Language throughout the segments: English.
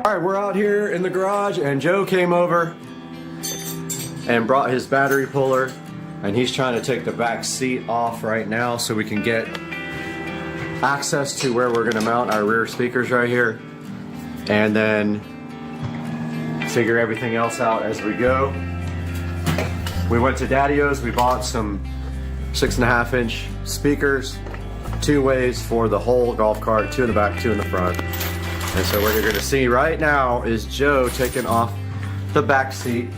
Alright, we're out here in the garage and Joe came over and brought his battery puller, and he's trying to take the back seat off right now so we can get access to where we're going to mount our rear speakers right here, and then figure everything else out as we go. We went to Daddy-O's, we bought some 6.5-inch speakers, 2 ways for the whole golf cart, 2 in the back, 2 in the front. And so what you're going to see right now is Joe taking off the back seat.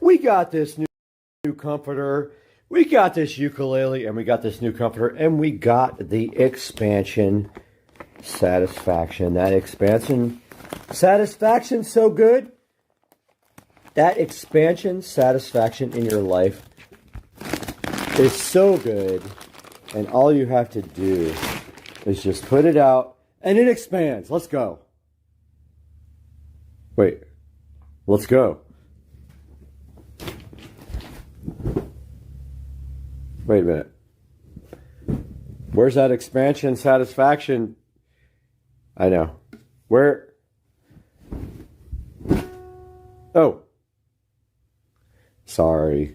We got this new comforter, we got this ukulele, and we got this new comforter, and we got the expansion satisfaction. That expansion satisfaction so good. That expansion satisfaction in your life is so good, and all you have to do is just put it out and it expands. Let's go. Wait, let's go. Wait a minute. Where's that expansion satisfaction? I know. Where? Oh. Sorry.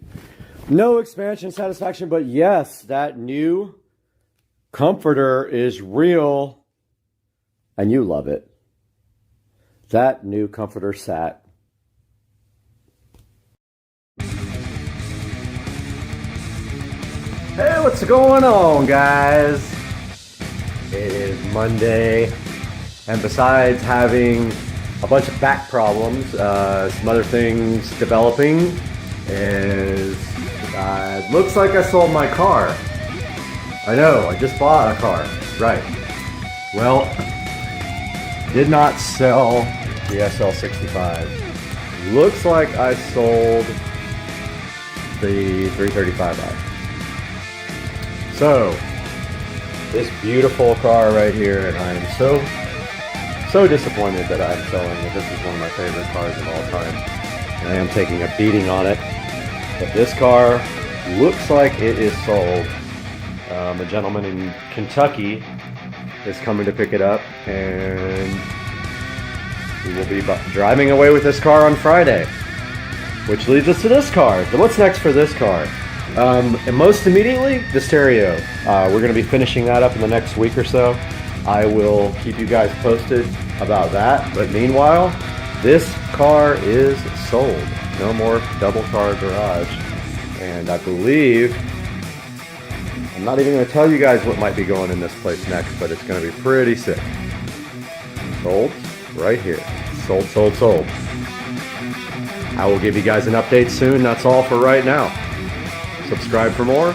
No expansion satisfaction, but yes, that new comforter is real, and you love it. That new comforter sat. Hey, what's going on, guys? It is Monday, and besides having a bunch of back problems, some other things developing is looks like I sold my car. I know, I just bought a car. Right. Well, did not sell the SL65. Looks like I sold the 335i. So, this beautiful car right here, and I am so disappointed that I'm selling it. This is one of my favorite cars of all time. And I am taking a beating on it. But this car looks like it is sold. A gentleman in Kentucky is coming to pick it up, and we will be driving away with this car on Friday. Which leads us to this car. So what's next for this car? And most immediately, the stereo. We're going to be finishing that up in the next week or so. I will keep you guys posted about that. But meanwhile, this car is sold. No more double car garage. And I believe, I'm not even going to tell you guys what might be going in this place next, but it's going to be pretty sick. Sold right here. Sold, sold, sold. I will give you guys an update soon. That's all for right now. Subscribe for more.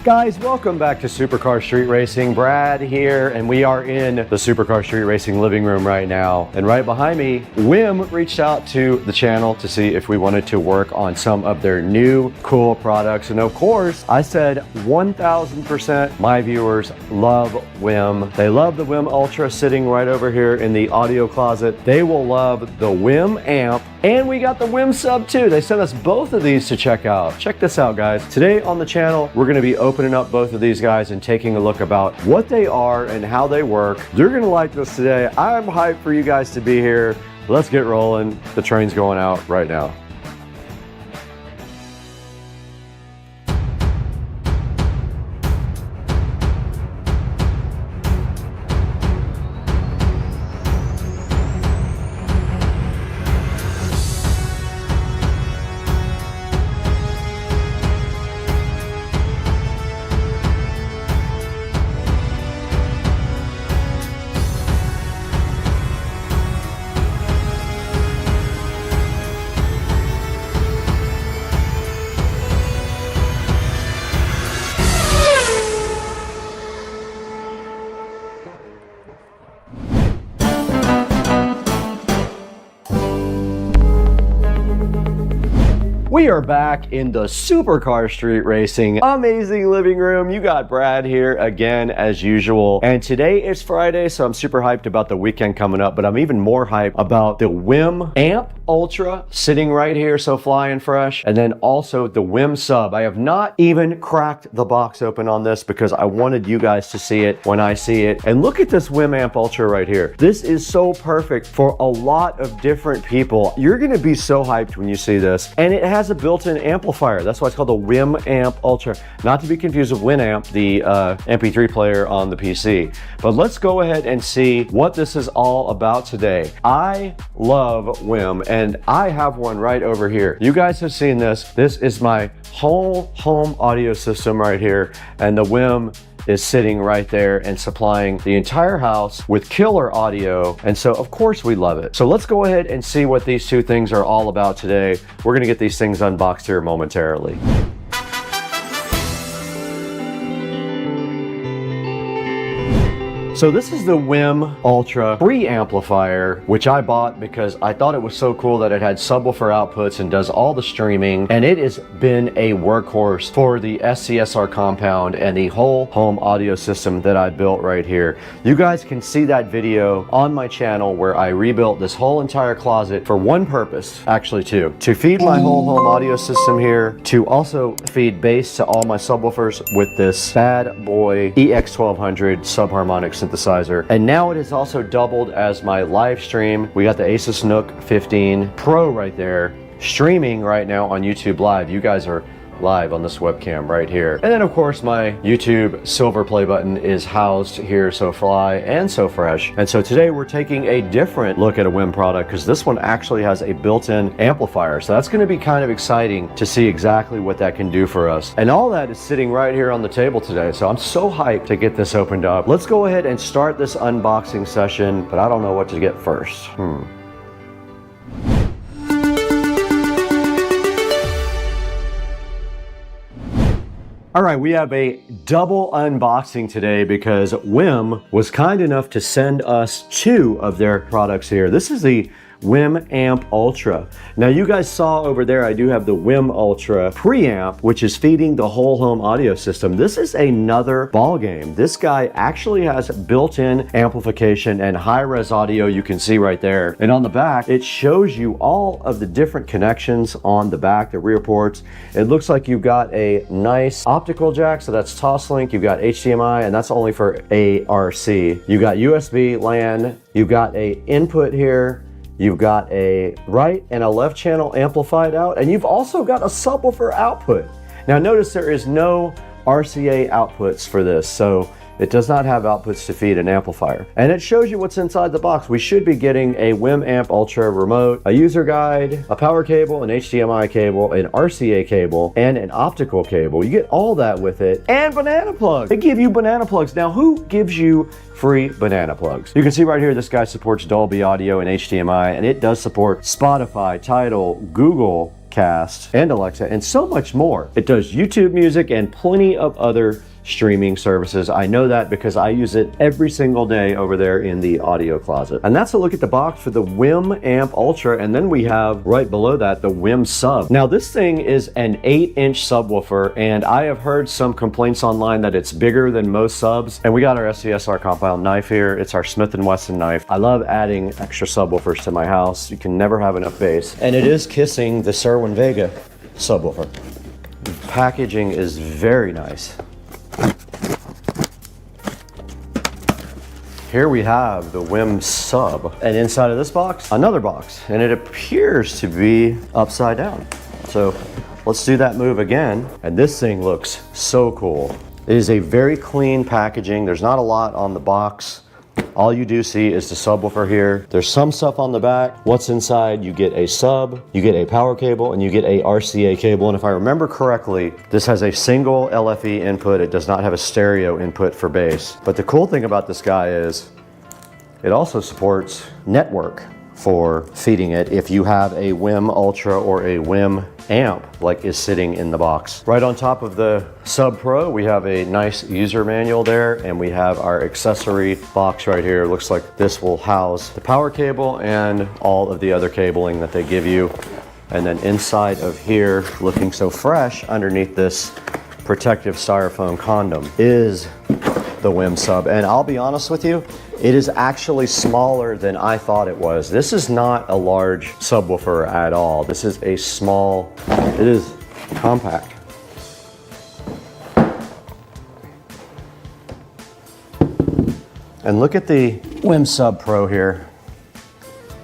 Guys, welcome back to Supercar Street Racing. Brad here, and we are in the Supercar Street Racing living room right now. And right behind me, Wim reached out to the channel to see if we wanted to work on some of their new cool products. And of course, I said 1000% my viewers love Wim. They love the Wim Ultra sitting right over here in the audio closet. They will love the Wim Amp, and we got the Wim Sub too. They sent us both of these to check out. Check this out, guys. Today on the channel, we're gonna be opening up both of these guys and taking a look about what they are and how they work. You're gonna like this today. I'm hyped for you guys to be here. Let's get rolling. The train's going out right now. We are back in the Supercar Street Racing amazing living room. You got Brad here again as usual. And today is Friday, so I'm super hyped about the weekend coming up, but I'm even more hyped about the Wim Amp Ultra sitting right here, so flying fresh. And then also the Wim Sub. I have not even cracked the box open on this because I wanted you guys to see it when I see it. And look at this Wim Amp Ultra right here. This is so perfect for a lot of different people. You're gonna be so hyped when you see this. And it has a built-in amplifier. That's why it's called the Wim Amp Ultra. Not to be confused with Winamp, the MP3 player on the PC. But let's go ahead and see what this is all about today. I love Wim, and I have one right over here. You guys have seen this. This is my whole home audio system right here, and the Wim is sitting right there and supplying the entire house with killer audio. And so of course we love it. So let's go ahead and see what these two things are all about today. We're gonna get these things unboxed here momentarily. So this is the Wim Ultra preamplifier, which I bought because I thought it was so cool that it had subwoofer outputs and does all the streaming. And it has been a workhorse for the SCSR compound and the whole home audio system that I built right here. You guys can see that video on my channel where I rebuilt this whole entire closet for one purpose, actually two, to feed my whole home audio system here, to also feed bass to all my subwoofers with this bad boy EX1200 subharmonic synthesizer. And now it is also doubled as my live stream. We got the ASUS NUC 15 Pro right there, streaming right now on YouTube Live. You guys are live on this webcam right here. And then of course my YouTube silver play button is housed here, so fly and so fresh. And so today we're taking a different look at a Wim product because this one actually has a built-in amplifier. So that's going to be kind of exciting to see exactly what that can do for us. And all that is sitting right here on the table today. So I'm so hyped to get this opened up. Let's go ahead and start this unboxing session, but I don't know what to get first. All right, we have a double unboxing today because Wim was kind enough to send us two of their products here. This is the Wim Amp Ultra. Now you guys saw over there, I do have the Wim Ultra preamp, which is feeding the whole home audio system. This is another ball game. This guy actually has built-in amplification and high-res audio, you can see right there. And on the back, it shows you all of the different connections on the back, the rear ports. It looks like you've got a nice optical jack, so that's Toslink. You've got HDMI, and that's only for ARC. You got USB, LAN, you've got a input here, you've got a right and a left channel amplified out, and you've also got a subwoofer output. Now notice there is no RCA outputs for this, so it does not have outputs to feed an amplifier. And it shows you what's inside the box. We should be getting a Wim Amp Ultra remote, a user guide, a power cable, an HDMI cable, an RCA cable, and an optical cable. You get all that with it. And banana plugs. They give you banana plugs. Now, who gives you free banana plugs? You can see right here, this guy supports Dolby Audio and HDMI, and it does support Spotify, Tidal, Google, Cast, and Alexa, and so much more. It does YouTube music and plenty of other streaming services. I know that because I use it every single day over there in the audio closet. And that's a look at the box for the WIM Amp Ultra, and then we have right below that the WIM Sub. Now this thing is an 8-inch subwoofer, and I have heard some complaints online that it's bigger than most subs. And we got our SCSR compound knife here. It's our Smith & Wesson knife. I love adding extra subwoofers to my house. You can never have enough bass. And it is kissing the Cerwin Vega subwoofer. The packaging is very nice. Here we have the WIM Sub, and inside of this box, another box, and it appears to be upside down. So let's do that move again, and this thing looks so cool. It is a very clean packaging. There's not a lot on the box. All you do see is the subwoofer here. There's some stuff on the back. What's inside? You get a sub, you get a power cable, and you get a RCA cable. And if I remember correctly, this has a single LFE input. It does not have a stereo input for bass. But the cool thing about this guy is it also supports network for feeding it if you have a WIM Ultra or a WIM amp like is sitting in the box. Right on top of the Sub Pro, we have a nice user manual there, and we have our accessory box right here. Looks like this will house the power cable and all of the other cabling that they give you. And then inside of here, looking so fresh underneath this protective styrofoam condom, is the WIM Sub. And I'll be honest with you, it is actually smaller than I thought it was. This is not a large subwoofer at all. This is a small, it is compact. And look at the WIM Sub Pro here.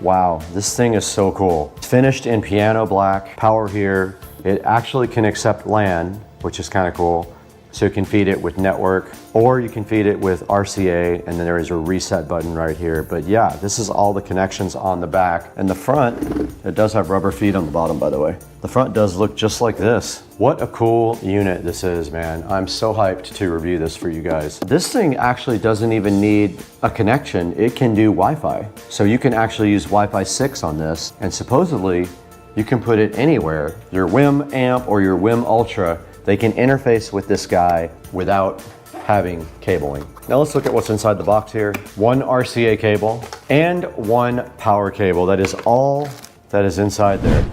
Wow, this thing is so cool. It's finished in piano black, power here. It actually can accept LAN, which is kind of cool. So you can feed it with network, or you can feed it with RCA, and then there is a reset button right here. But yeah, this is all the connections on the back. And the front, it does have rubber feet on the bottom, by the way. The front does look just like this. What a cool unit this is, man. I'm so hyped to review this for you guys. This thing actually doesn't even need a connection. It can do Wi-Fi. So you can actually use Wi-Fi 6 on this, and supposedly you can put it anywhere. Your WIM amp or your WIM Ultra, they can interface with this guy without having cabling. Now let's look at what's inside the box here. One RCA cable and one power cable. That is all that is inside there.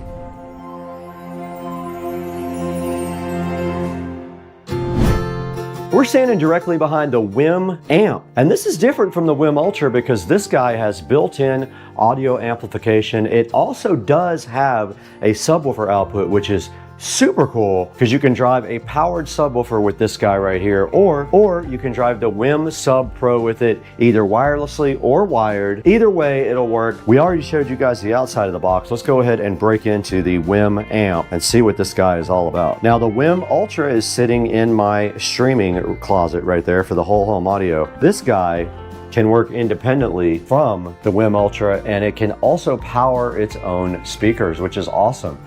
We're standing directly behind the WIM amp, and this is different from the WIM Ultra because this guy has built-in audio amplification. It also does have a subwoofer output, which is super cool because you can drive a powered subwoofer with this guy right here, or you can drive the WIM Sub Pro with it either wirelessly or wired. Either way, it'll work. We already showed you guys the outside of the box. Let's go ahead and break into the WIM amp and see what this guy is all about. Now, the WIM Ultra is sitting in my streaming closet right there for the whole home audio. This guy can work independently from the WIM Ultra, and it can also power its own speakers, which is awesome.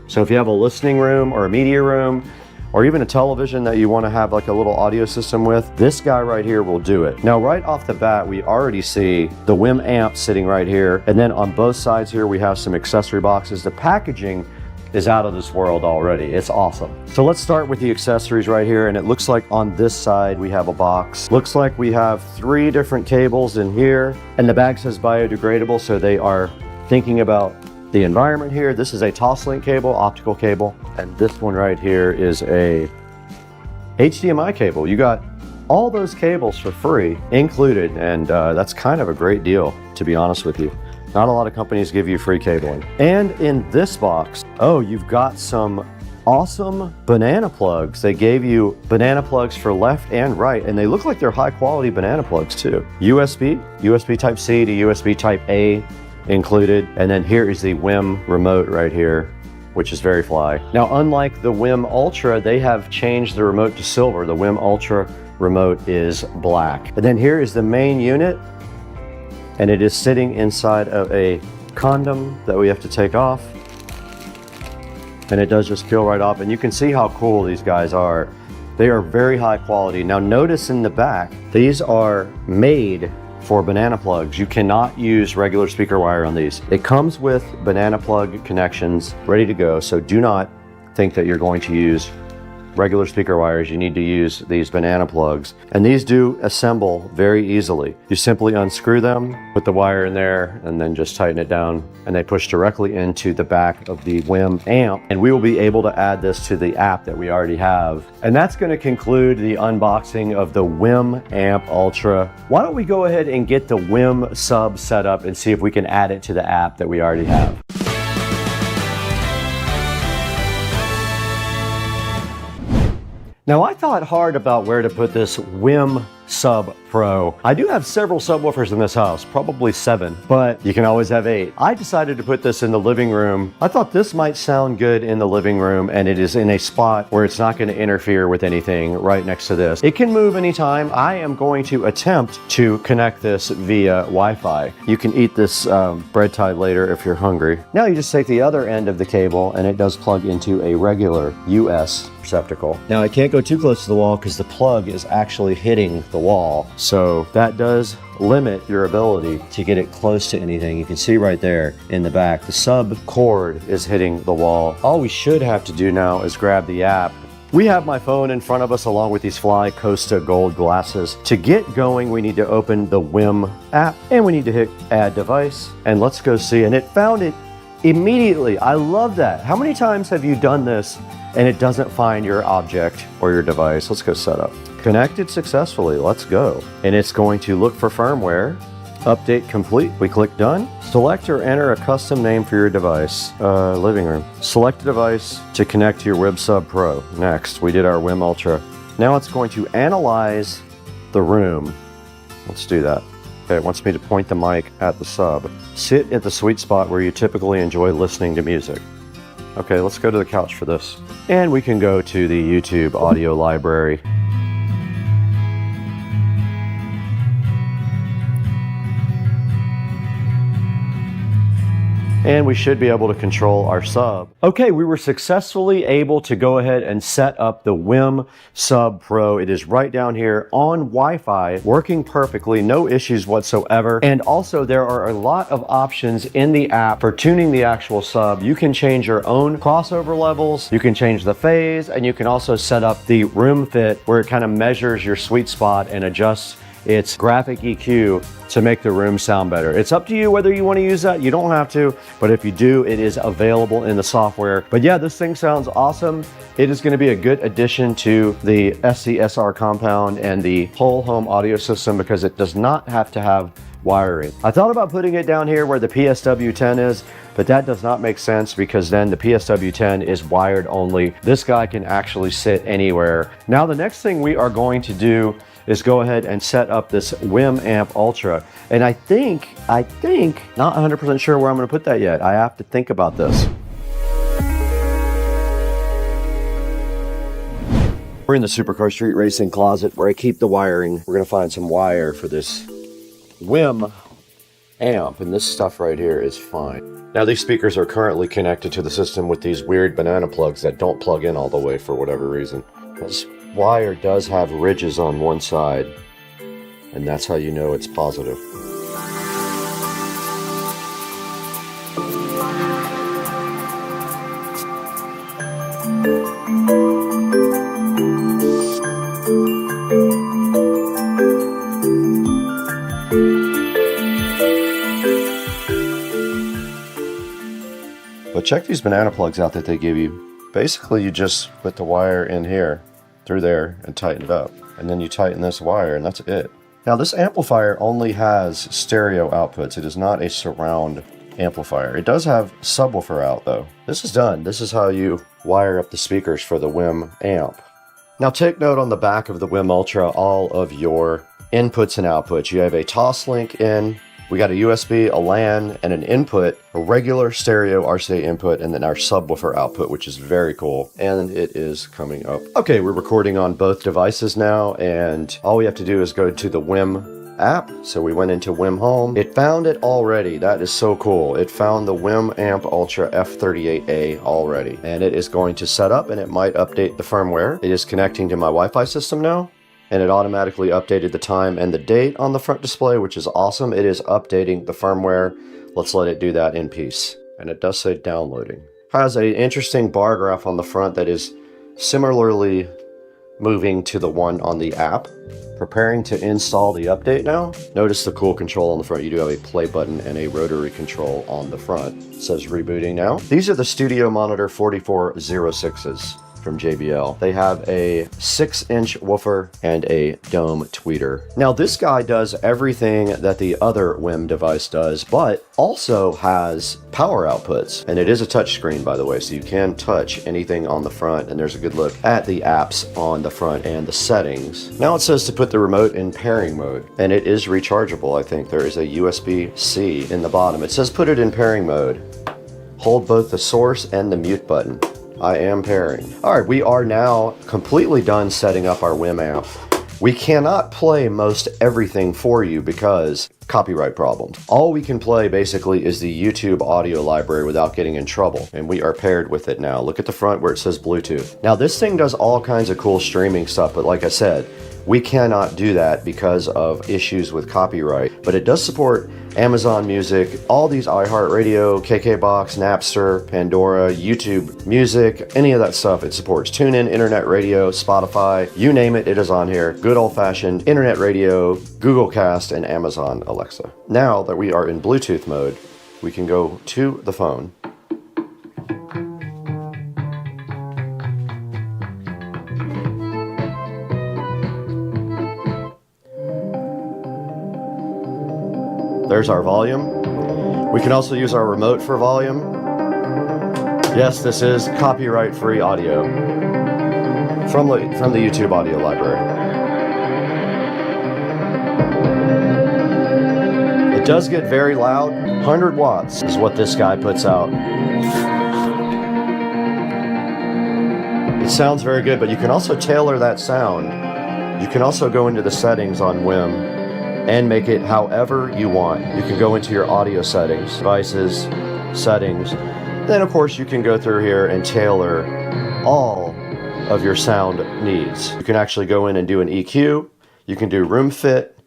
So if you have a listening room or a media room, or even a television that you want to have like a little audio system with, this guy right here will do it. Now, right off the bat, we already see the WIM amp sitting right here. And then on both sides here, we have some accessory boxes. The packaging is out of this world already. It's awesome. So let's start with the accessories right here. And it looks like on this side, we have a box. Looks like we have 3 different cables in here. And the bag says biodegradable, so they are thinking about the environment here. This is a Toslink cable, optical cable, and this one right here is a HDMI cable. You got all those cables for free included, and that's kind of a great deal, to be honest with you. Not a lot of companies give you free cabling. And in this box, oh, you've got some awesome banana plugs. They gave you banana plugs for left and right, and they look like they're high quality banana plugs too. USB Type C to USB Type A included. And then here is the WIM remote right here, which is very fly. Now, unlike the WIM Ultra, they have changed the remote to silver. The WIM Ultra remote is black. And then here is the main unit, and it is sitting inside of a condom that we have to take off. And it does just peel right off, and you can see how cool these guys are. They are very high quality. Now notice in the back, these are made for banana plugs. You cannot use regular speaker wire on these. It comes with banana plug connections ready to go, so do not think that you're going to use regular speaker wires. You need to use these banana plugs, and these do assemble very easily. You simply unscrew them, put the wire in there, and then just tighten it down, and they push directly into the back of the WIM amp, and we will be able to add this to the app that we already have. And that's going to conclude the unboxing of the WIM Amp Ultra. Why don't we go ahead and get the WIM sub set up and see if we can add it to the app that we already have. Now, I thought hard about where to put this WIM Sub Pro. I do have several subwoofers in this house, probably 7, but you can always have 8. I decided to put this in the living room. I thought this might sound good in the living room, and it is in a spot where it's not going to interfere with anything right next to this. It can move anytime. I am going to attempt to connect this via Wi-Fi. You can eat this bread tie later if you're hungry. Now you just take the other end of the cable, and it does plug into a regular US receptacle. Now I can't go too close to the wall because the plug is actually hitting the wall. So that does limit your ability to get it close to anything. You can see right there in the back, the sub cord is hitting the wall. All we should have to do now is grab the app. We have my phone in front of us along with these Fly Costa gold glasses. To get going, we need to open the WIM app and we need to hit add device, and let's go see. And it found it immediately. I love that. How many times have you done this and it doesn't find your object or your device? Let's go setup. Connected successfully, let's go. And it's going to look for firmware. Update complete, we click done. Select or enter a custom name for your device. Living room. Select a device to connect to your WIM Sub Pro. Next, we did our WIM Ultra. Now it's going to analyze the room. Let's do that. Okay, it wants me to point the mic at the sub. Sit at the sweet spot where you typically enjoy listening to music. Okay, let's go to the couch for this. And we can go to the YouTube audio library. And we should be able to control our sub. Okay, we were successfully able to go ahead and set up the WIM Sub Pro. It is right down here on Wi-Fi, working perfectly, no issues whatsoever. And also there are a lot of options in the app for tuning the actual sub. You can change your own crossover levels, you can change the phase, and you can also set up the room fit where it kind of measures your sweet spot and adjusts its graphic EQ to make the room sound better. It's up to you whether you want to use that. You don't have to, but if you do, it is available in the software. But yeah, this thing sounds awesome. It is going to be a good addition to the SCSR compound and the whole home audio system because it does not have to have wiring. I thought about putting it down here where the PSW10 is, but that does not make sense because then the PSW10 is wired only. This guy can actually sit anywhere. Now the next thing we are going to do is go ahead and set up this WIM Amp Ultra. And I think, not 100% sure where I'm gonna put that yet. I have to think about this. We're in the Supercar Street Racing closet where I keep the wiring. We're gonna find some wire for this WIM amp, and this stuff right here is fine. Now these speakers are currently connected to the system with these weird banana plugs that don't plug in all the way for whatever reason. This wire does have ridges on one side, and that's how you know it's positive. But check these banana plugs out that they give you. Basically, you just put the wire in here, through there, and tighten it up. And then you tighten this wire, and that's it. Now, this amplifier only has stereo outputs. It is not a surround amplifier. It does have subwoofer out, though. This is done. This is how you wire up the speakers for the WIM amp. Now, take note on the back of the WIM Ultra, all of your inputs and outputs. You have a Toslink in. We got a USB, a LAN, and an input, a regular stereo RCA input, and then our subwoofer output, which is very cool. And it is coming up. Okay, we're recording on both devices now, and all we have to do is go to the WIM app. So we went into WIM Home. It found it already. That is so cool. It found the WIM Amp Ultra F38A already. And it is going to set up, and it might update the firmware. It is connecting to my Wi-Fi system now. and it automatically updated the time and the date on the front display, which is awesome. It is updating the firmware. Let's let it do that in peace. And it does say downloading. Has an interesting bar graph on the front that is similarly moving to the one on the app. Preparing to install the update now. Notice the cool control on the front. You do have a play button and a rotary control on the front. It says rebooting now. These are the Studio Monitor 4406s from JBL. They have a 6-inch woofer and a dome tweeter. Now this guy does everything that the other WIM device does, but also has power outputs. And it is a touch screen, by the way, so you can touch anything on the front, and there's a good look at the apps on the front and the settings. Now it says to put the remote in pairing mode, and it is rechargeable. I think there is a USB-C in the bottom. It says put it in pairing mode. Hold both the source and the mute button. I am pairing. All right, we are now completely done setting up our WIM amp. We cannot play most everything for you because copyright problems. All we can play basically is the YouTube audio library without getting in trouble, and we are paired with it now. Look at the front where it says Bluetooth. Now this thing does all kinds of cool streaming stuff, but like I said, we cannot do that because of issues with copyright, but it does support Amazon Music, all these iHeartRadio, KKBox, Napster, Pandora, YouTube Music, any of that stuff it supports. TuneIn, Internet Radio, Spotify, you name it, it is on here. Good old-fashioned Internet Radio, Google Cast, and Amazon Alexa. Now that we are in Bluetooth mode, we can go to the phone. There's our volume. We can also use our remote for volume. Yes, this is copyright-free audio from the YouTube audio library. It does get very loud. 100 watts is what this guy puts out. It sounds very good, but you can also tailor that sound. You can also go into the settings on WIM and make it however you want. You can go into your audio settings, devices, settings. Then of course you can go through here and tailor all of your sound needs. You can actually go in and do an EQ. You can do room fit.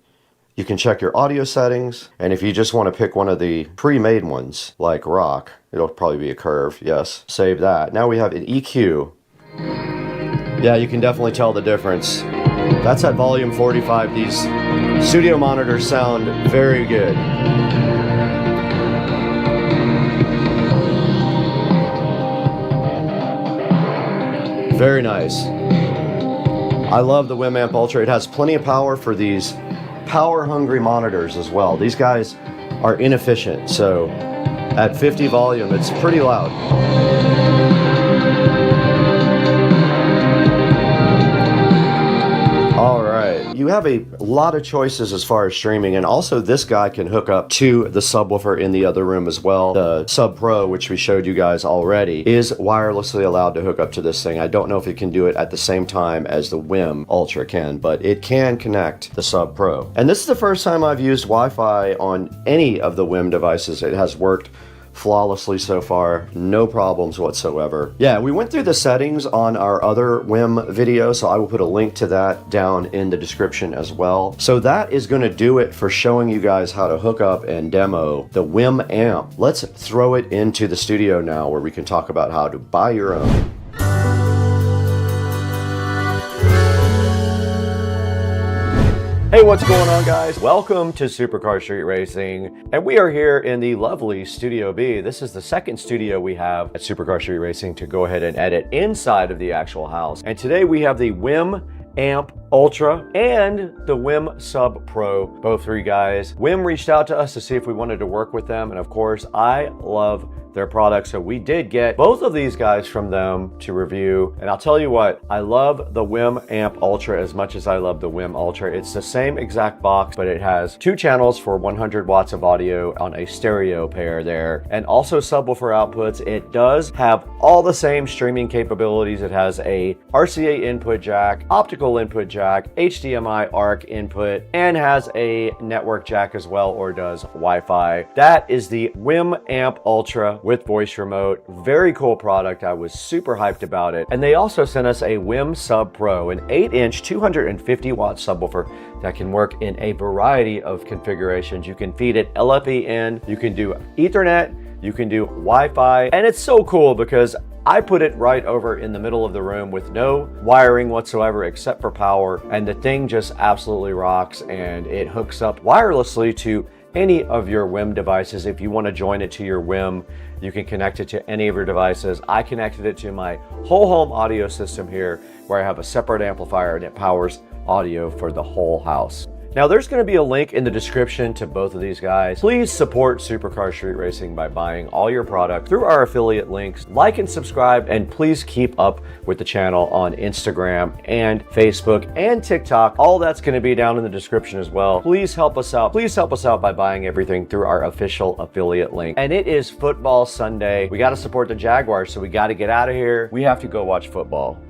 You can check your audio settings. And if you just want to pick one of the pre-made ones, like rock, it'll probably be a curve, yes, save that. Now we have an EQ. Yeah, you can definitely tell the difference. That's at volume 45. These studio monitors sound very good. Very nice. I love the WIM Amp Ultra. It has plenty of power for these power-hungry monitors as well. These guys are inefficient, so at 50 volume, it's pretty loud. You have a lot of choices as far as streaming, and also this guy can hook up to the subwoofer in the other room as well. The Sub Pro, which we showed you guys already, is wirelessly allowed to hook up to this thing. I don't know if it can do it at the same time as the WIM Ultra can, but it can connect the Sub Pro. And this is the first time I've used Wi-Fi on any of the WIM devices. It has worked flawlessly so far, no problems whatsoever. Yeah, we went through the settings on our other WIM video, so I will put a link to that down in the description as well. So that is going to do it for showing you guys how to hook up and demo the WIM amp. Let's throw it into the studio now where we can talk about how to buy your own. Hey, what's going on, guys? Welcome to Supercar Street Racing, and we are here in the lovely Studio B. This is the second studio we have at Supercar Street Racing to go ahead and edit inside of the actual house. And today we have the WIM Amp Ultra and the WIM Sub Pro, both three guys. WIM reached out to us to see if we wanted to work with them, and of course, I love their products, so we did get both of these guys from them to review. And I'll tell you what, I love the WIM Amp Ultra as much as I love the WIM Ultra. It's the same exact box, but it has 2 channels for 100 watts of audio on a stereo pair there, and also subwoofer outputs. It does have all the same streaming capabilities. It has a RCA input jack, optical input jack, jack, HDMI ARC input, and has a network jack as well, or does Wi-Fi. That is the WinAmp Ultra with voice remote. Very cool product. I was super hyped about it. And they also sent us a Wim Sub Pro, an 8-inch 250 watt subwoofer that can work in a variety of configurations. You can feed it LFE in, you can do Ethernet, you can do Wi-Fi, and it's so cool because I put it right over in the middle of the room with no wiring whatsoever except for power, and the thing just absolutely rocks, and it hooks up wirelessly to any of your WIM devices. If you want to join it to your WIM, you can connect it to any of your devices. I connected it to my whole home audio system here, where I have a separate amplifier and it powers audio for the whole house. Now, there's going to be a link in the description to both of these guys. Please support Supercar Street Racing by buying all your product through our affiliate links. Like and subscribe, and please keep up with the channel on Instagram and Facebook and TikTok. All that's going to be down in the description as well. Please help us out. Please help us out by buying everything through our official affiliate link. And it is football Sunday. We got to support the Jaguars, so we got to get out of here. We have to go watch football.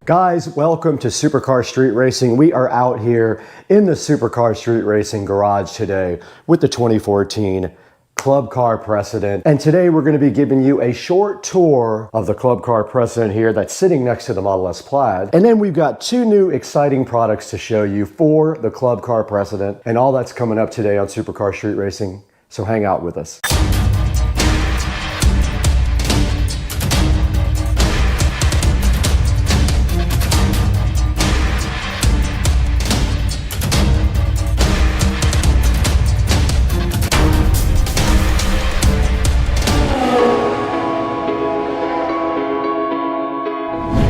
Guys, welcome to Supercar Street Racing. We are out here in the Supercar Street Racing garage today with the 2014 Club Car Precedent. And today we're going to be giving you a short tour of the Club Car Precedent here that's sitting next to the Model S Plaid. And then we've got two new exciting products to show you for the Club Car Precedent, and all that's coming up today on Supercar Street Racing. So hang out with us.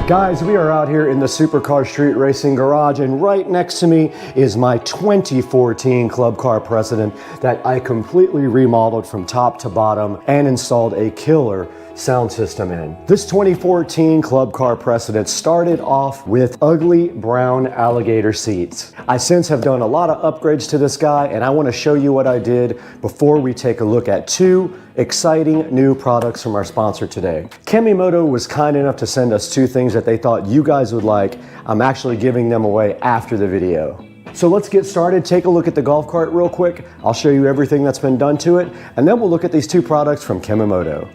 Guys, we are out here in the Supercar Street Racing garage, and right next to me is my 2014 Club Car Precedent that I completely remodeled from top to bottom and installed a killer sound system in. This 2014 Club Car Precedent started off with ugly brown alligator seats. I since have done a lot of upgrades to this guy, and I want to show you what I did before we take a look at two exciting new products from our sponsor today. Kemimoto was kind enough to send us two things that they thought you guys would like. I'm actually giving them away after the video. So let's get started. Take a look at the golf cart real quick. I'll show you everything that's been done to it, and then we'll look at these two products from Kemimoto.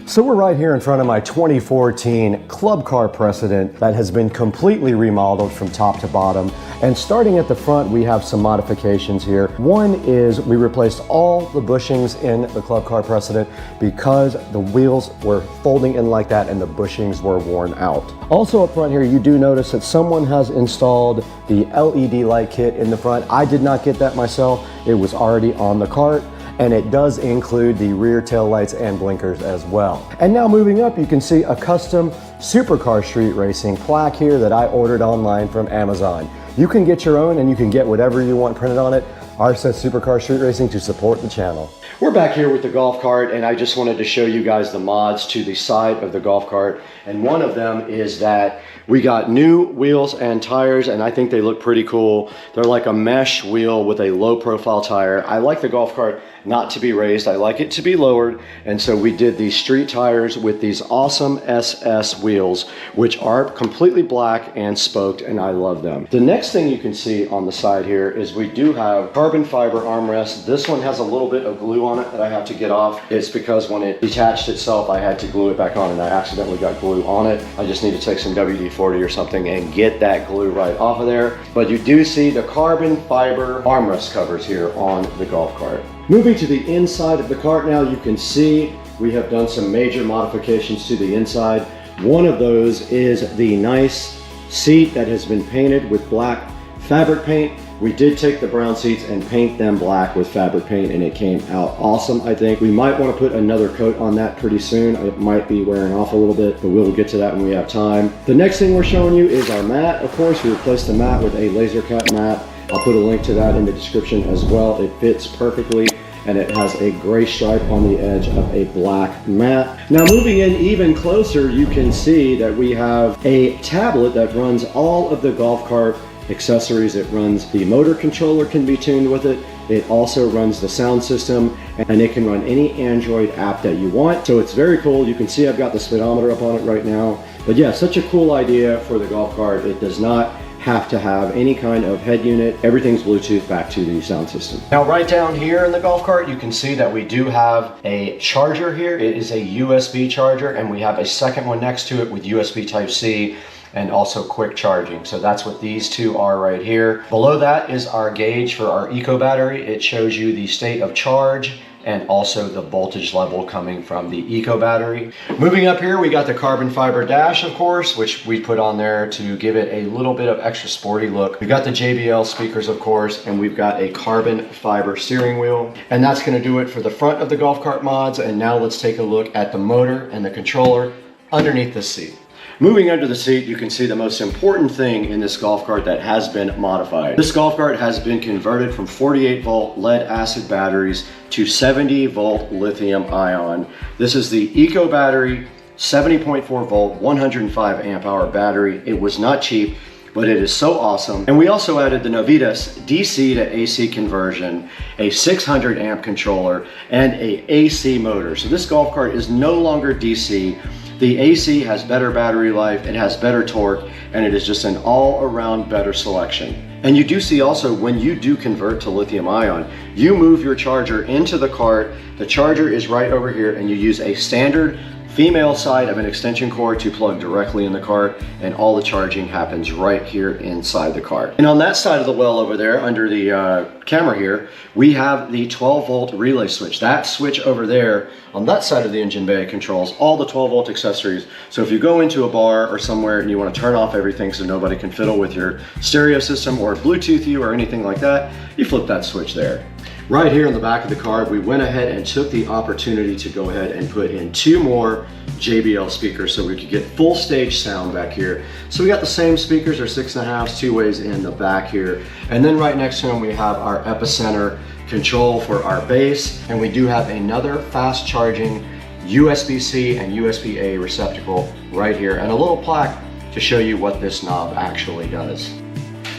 So we're right here in front of my 2014 Club Car Precedent that has been completely remodeled from top to bottom. And starting at the front, we have some modifications here. One is we replaced all the bushings in the Club Car Precedent because the wheels were folding in like that and the bushings were worn out. Also up front here, you do notice that someone has installed the LED light kit in the front. I did not get that myself. It was already on the cart. And it does include the rear tail lights and blinkers as well. And now moving up, you can see a custom Supercar Street Racing plaque here that I ordered online from Amazon. You can get your own, and you can get whatever you want printed on it. Ours says Supercar Street Racing to support the channel. We're back here with the golf cart, and I just wanted to show you guys the mods to the side of the golf cart. And one of them is that we got new wheels and tires, and I think they look pretty cool. They're like a mesh wheel with a low profile tire. I like the golf cart not to be raised. I like it to be lowered. And so we did these street tires with these awesome SS wheels, which are completely black and spoked, and I love them. The next thing you can see on the side here is we do have carbon fiber armrests. This one has a little bit of glue on it that I have to get off. It's because when it detached itself, I had to glue it back on, and I accidentally got glue on it. I just need to take some WD-40 or something and get that glue right off of there. But you do see the carbon fiber armrest covers here on the golf cart. Moving to the inside of the cart now, you can see we have done some major modifications to the inside. One of those is the nice seat that has been painted with black fabric paint. We did take the brown seats and paint them black with fabric paint, and it came out awesome, I think. We might want to put another coat on that pretty soon. It might be wearing off a little bit, but we'll get to that when we have time. The next thing we're showing you is our mat. Of course, we replaced the mat with a laser cut mat. I'll put a link to that in the description as well. It fits perfectly, and it has a gray stripe on the edge of a black mat. Now moving in even closer, you can see that we have a tablet that runs all of the golf cart accessories. It runs the motor controller, can be tuned with it. It also runs the sound system, and it can run any Android app that you want. So it's very cool. You can see I've got the speedometer up on it right now. But yeah, such a cool idea for the golf cart. It does not have to have any kind of head unit. Everything's Bluetooth back to the sound system. Now right down here in the golf cart, you can see that we do have a charger here. It is a USB charger, and we have a second one next to it with USB Type-C and also quick charging. So that's what these two are right here. Below that is our gauge for our eco battery. It shows you the state of charge and also the voltage level coming from the eco battery. Moving up here, we got the carbon fiber dash, of course, which we put on there to give it a little bit of extra sporty look. We've got the JBL speakers, of course, and we've got a carbon fiber steering wheel. And that's gonna do it for the front of the golf cart mods. And now let's take a look at the motor and the controller underneath the seat. Moving under the seat, you can see the most important thing in this golf cart that has been modified. This golf cart has been converted from 48 volt lead acid batteries to 70 volt lithium ion. This is the eco battery, 70.4 volt, 105 amp hour battery. It was not cheap, but it is so awesome. And we also added the Novitas DC to AC conversion, a 600 amp controller, and a AC motor. So this golf cart is no longer DC. The AC has better battery life, it has better torque, and it is just an all-around better selection. And you do see also when you do convert to lithium ion, you move your charger into the cart, the charger is right over here, and you use a standard female side of an extension cord to plug directly in the cart, and all the charging happens right here inside the cart. And on that side of the well over there, under the camera here, we have the 12 volt relay switch. That switch over there on that side of the engine bay controls all the 12 volt accessories. So if you go into a bar or somewhere and you want to turn off everything so nobody can fiddle with your stereo system or Bluetooth you or anything like that, you flip that switch there. Right here in the back of the cart, we went ahead and took the opportunity to go ahead and put in 2 more JBL speakers so we could get full stage sound back here. So we got the same speakers, our 6.5s, 2 ways in the back here. And then right next to them, we have our epicenter control for our bass. And we do have another fast charging USB-C and USB-A receptacle right here, and a little plaque to show you what this knob actually does.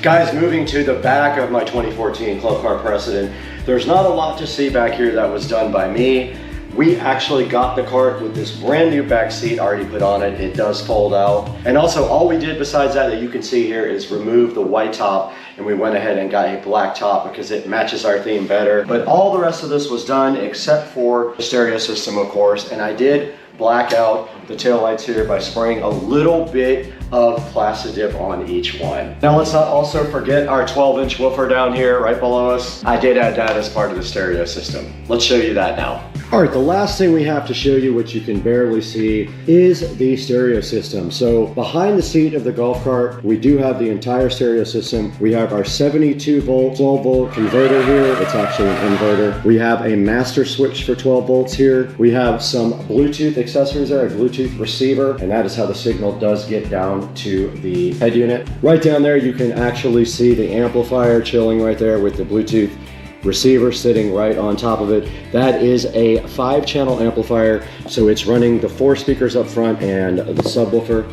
Guys, moving to the back of my 2014 Club Car Precedent, there's not a lot to see back here that was done by me. We actually got the cart with this brand new back seat already put on it. It does fold out. And also all we did besides that you can see here is remove the white top, and we went ahead and got a black top because it matches our theme better. But all the rest of this was done except for the stereo system, of course, and I did black out the taillights here by spraying a little bit of Plastidip on each one. Now let's not also forget our 12-inch woofer down here right below us. I did add that as part of the stereo system. Let's show you that now. All right, the last thing we have to show you, which you can barely see, is the stereo system. So behind the seat of the golf cart, we do have the entire stereo system. We have our 72 volt, 12 volt converter here. It's actually an inverter. We have a master switch for 12 volts here. We have some Bluetooth accessories there, a Bluetooth receiver, and that is how the signal does get down to the head unit. Right down there, you can actually see the amplifier chilling right there with the Bluetooth receiver sitting right on top of it. That is a 5-channel amplifier, so it's running the 4 speakers up front and the subwoofer.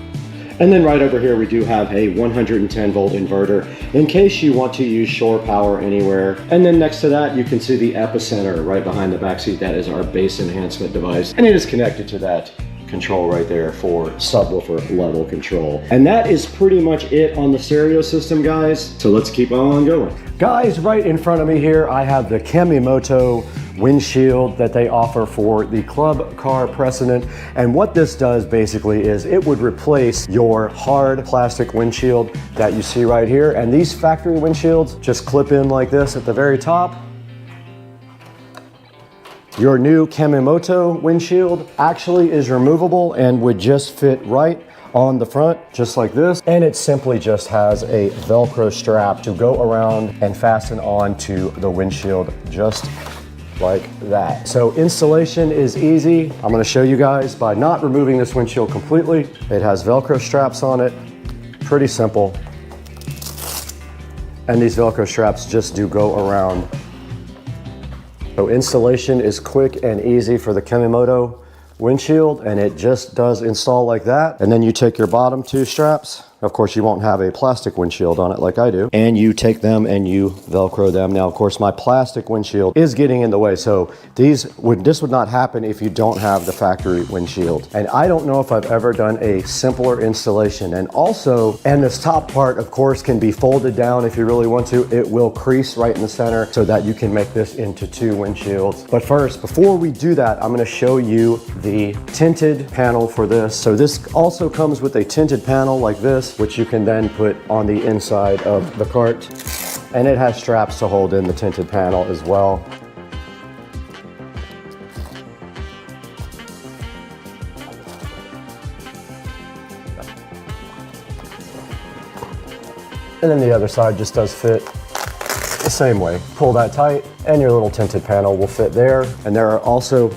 And then right over here we do have a 110 volt inverter in case you want to use shore power anywhere. And then next to that you can see the epicenter right behind the back seat. That is our bass enhancement device, and it is connected to that control right there for subwoofer level control. And that is pretty much it on the stereo system, guys. So let's keep on going. Guys, right in front of me here, I have the Kamimoto windshield that they offer for the Club Car Precedent. And what this does basically is it would replace your hard plastic windshield that you see right here. And these factory windshields just clip in like this at the very top. Your new Kamimoto windshield actually is removable and would just fit right on the front, just like this. And it simply just has a Velcro strap to go around and fasten on to the windshield just like that. So installation is easy. I'm gonna show you guys by not removing this windshield completely. It has Velcro straps on it, pretty simple. And these Velcro straps just do go around. So installation is quick and easy for the Kamimoto windshield, and it just does install like that. And then you take your bottom 2 straps Of course, you won't have a plastic windshield on it like I do. And you take them and you Velcro them. Now, of course, my plastic windshield is getting in the way. So this would not happen if you don't have the factory windshield. And I don't know if I've ever done a simpler installation. And also, and this top part, of course, can be folded down if you really want to. It will crease right in the center so that you can make this into 2 windshields. But first, before we do that, I'm gonna show you the tinted panel for this. So this also comes with a tinted panel like this, which you can then put on the inside of the cart. And it has straps to hold in the tinted panel as well. And then the other side just does fit the same way. Pull that tight and your little tinted panel will fit there. And there are also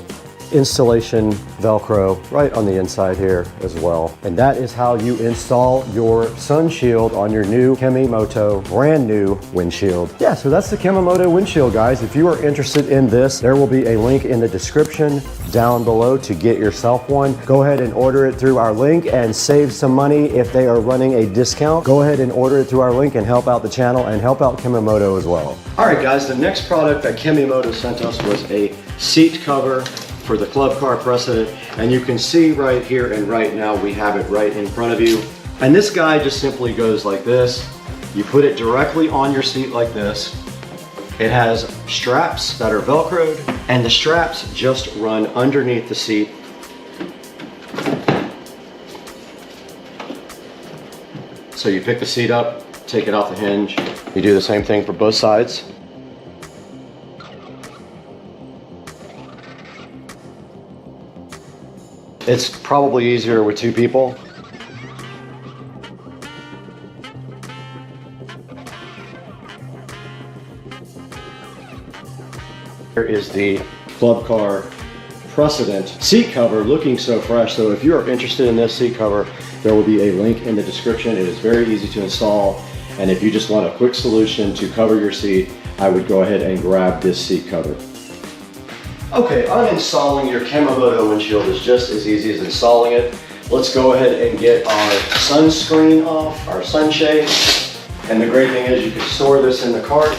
installation Velcro right on the inside here as well. And that is how you install your sun shield on your new Kemimoto brand new windshield. Yeah, so that's the Kemimoto windshield, guys. If you are interested in this, there will be a link in the description down below to get yourself one. Go ahead and order it through our link and save some money if they are running a discount. Go ahead and order it through our link and help out the channel and help out Kemimoto as well. All right, guys, the next product that Kemimoto sent us was a seat cover for the club car precedent, and you can see right here and right now we have it right in front of you. And this guy just simply goes like this. You put it directly on your seat like this. It has straps that are Velcroed, and the straps just run underneath the seat. So you pick the seat up, take it off the hinge. You do the same thing for both sides. It's probably easier with 2 people. Here is the club car precedent seat cover, looking so fresh. So if you are interested in this seat cover, there will be a link in the description. It is very easy to install. And if you just want a quick solution to cover your seat, I would go ahead and grab this seat cover. Okay, uninstalling your Kemimoto windshield is just as easy as installing it. Let's go ahead and get our sunscreen off, our sunshade. And the great thing is you can store this in the cart.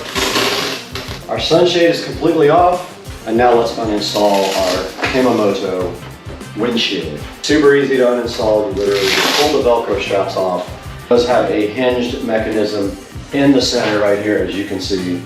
Our sunshade is completely off. And now let's uninstall our Kemimoto windshield. Super easy to uninstall. You literally just pull the Velcro straps off. It does have a hinged mechanism in the center right here, as you can see.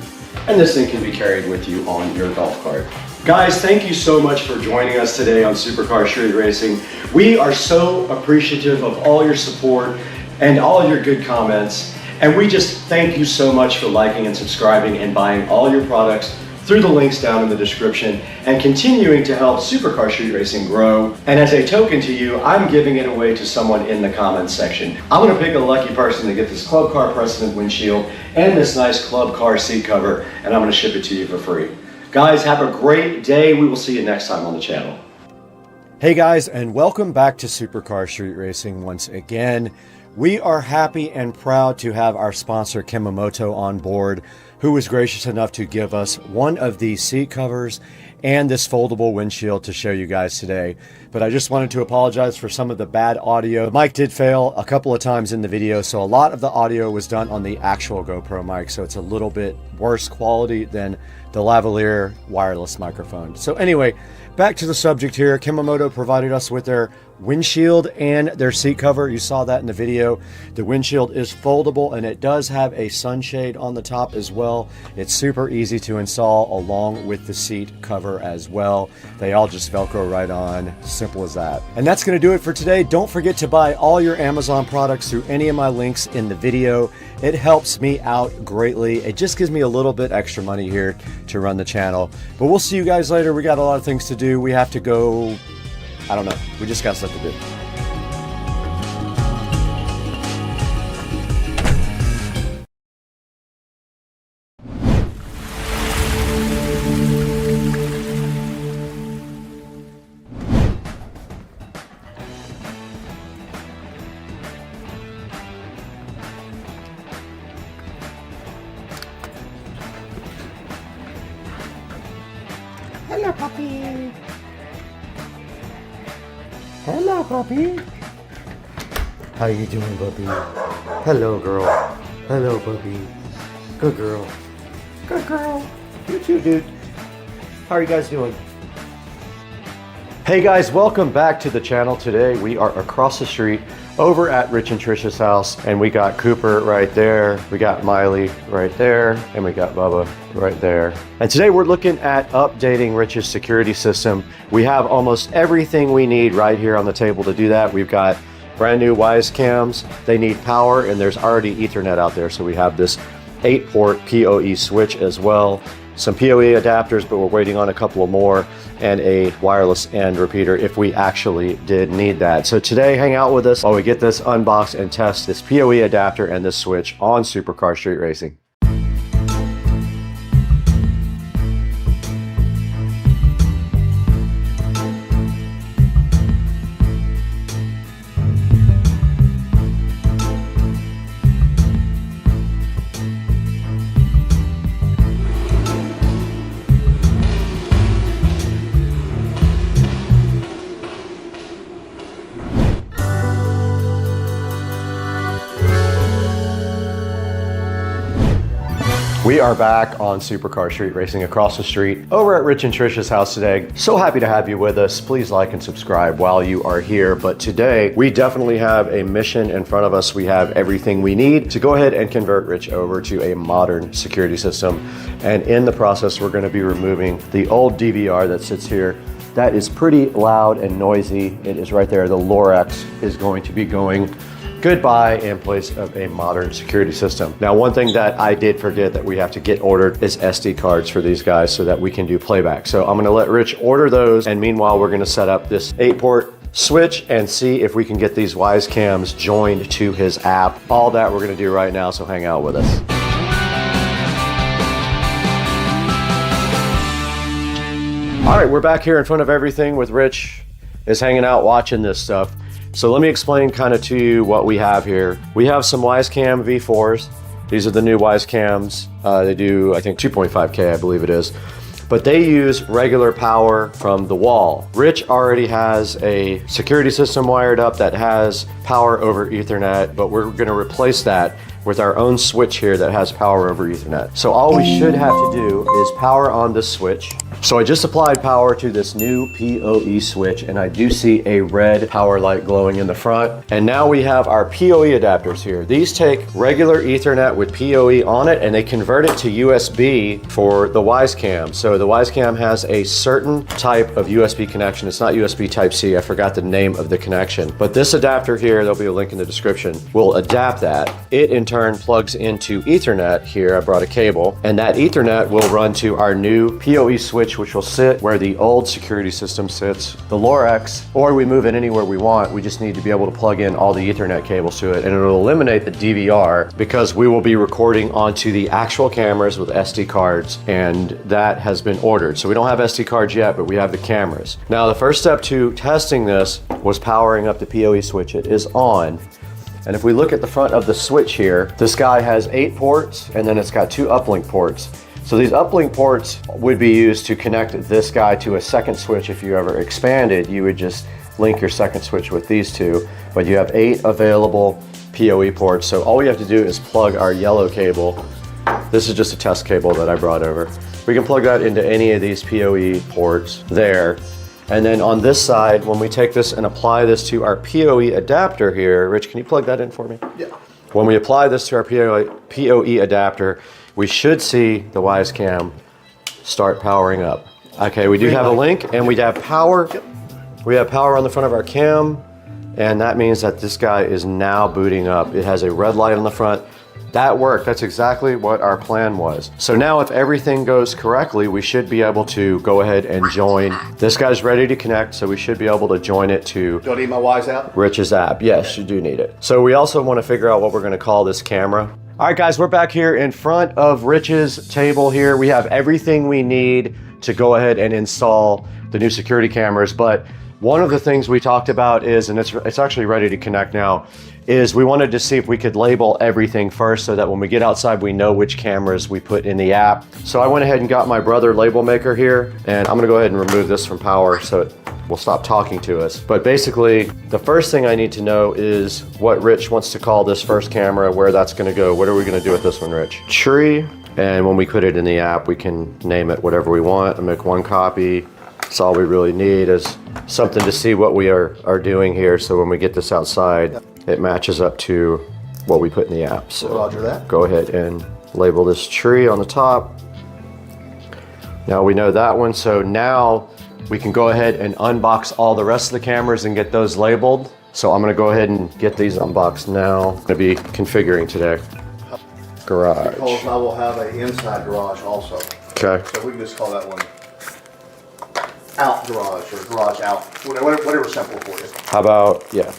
And this thing can be carried with you on your golf cart. Guys, thank you so much for joining us today on Supercar Street Racing. We are so appreciative of all your support and all your good comments. And we just thank you so much for liking and subscribing and buying all your products through the links down in the description and continuing to help Supercar Street Racing grow. And as a token to you, I'm giving it away to someone in the comments section. I'm gonna pick a lucky person to get this Club Car Precedent windshield and this nice Club Car seat cover, and I'm gonna ship it to you for free. Guys, have a great day. We will see you next time on the channel. Hey guys, and welcome back to Supercar Street Racing once again. We are happy and proud to have our sponsor Kemimoto on board, who was gracious enough to give us one of these seat covers and this foldable windshield to show you guys today. But I just wanted to apologize for some of the bad audio. The mic did fail a couple of times in the video, so a lot of the audio was done on the actual GoPro mic, so it's a little bit worse quality than the lavalier wireless microphone. So anyway, back to the subject here. Kemimoto provided us with their windshield and their seat cover. You saw that in the video. The windshield is foldable and it does have a sunshade on the top as well. It's super easy to install along with the seat cover as well. They all just Velcro right on. Simple as that. And that's going to do it for today. Don't forget to buy all your Amazon products through any of my links in the video. It helps me out greatly. It just gives me a little bit extra money here to run the channel. But we'll see you guys later. We got a lot of things to do. We have to go, I don't know. We just got stuff to do. Hello, puppy. Hello, puppy. How you doing, puppy? Hello, girl. Hello, puppy. Good girl. Good girl. You too, dude. How are you guys doing? Hey guys, welcome back to the channel. Today we are across the street over at Rich and Trisha's house, and we got Cooper right there, we got Miley right there, and we got Bubba right there. And today we're looking at updating Rich's security system. We have almost everything we need right here on the table to do that. We've got brand new Wise cams. They need power, and there's already Ethernet out there. So we have this 8-port PoE switch as well. Some PoE adapters, but we're waiting on a couple of more, and a wireless end repeater if we actually did need that. So today, hang out with us while we get this unboxed and test this PoE adapter and this switch on Supercar Street Racing. We are back on Supercar Street Racing across the street over at Rich and Trisha's house today. So happy to have you with us. Please like and subscribe while you are here. But today we definitely have a mission in front of us. We have everything we need to go ahead and convert Rich over to a modern security system. And in the process, we're going to be removing the old DVR that sits here. That is pretty loud and noisy. It is right there. The Lorex is going to be going goodbye in place of a modern security system. Now, one thing that I did forget that we have to get ordered is SD cards for these guys so that we can do playback. So I'm gonna let Rich order those, and meanwhile, we're gonna set up this 8-port switch and see if we can get these Wise cams joined to his app. All that we're gonna do right now, so hang out with us. All right, we're back here in front of everything with Rich is hanging out watching this stuff. So let me explain kind of to you what we have here. We have some Wisecam V4s. These are the new Wisecams. They do, I think, 2.5K, I believe it is. But they use regular power from the wall. Rich already has a security system wired up that has power over Ethernet, but we're gonna replace that with our own switch here that has power over Ethernet. So all we should have to do is power on this switch. So I just applied power to this new PoE switch, and I do see a red power light glowing in the front. And now we have our PoE adapters here. These take regular Ethernet with PoE on it, and they convert it to USB for the Wisecam. So the Wisecam has a certain type of USB connection. It's not USB Type-C, I forgot the name of the connection. But this adapter here, there'll be a link in the description, will adapt that. It in turn plugs into Ethernet here. I brought a cable, and that Ethernet will run to our new PoE switch, which will sit where the old security system sits, the Lorex, or we move it anywhere we want. We just need to be able to plug in all the Ethernet cables to it, and it'll eliminate the DVR because we will be recording onto the actual cameras with SD cards, and that has been ordered. So we don't have SD cards yet, but we have the cameras. Now, the first step to testing this was powering up the PoE switch. It is on. And if we look at the front of the switch here, this guy has 8 ports, and then it's got 2 uplink ports. So these uplink ports would be used to connect this guy to a second switch. If you ever expanded, you would just link your second switch with these 2, but you have 8 available PoE ports. So all we have to do is plug our yellow cable. This is just a test cable that I brought over. We can plug that into any of these PoE ports there. And then on this side, when we take this and apply this to our PoE adapter here, Rich, can you plug that in for me? Yeah. When we apply this to our PoE adapter, we should see the Wisecam start powering up. Okay, we do have a link, and we have power. Yep. We have power on the front of our cam, and that means that this guy is now booting up. It has a red light on the front. That worked. That's exactly what our plan was. So now if everything goes correctly, we should be able to go ahead and join. This guy's ready to connect, so we should be able to join it to... Do I need my Wise app? Rich's app. Yes, you do need it. So we also want to figure out what we're going to call this camera. All right, guys, we're back here in front of Rich's table here. We have everything we need to go ahead and install the new security cameras, but one of the things we talked about is, and it's actually ready to connect now, is we wanted to see if we could label everything first so that when we get outside, we know which cameras we put in the app. So I went ahead and got my brother label maker here, and I'm gonna go ahead and remove this from power so it will stop talking to us. But basically, the first thing I need to know is what Rich wants to call this first camera, where that's gonna go. What are we gonna do with this one, Rich? Tree, and when we put it in the app, we can name it whatever we want and make one copy. That's all we really need is something to see what we are doing here, so when we get this outside, it matches up to what we put in the app. So Roger that. go ahead and label this tree on the top. Now we know that one, so now we can go ahead and unbox all the rest of the cameras and get those labeled. So I'm gonna go ahead and get these unboxed now. I'm gonna be configuring today. Garage. Because I will have an inside garage also. Okay. So we can just call that one out garage or garage out. Whatever's simple for you. How about, yeah.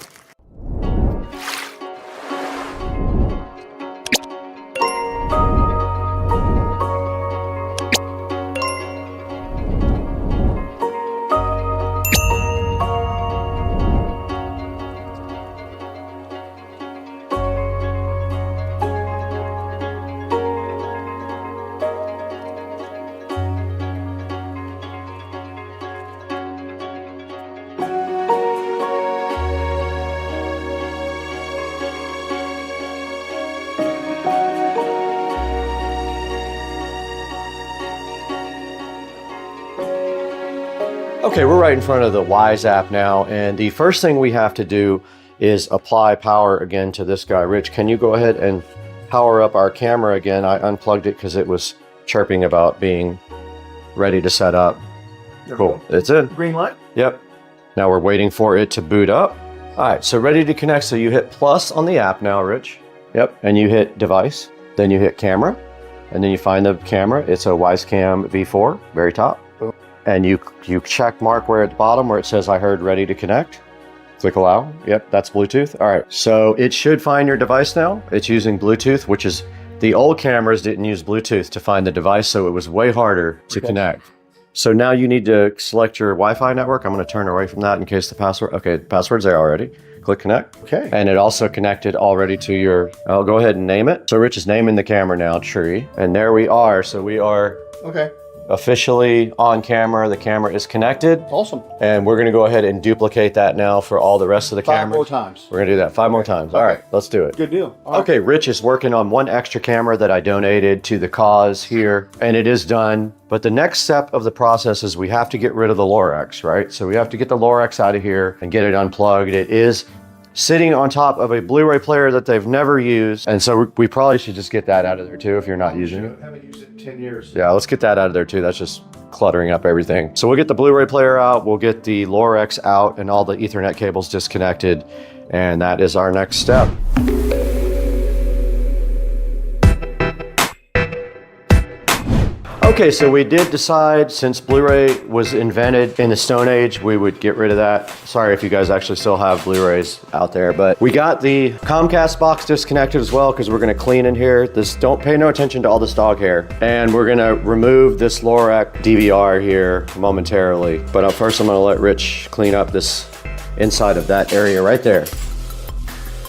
Okay, we're right in front of the Wise app now, and the first thing we have to do is apply power again to this guy. Rich, can you go ahead and power up our camera again? I unplugged it because it was chirping about being ready to set up. Cool, it's in. Green light? Yep. Now we're waiting for it to boot up. All right, so ready to connect. So you hit plus on the app now, Rich. Yep, and you hit device, then you hit camera, and then you find the camera. It's a Wisecam V4, very top. And you check mark where at the bottom where it says I heard ready to connect. Click allow. Yep, that's Bluetooth. All right, so it should find your device now. It's using Bluetooth, which is, the old cameras didn't use Bluetooth to find the device, so it was way harder to connect. So now you need to select your Wi-Fi network. I'm gonna turn away from that in case the password, okay, the password's there already. Click connect. Okay. And it also connected already to your, I'll go ahead and name it. So Rich is naming the camera now, Tree. And there we are, so we are Okay. officially on camera. The camera is connected. Awesome. And we're gonna go ahead and duplicate that now for all the rest of the cameras. 5 more times. We're gonna do that 5 more times. All right, let's do it. Good deal. All right. Okay, Rich is working on one extra camera that I donated to the cause here, and it is done. But the next step of the process is we have to get rid of the Lorex, right? So we have to get the Lorex out of here and get it unplugged. It is sitting on top of a Blu-ray player that they've never used. And so we probably should just get that out of there too if you're not using it. I haven't used it in 10 years. Yeah, let's get that out of there too. That's just cluttering up everything. So we'll get the Blu-ray player out, we'll get the Lorex out and all the Ethernet cables disconnected. And that is our next step. Okay, so we did decide, since Blu-ray was invented in the Stone Age, we would get rid of that. Sorry if you guys actually still have Blu-rays out there, but we got the Comcast box disconnected as well because we're gonna clean in here. Don't pay no attention to all this dog hair. And we're gonna remove this Lorex DVR here momentarily. But first I'm gonna let Rich clean up this inside of that area right there.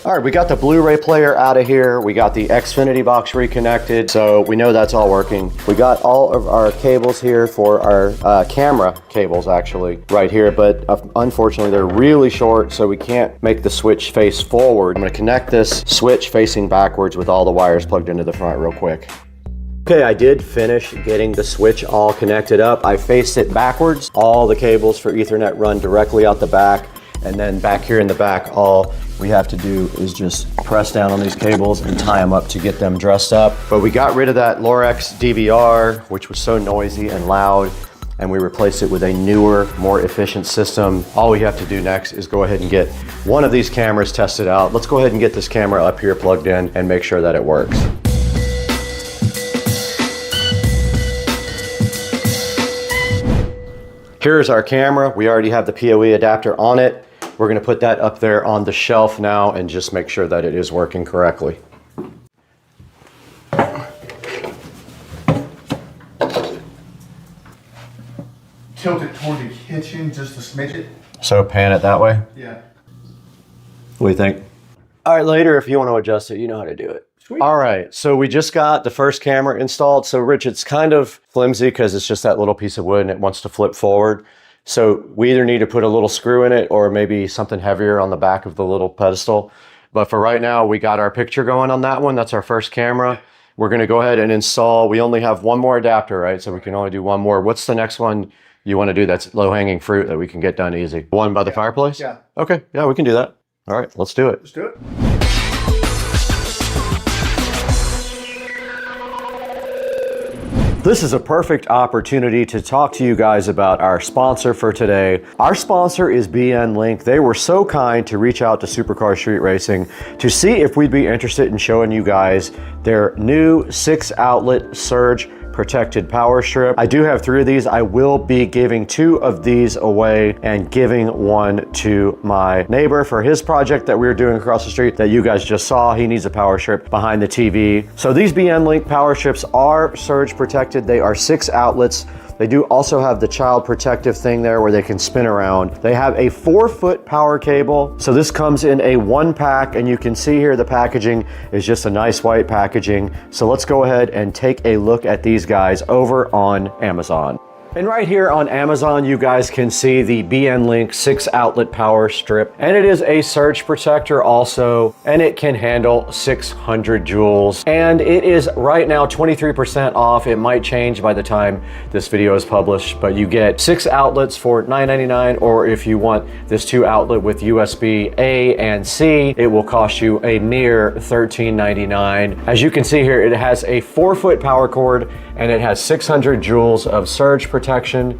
All right, we got the Blu-ray player out of here. We got the Xfinity box reconnected, so we know that's all working. We got all of our cables here for our camera cables actually right here, but unfortunately they're really short, so we can't make the switch face forward. I'm gonna connect this switch facing backwards with all the wires plugged into the front real quick. Okay, I did finish getting the switch all connected up. I faced it backwards. All the cables for Ethernet run directly out the back. And then back here in the back, all we have to do is just press down on these cables and tie them up to get them dressed up. But we got rid of that Lorex DVR, which was so noisy and loud, and we replaced it with a newer, more efficient system. All we have to do next is go ahead and get one of these cameras tested out. Let's go ahead and get this camera up here plugged in and make sure that it works. Here's our camera. We already have the PoE adapter on it. We're gonna put that up there on the shelf now and just make sure that it is working correctly. Tilt it toward the kitchen just a smidget. So pan it that way? Yeah. What do you think? All right, later, if you want to adjust it, you know how to do it. Sweet. All right, so we just got the first camera installed. So Rich, it's kind of flimsy because it's just that little piece of wood and it wants to flip forward. So we either need to put a little screw in it or maybe something heavier on the back of the little pedestal. But for right now, we got our picture going on that one. That's our first camera. We're gonna go ahead and install, we only have one more adapter, right? So we can only do one more. What's the next one you wanna do that's low-hanging fruit that we can get done easy? One by the fireplace? Yeah. Okay, yeah, we can do that. All right, let's do it. Let's do it. This is a perfect opportunity to talk to you guys about our sponsor for today. Our sponsor is BN Link. They were so kind to reach out to Supercar Street Racing to see if we'd be interested in showing you guys their new 6-outlet surge protected power strip. I do have 3 of these. I will be giving 2 of these away and giving one to my neighbor for his project that we were doing across the street that you guys just saw. He needs a power strip behind the TV. So these BN Link power strips are surge protected. They are 6 outlets. They do also have the child protective thing there where they can spin around. They have a 4-foot power cable. So this comes in a 1-pack, and you can see here the packaging is just a nice white packaging. So let's go ahead and take a look at these guys over on Amazon. And right here on Amazon, you guys can see the BN Link 6-outlet power strip. And it is a surge protector also, and it can handle 600 joules. And it is right now 23% off. It might change by the time this video is published, but you get 6 outlets for $9.99, or if you want this 2-outlet with USB A and C, it will cost you a mere $13.99. As you can see here, it has a 4-foot power cord, and it has 600 joules of surge protection,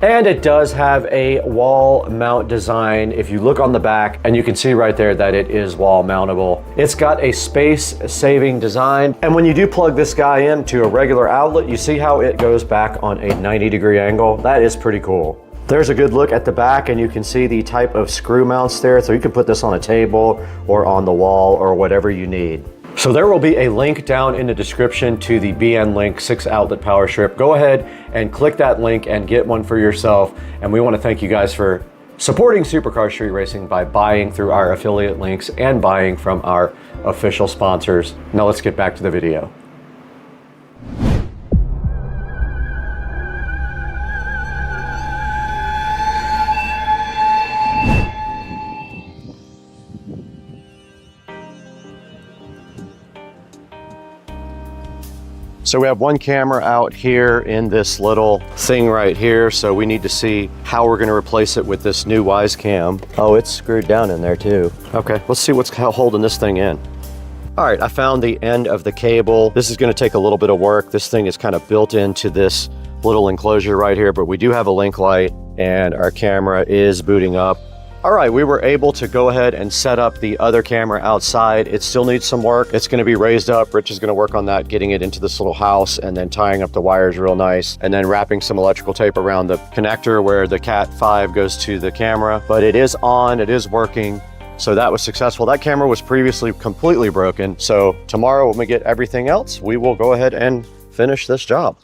and it does have a wall mount design. If you look on the back, and you can see right there that it is wall mountable. It's got a space saving design, and when you do plug this guy into a regular outlet, you see how it goes back on a 90-degree angle. That is pretty cool. There's a good look at the back, and you can see the type of screw mounts there, so you can put this on a table or on the wall or whatever you need. So there will be a link down in the description to the BN Link 6-outlet power strip. Go ahead and click that link and get one for yourself. And we want to thank you guys for supporting Supercar Street Racing by buying through our affiliate links and buying from our official sponsors. Now let's get back to the video. So we have one camera out here in this little thing right here. So we need to see how we're gonna replace it with this new Wise Cam. Oh, it's screwed down in there too. Okay, let's see what's holding this thing in. All right, I found the end of the cable. This is gonna take a little bit of work. This thing is kind of built into this little enclosure right here, but we do have a link light and our camera is booting up. All right, we were able to go ahead and set up the other camera outside. It still needs some work. It's gonna be raised up. Rich is gonna work on that, getting it into this little house and then tying up the wires real nice and then wrapping some electrical tape around the connector where the Cat 5 goes to the camera. But it is on, it is working. So that was successful. That camera was previously completely broken. So tomorrow when we get everything else, we will go ahead and finish this job.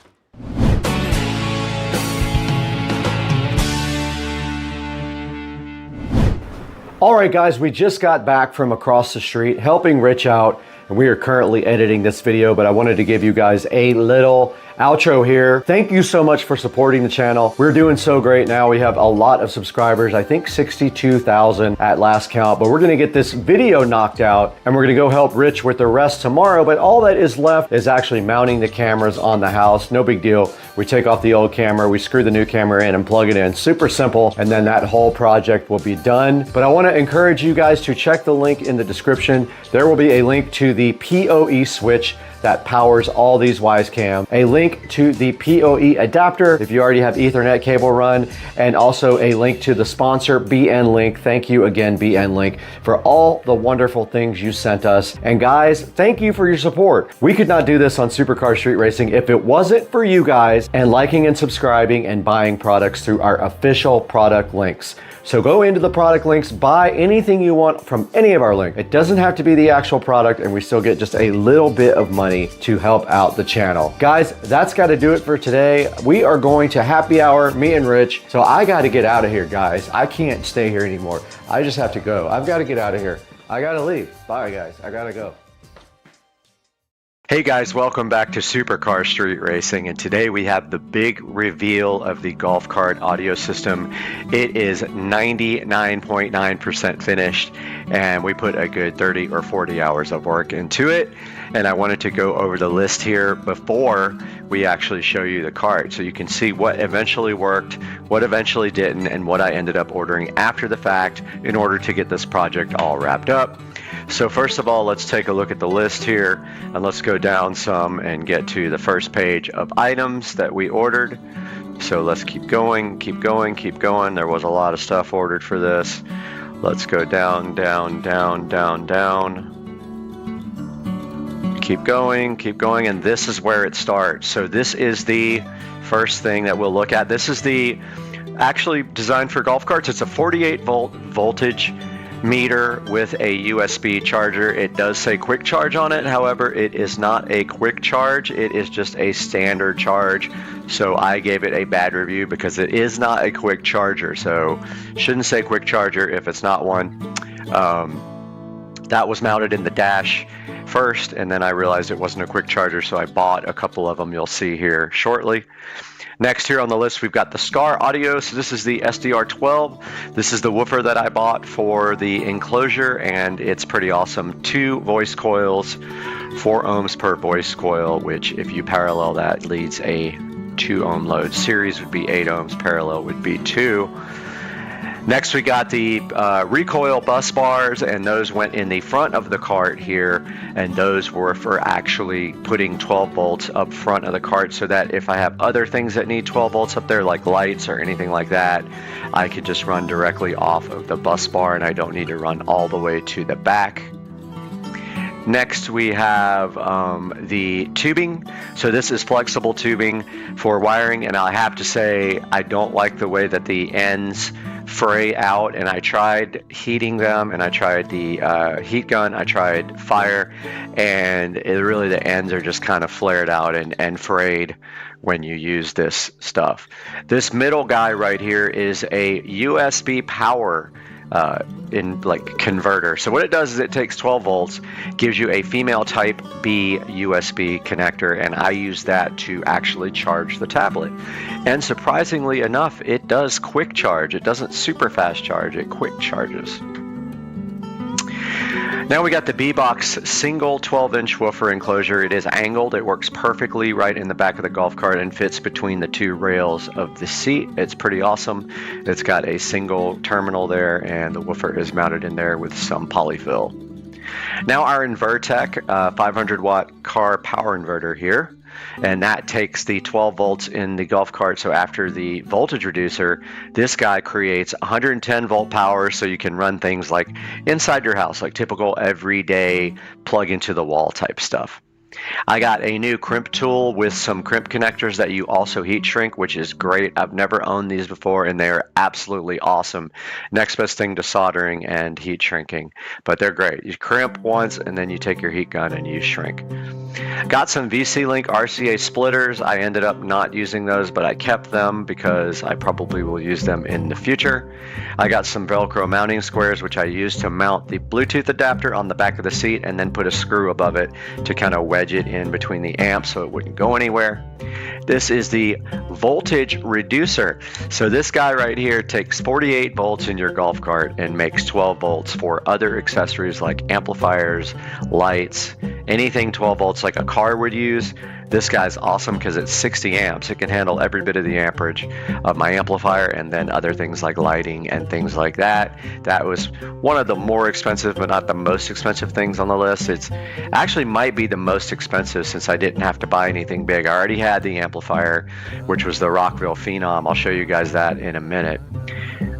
All right, guys, we just got back from across the street helping Rich out, and we are currently editing this video, but I wanted to give you guys a little outro here. Thank you so much for supporting the channel. We're doing so great now. We have a lot of subscribers, I think 62,000 at last count, but we're gonna get this video knocked out and we're gonna go help Rich with the rest tomorrow. But all that is left is actually mounting the cameras on the house. No big deal. We take off the old camera, we screw the new camera in and plug it in. Super simple. And then that whole project will be done. But I wanna encourage you guys to check the link in the description. There will be a link to the PoE switch that powers all these Wisecam, a link to the PoE adapter if you already have Ethernet cable run, and also a link to the sponsor, BN Link. Thank you again, BN Link, for all the wonderful things you sent us. And guys, thank you for your support. We could not do this on Supercar Street Racing if it wasn't for you guys and liking and subscribing and buying products through our official product links. So go into the product links, buy anything you want from any of our links. It doesn't have to be the actual product, and we still get just a little bit of money to help out the channel. Guys, that's got to do it for today. We are going to happy hour, me and Rich. So I got to get out of here, guys. I can't stay here anymore. I just have to go. I've got to get out of here. I gotta leave. Bye, guys. I gotta go. Hey guys, welcome back to Supercar Street Racing, and today we have the big reveal of the golf cart audio system. It is 99.9% finished, and we put a good 30 or 40 hours of work into it, and I wanted to go over the list here before we actually show you the cart so you can see what eventually worked, what eventually didn't, and what I ended up ordering after the fact in order to get this project all wrapped up. So first of all, let's take a look at the list here, and let's go down some and get to the first page of items that we ordered. So let's keep going, keep going, keep going. There was a lot of stuff ordered for this. Let's go down, down, down, down, down. Keep going, and this is where it starts. So this is the first thing that we'll look at. This is the actually designed for golf carts. It's a 48 volt voltage meter with a USB charger. It does say quick charge on it. However, it is not a quick charge. It is just a standard charge. So I gave it a bad review because it is not a quick charger. So shouldn't say quick charger if it's not one. That was mounted in the dash first, and then I realized it wasn't a quick charger, so I bought a couple of them. You'll see here shortly. Next here on the list, we've got the SCAR audio. So this is the SDR12. This is the woofer that I bought for the enclosure, and it's pretty awesome. 2 voice coils, 4 ohms per voice coil, which if you parallel that leads a 2 ohm load. Series would be 8 ohms, parallel would be 2. Next, we got the recoil bus bars, and those went in the front of the cart here, and those were for actually putting 12 volts up front of the cart so that if I have other things that need 12 volts up there, like lights or anything like that, I could just run directly off of the bus bar, and I don't need to run all the way to the back. Next, we have the tubing. So this is flexible tubing for wiring, and I have to say I don't like the way that the ends fray out, and I tried heating them, and I tried the heat gun, I tried fire, and really the ends are just kind of flared out and frayed when you use this stuff. This middle guy right here is a USB power converter. So what it does is it takes 12 volts, gives you a female type B USB connector, and I use that to actually charge the tablet. And surprisingly enough, it does quick charge. It doesn't super fast charge, it quick charges. Now we got the B-Box single 12-inch woofer enclosure. It is angled. It works perfectly right in the back of the golf cart and fits between the 2 rails of the seat. It's pretty awesome. It's got a single terminal there, and the woofer is mounted in there with some polyfill. Now our Invertec 500 watt car power inverter here, and that takes the 12 volts in the golf cart. So after the voltage reducer, this guy creates 110 volt power, so you can run things like inside your house, like typical everyday plug into the wall type stuff. I got a new crimp tool with some crimp connectors that you also heat shrink, which is great. I've never owned these before, and they are absolutely awesome. Next best thing to soldering and heat shrinking, but they're great. You crimp once, and then you take your heat gun and you shrink. Got some VC Link RCA splitters. I ended up not using those, but I kept them because I probably will use them in the future. I got some Velcro mounting squares, which I used to mount the Bluetooth adapter on the back of the seat, and then put a screw above it to kind of wedge it in between the amps so it wouldn't go anywhere. This is the voltage reducer. So this guy right here takes 48 volts in your golf cart and makes 12 volts for other accessories like amplifiers, lights, anything 12 volts like a car would use. This guy's awesome because it's 60 amps. It can handle every bit of the amperage of my amplifier, and then other things like lighting and things like that. That was one of the more expensive, but not the most expensive things on the list. It's actually might be the most expensive since I didn't have to buy anything big. I already had the amplifier, which was the Rockville Phenom. I'll show you guys that in a minute.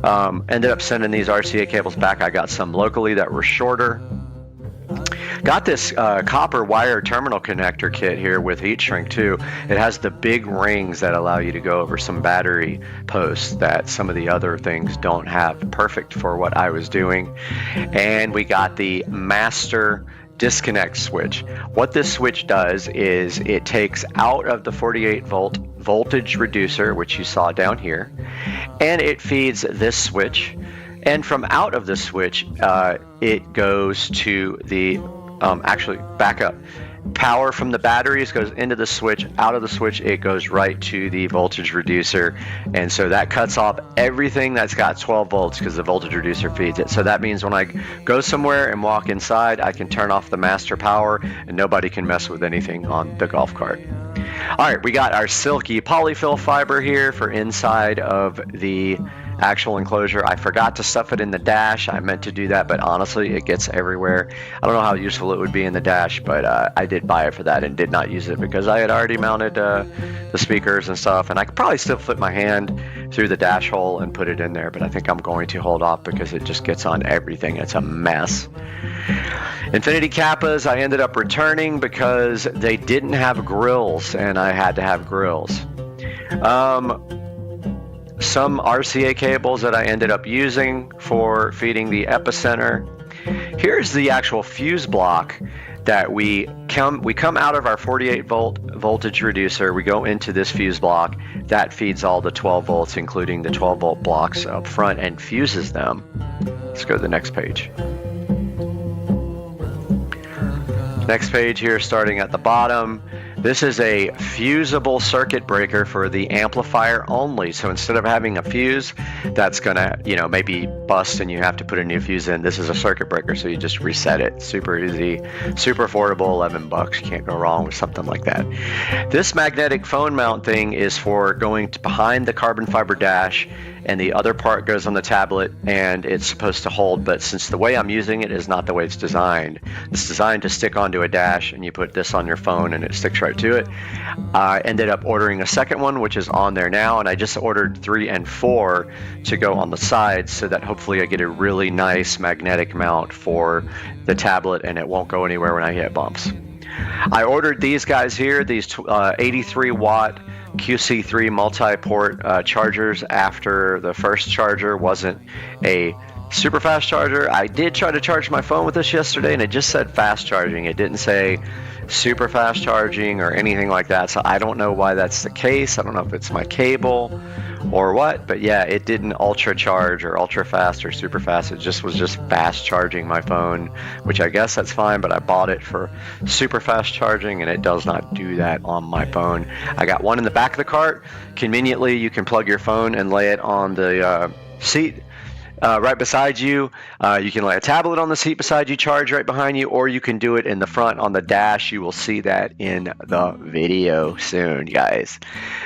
Ended up sending these RCA cables back. I got some locally that were shorter. Got this copper wire terminal connector kit here with heat shrink too. It has the big rings that allow you to go over some battery posts that some of the other things don't have. Perfect for what I was doing. And we got the master disconnect switch. What this switch does is it takes out of the 48 volt voltage reducer, which you saw down here, and it feeds this switch And from out of the switch, it goes to the, actually back up. Power from the batteries goes into the switch. Out of the switch, it goes right to the voltage reducer. And so that cuts off everything that's got 12 volts because the voltage reducer feeds it. So that means when I go somewhere and walk inside, I can turn off the master power and nobody can mess with anything on the golf cart. All right, we got our silky polyfill fiber here for inside of the actual enclosure. I forgot to stuff it in the dash. I meant to do that, but honestly, it gets everywhere. I don't know how useful it would be in the dash, but I did buy it for that and did not use it because I had already mounted the speakers and stuff, and I could probably still flip my hand through the dash hole and put it in there, but I think I'm going to hold off because it just gets on everything. It's a mess. Infinity Kappas I ended up returning because they didn't have grills and I had to have grills. Some RCA cables that I ended up using for feeding the epicenter. Here's the actual fuse block that we come out of our 48 volt voltage reducer. We go into this fuse block that feeds all the 12 volts, including the 12 volt blocks up front, and fuses them. Let's go to the next page. Next page here, starting at the bottom. This is a fusible circuit breaker for the amplifier only. So instead of having a fuse that's gonna, maybe bust and you have to put a new fuse in, this is a circuit breaker. So you just reset it. Super easy, super affordable, $11. You can't go wrong with something like that. This magnetic phone mount thing is for going to behind the carbon fiber dash, and the other part goes on the tablet and it's supposed to hold, but since the way I'm using it is not the way it's designed. It's designed to stick onto a dash and you put this on your phone and it sticks right to it. I ended up ordering a second one, which is on there now, and I just ordered 3 and 4 to go on the sides so that hopefully I get a really nice magnetic mount for the tablet and it won't go anywhere when I hit bumps. I ordered these guys here, these 83 watt QC3 multi-port chargers after the first charger wasn't a super fast charger. I did try to charge my phone with this yesterday and it just said fast charging. It didn't say super fast charging or anything like that, so I don't know why that's the case. I don't know if it's my cable or what, but yeah, it didn't ultra charge or ultra fast or super fast. It just was just fast charging my phone, which I guess that's fine, but I bought it for super fast charging and it does not do that on my phone. I got one in the back of the cart. Conveniently, you can plug your phone and lay it on the seat right beside you. You can lay a tablet on the seat beside you, charge right behind you, or you can do it in the front on the dash. You will see that in the video soon, guys.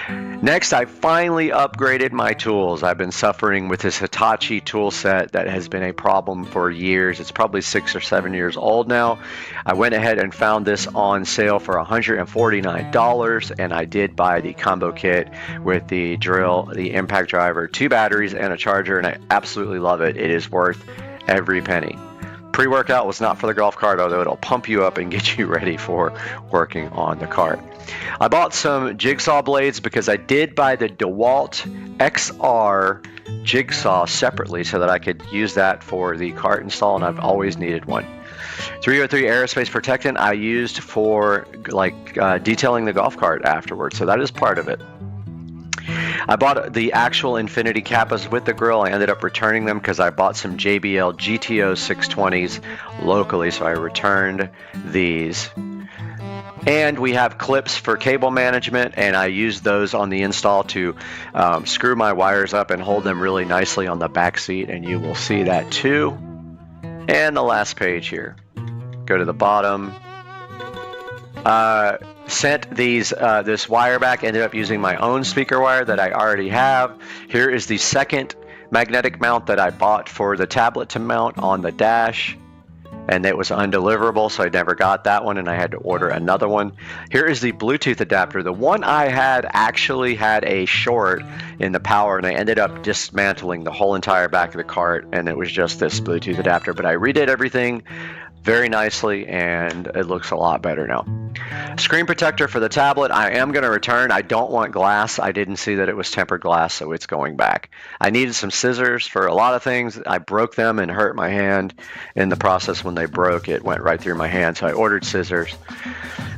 Next, I finally upgraded my tools. I've been suffering with this Hitachi tool set that has been a problem for years. It's probably 6 or 7 years old now. I went ahead and found this on sale for $149, and I did buy the combo kit with the drill, the impact driver, 2 batteries, and a charger, and I absolutely love it. It is worth every penny. Pre-workout was not for the golf cart, although it'll pump you up and get you ready for working on the cart. I bought some jigsaw blades because I did buy the DeWalt XR jigsaw separately so that I could use that for the cart install, and I've always needed one. 303 aerospace protectant I used for detailing the golf cart afterwards, so that is part of it. I bought the actual Infinity Kappas with the grill. I ended up returning them because I bought some JBL GTO 620s locally, so I returned these. And we have clips for cable management, and I used those on the install to screw my wires up and hold them really nicely on the back seat, and you will see that too. And the last page here. Go to the bottom. Sent these this wire back, ended up using my own speaker wire that I already have. Here is the second magnetic mount that I bought for the tablet to mount on the dash, and it was undeliverable, so I never got that one and I had to order another one. Here is the Bluetooth adapter. The one I had actually had a short in the power, and I ended up dismantling the whole entire back of the cart, and it was just this Bluetooth adapter, but I redid everything very nicely and it looks a lot better now. Screen protector for the tablet I am going to return. I don't want glass. I didn't see that it was tempered glass, so it's going back. I needed some scissors for a lot of things. I broke them and hurt my hand in the process. When they broke, it went right through my hand, so I ordered scissors.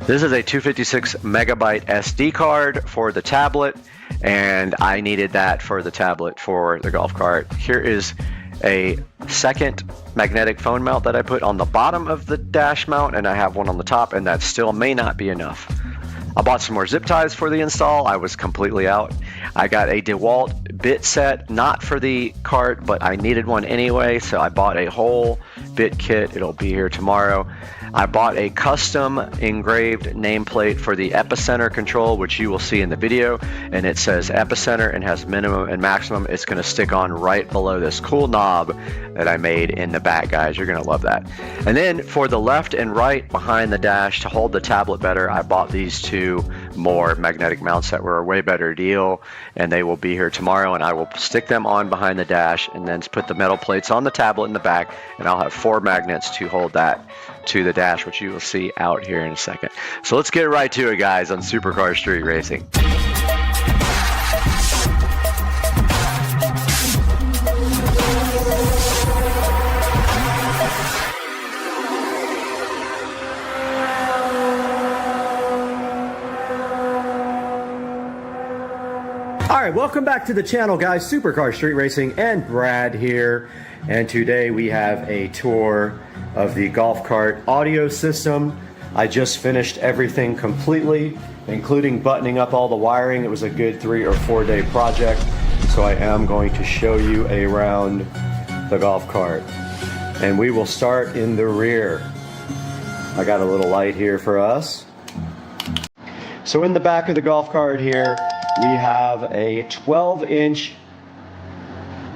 This is a 256 megabyte SD card for the tablet, and I needed that for the tablet for the golf cart. Here is a second magnetic phone mount that I put on the bottom of the dash mount, and I have one on the top, and that still may not be enough. I bought some more zip ties for the install. I was completely out. I got a DeWalt bit set, not for the cart, but I needed one anyway, so I bought a whole bit kit. It'll be here tomorrow. I bought a custom engraved nameplate for the epicenter control, which you will see in the video, and it says epicenter and has minimum and maximum. It's going to stick on right below this cool knob that I made in the back, guys. You're going to love that. And then for the left and right behind the dash to hold the tablet better, I bought these two more magnetic mounts that were a way better deal, and they will be here tomorrow, and I will stick them on behind the dash and then put the metal plates on the tablet in the back, and I'll have 4 magnets to hold that to the dash, which you will see out here in a second. So let's get right to it, guys, on Supercar Street Racing. All right, welcome back to the channel, guys. Supercar Street Racing and Brad here. And today we have a tour of the golf cart audio system. I just finished everything completely, including buttoning up all the wiring. It was a good 3 or 4 day project. So I am going to show you around the golf cart. And we will start in the rear. I got a little light here for us. So in the back of the golf cart here, we have a 12-inch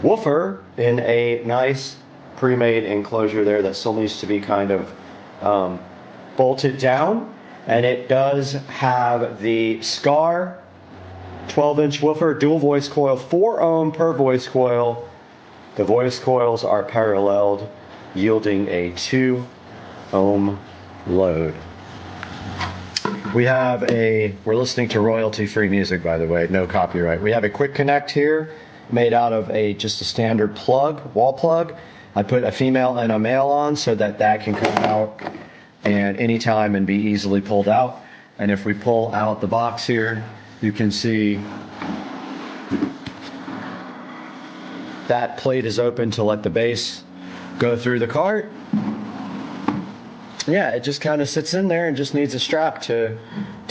woofer in a nice pre-made enclosure there that still needs to be kind of bolted down. And it does have the SCAR 12-inch woofer, dual voice coil, 4 ohm per voice coil. The voice coils are paralleled, yielding a 2 ohm load. We're listening to royalty-free music, by the way, no copyright. We have a quick connect here made out of just a standard plug, wall plug. I put a female and a male on so that can come out and anytime and be easily pulled out. And if we pull out the box here, you can see that plate is open to let the bass go through the cart. Yeah, it just kind of sits in there and just needs a strap to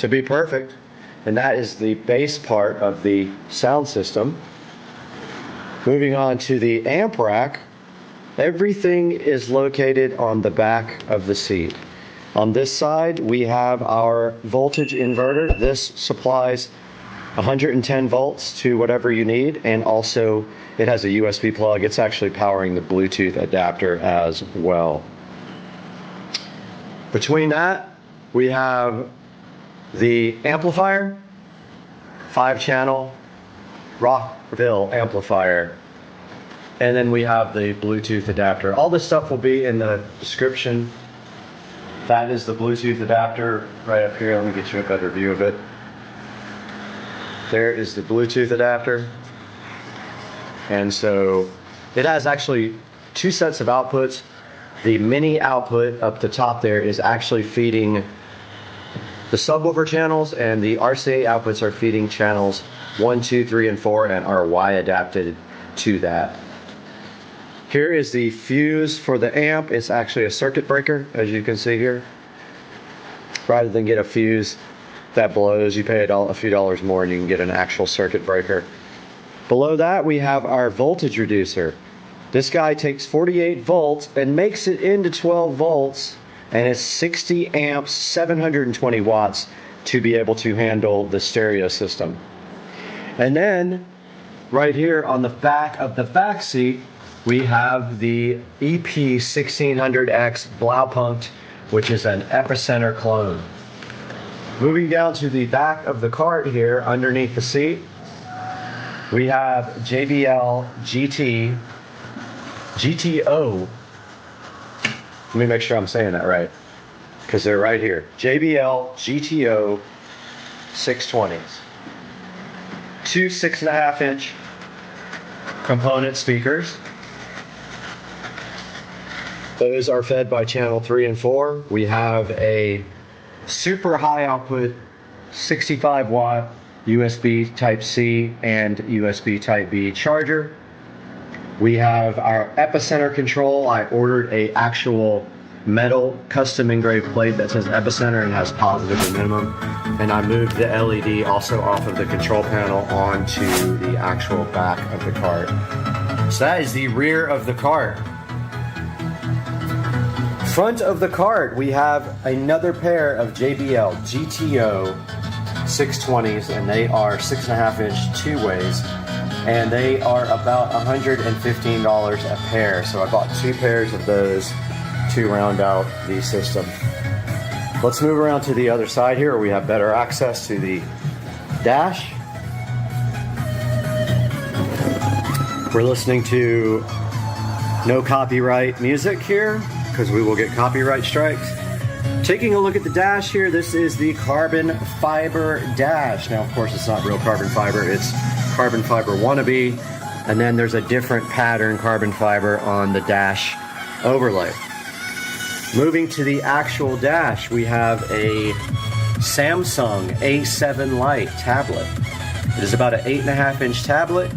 be perfect. And that is the bass part of the sound system. Moving on to the amp rack, everything is located on the back of the seat. On this side, we have our voltage inverter. This supplies 110 volts to whatever you need, and also it has a USB plug. It's actually powering the Bluetooth adapter as well. Between that, we have the amplifier, 5-channel Rockville amplifier, and then we have the Bluetooth adapter. All this stuff will be in the description. That is the Bluetooth adapter right up here. Let me get you a better view of it. There is the Bluetooth adapter. And so it has actually 2 sets of outputs. The mini output up the top there is actually feeding the subwoofer channels, and the RCA outputs are feeding channels 1, 2, 3, and 4 and are Y adapted to that. Here is the fuse for the amp. It's actually a circuit breaker, as you can see here. Rather than get a fuse that blows, you pay a few dollars more and you can get an actual circuit breaker. Below that, we have our voltage reducer. This guy takes 48 volts and makes it into 12 volts, and it's 60 amps, 720 watts to be able to handle the stereo system. And then right here on the back of the back seat, we have the EP1600X Blaupunkt, which is an epicenter clone. Moving down to the back of the cart here, underneath the seat, we have JBL GTO. Let me make sure I'm saying that right, because they're right here. JBL GTO 620s. 2 6.5-inch component speakers. Those are fed by channel 3 and 4. We have a super high output 65 watt USB Type C and USB Type B charger. We have our epicenter control. I ordered a actual metal custom engraved plate that says epicenter and has positive and minimum. And I moved the LED also off of the control panel onto the actual back of the cart. So that is the rear of the cart. Front of the cart, we have another pair of JBL GTO 620s, and they are 6.5 inch two-ways, and they are about $115 a pair. So I bought 2 pairs of those to round out the system. Let's move around to the other side here where we have better access to the dash. We're listening to no copyright music here because we will get copyright strikes. Taking a look at the dash here, this is the carbon fiber dash. Now, of course, it's not real carbon fiber, it's carbon fiber wannabe. And then there's a different pattern carbon fiber on the dash overlay. Moving to the actual dash, we have a Samsung A7 Lite tablet. It is about an 8.5 inch tablet.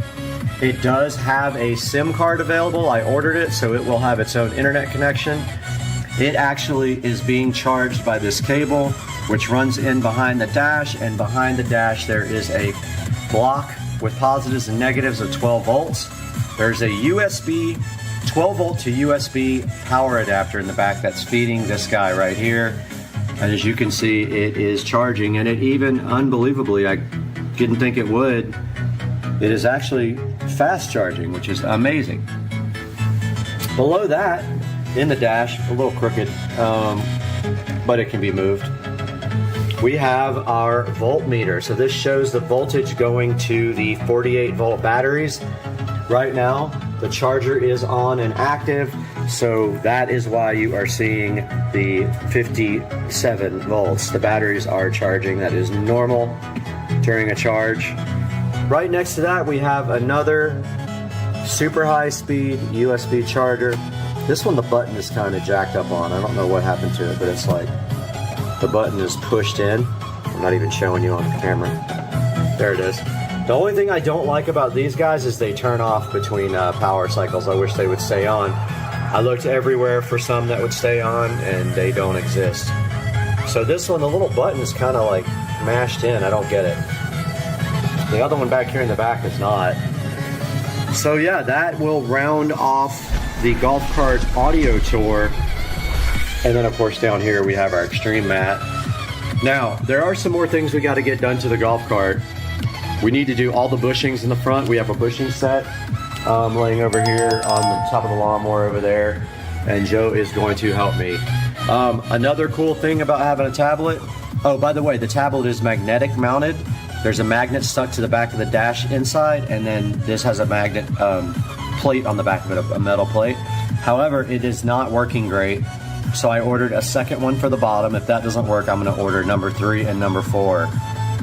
It does have a SIM card available. I ordered it, so it will have its own internet connection. It actually is being charged by this cable, which runs in behind the dash, and behind the dash there is a block with positives and negatives of 12 volts. There's a USB 12 volt to USB power adapter in the back that's feeding this guy right here. And as you can see, it is charging, and it even, unbelievably, I didn't think it would, it is actually fast charging, which is amazing. Below that, in the dash, a little crooked, but it can be moved. We have our voltmeter. So this shows the voltage going to the 48 volt batteries. Right now, the charger is on and active, so that is why you are seeing the 57 volts. The batteries are charging. That is normal during a charge. Right next to that, we have another super high speed USB charger. This one, the button is kind of jacked up on. I don't know what happened to it, but it's like the button is pushed in. I'm not even showing you on the camera. There it is. The only thing I don't like about these guys is they turn off between power cycles. I wish they would stay on. I looked everywhere for some that would stay on, and they don't exist. So this one, the little button is kind of like mashed in. I don't get it. The other one back here in the back is not. So yeah, that will round off the golf cart audio tour. And then of course down here we have our extreme mat. Now, there are some more things we got to get done to the golf cart. We need to do all the bushings in the front. We have a bushing set laying over here on the top of the lawnmower over there, and Joe is going to help me. Another cool thing about having a tablet, oh, by the way, the tablet is magnetic mounted. There's a magnet stuck to the back of the dash inside, and then this has a magnet plate on the back of it, a metal plate. However, it is not working great, so I ordered a second one for the bottom. If that doesn't work, I'm going to order number 3 and number 4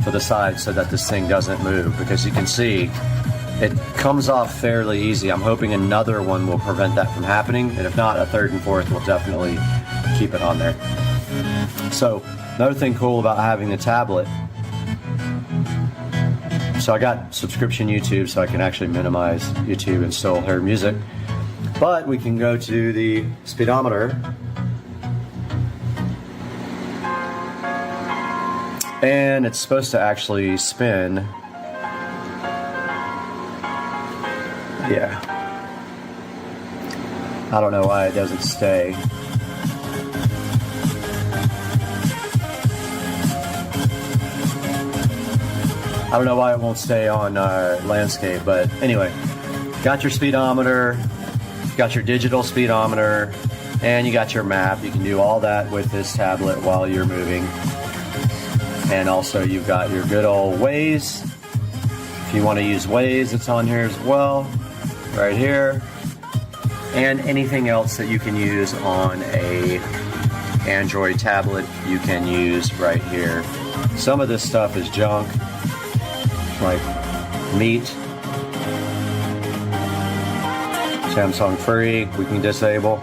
for the side so that this thing doesn't move, because you can see it comes off fairly easy. I'm hoping another one will prevent that from happening, and if not, a 3rd and 4th will definitely keep it on there. So another thing cool about having the tablet, so I got subscription YouTube, so I can actually minimize YouTube and still hear music. But we can go to the speedometer. And it's supposed to actually spin. Yeah. I don't know why it doesn't stay. I don't know why it won't stay on landscape, but anyway, got your speedometer, got your digital speedometer, and you got your map. You can do all that with this tablet while you're moving. And also you've got your good old Waze. If you want to use Waze, it's on here as well, right here. And anything else that you can use on a Android tablet, you can use right here. Some of this stuff is junk, like meat. Samsung free, we can disable.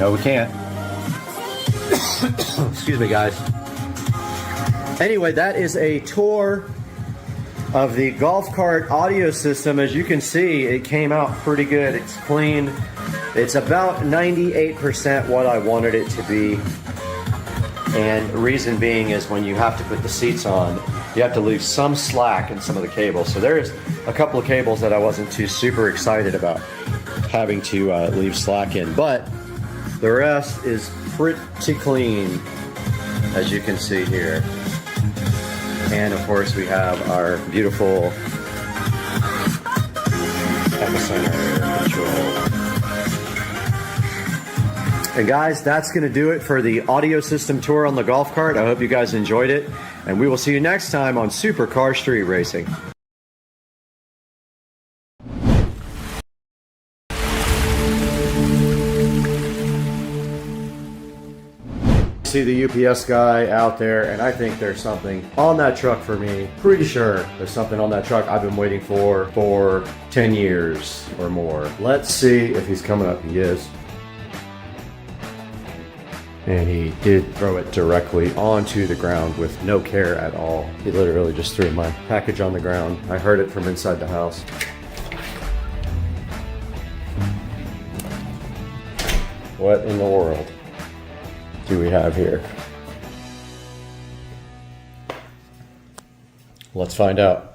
No, we can't. Excuse me, guys. Anyway, that is a tour of the golf cart audio system. As you can see, it came out pretty good. It's clean. It's about 98% what I wanted it to be. And the reason being is when you have to put the seats on, you have to leave some slack in some of the cables. So there's a couple of cables that I wasn't too super excited about having to leave slack in, but the rest is pretty clean, as you can see here. And of course we have our beautiful epicenter control. And guys, that's going to do it for the audio system tour on the golf cart. I hope you guys enjoyed it, and we will see you next time on Supercar Street Racing. See the UPS guy out there, and I think there's something on that truck for me. Pretty sure there's something on that truck I've been waiting for 10 years or more. Let's see if he's coming up. He is. And he did throw it directly onto the ground with no care at all. He literally just threw my package on the ground. I heard it from inside the house. What in the world do we have here? Let's find out.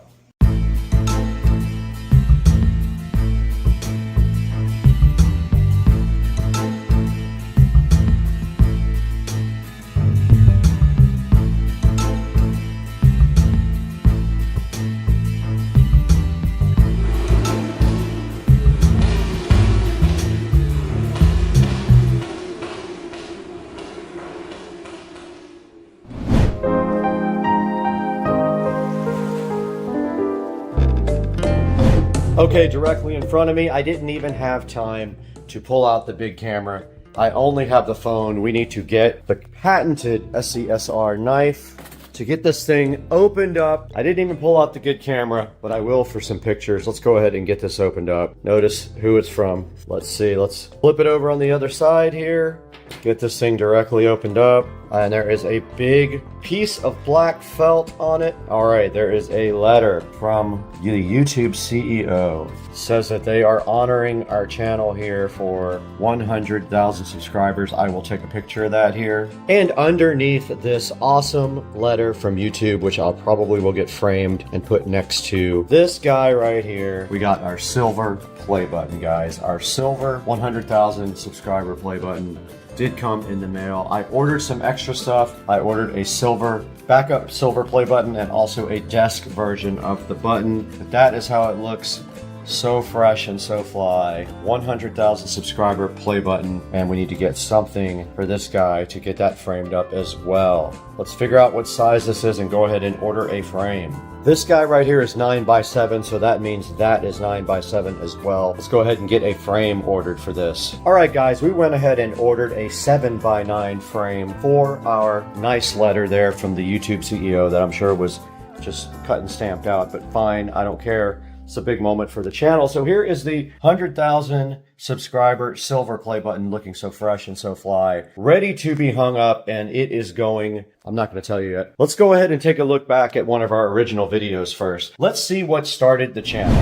Okay, directly in front of me, I didn't even have time to pull out the big camera. I only have the phone. We need to get the patented SCSR knife to get this thing opened up. I didn't even pull out the good camera, but I will for some pictures. Let's go ahead and get this opened up. Notice who it's from. Let's see, let's flip it over on the other side here. Get this thing directly opened up. And there is a big piece of black felt on it. All right, there is a letter from the YouTube CEO. It says that they are honoring our channel here for 100,000 subscribers. I will take a picture of that here. And underneath this awesome letter from YouTube, which I'll probably will get framed and put next to this guy right here, we got our silver play button, guys. Our silver 100,000 subscriber play button did come in the mail. I ordered some extra stuff. I ordered a silver backup silver play button and also a desk version of the button. But that is how it looks. So fresh and so fly. 100,000 subscriber play button, and we need to get something for this guy to get that framed up as well. Let's figure out what size this is and go ahead and order a frame. This guy right here is 9x7, so that means that is 9x7 as well. Let's go ahead and get a frame ordered for this. All right, guys, we went ahead and ordered a 7x9 frame for our nice letter there from the YouTube CEO that I'm sure was just cut and stamped out, but fine, I don't care. It's a big moment for the channel. So here is the 100,000 subscriber silver play button, looking so fresh and so fly, ready to be hung up, and it is going, I'm not going to tell you yet. Let's go ahead and take a look back at one of our original videos first. Let's see what started the channel.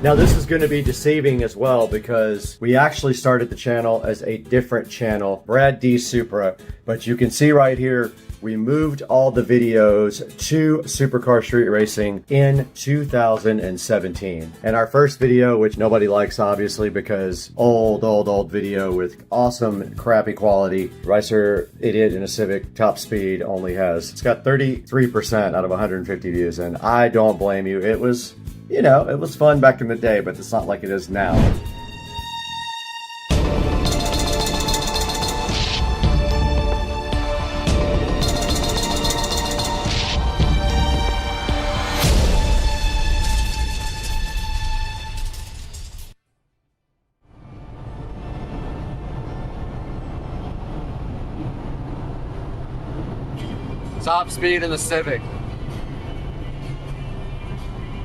Now this is going to be deceiving as well because we actually started the channel as a different channel, Brad D Supra, but you can see right here, we moved all the videos to Supercar Street Racing in 2017. And our first video, which nobody likes obviously because old video with awesome crappy quality, Ricer Idiot in a Civic top speed only has, it's got 33% out of 150 views, and I don't blame you. It was, you know, it was fun back in the day, but it's not like it is now. Top speed in the Civic.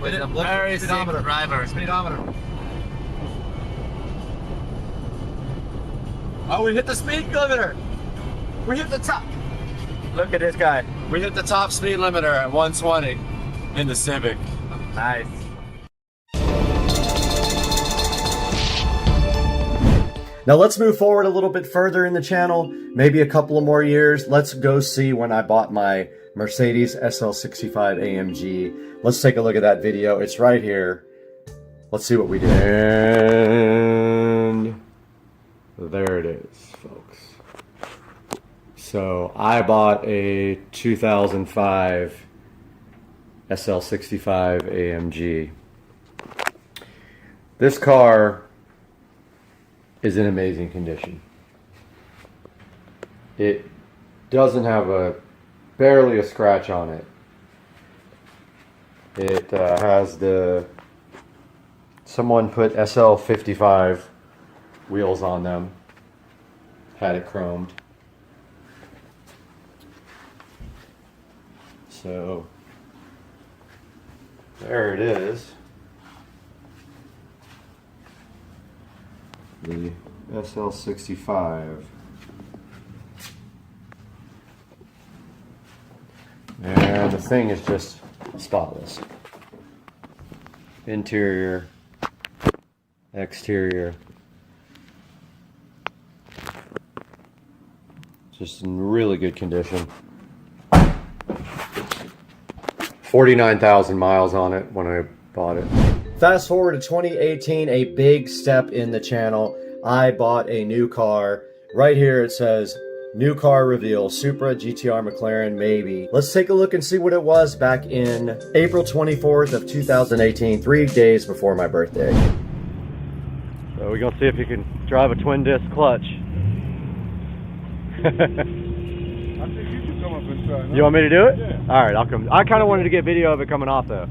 With a very safe driver. Speedometer. Oh, we hit the speed limiter. We hit the top. Look at this guy. We hit the top speed limiter at 120 in the Civic. Nice. Now let's move forward a little bit further in the channel, maybe a couple of more years. Let's go see when I bought my Mercedes SL65 AMG. Let's take a look at that video. It's right here. Let's see what we did. And there it is, folks. So I bought a 2005 SL65 AMG. This car is in amazing condition. It doesn't have barely a scratch on it. It has someone put SL55 wheels on them, had it chromed. So there it is. The SL65. And the thing is just spotless. Interior, exterior. Just in really good condition. 49,000 miles on it when I bought it. Fast forward to 2018, a big step in the channel. I bought a new car. Right here it says, new car reveal, Supra, GTR, McLaren, maybe. Let's take a look and see what it was back in April 24th of 2018, 3 days before my birthday. So we're gonna see if you can drive a twin disc clutch. I think you should come up and try. You want me to do it? Yeah. All right, I'll come. I kind of wanted to get video of it coming off though.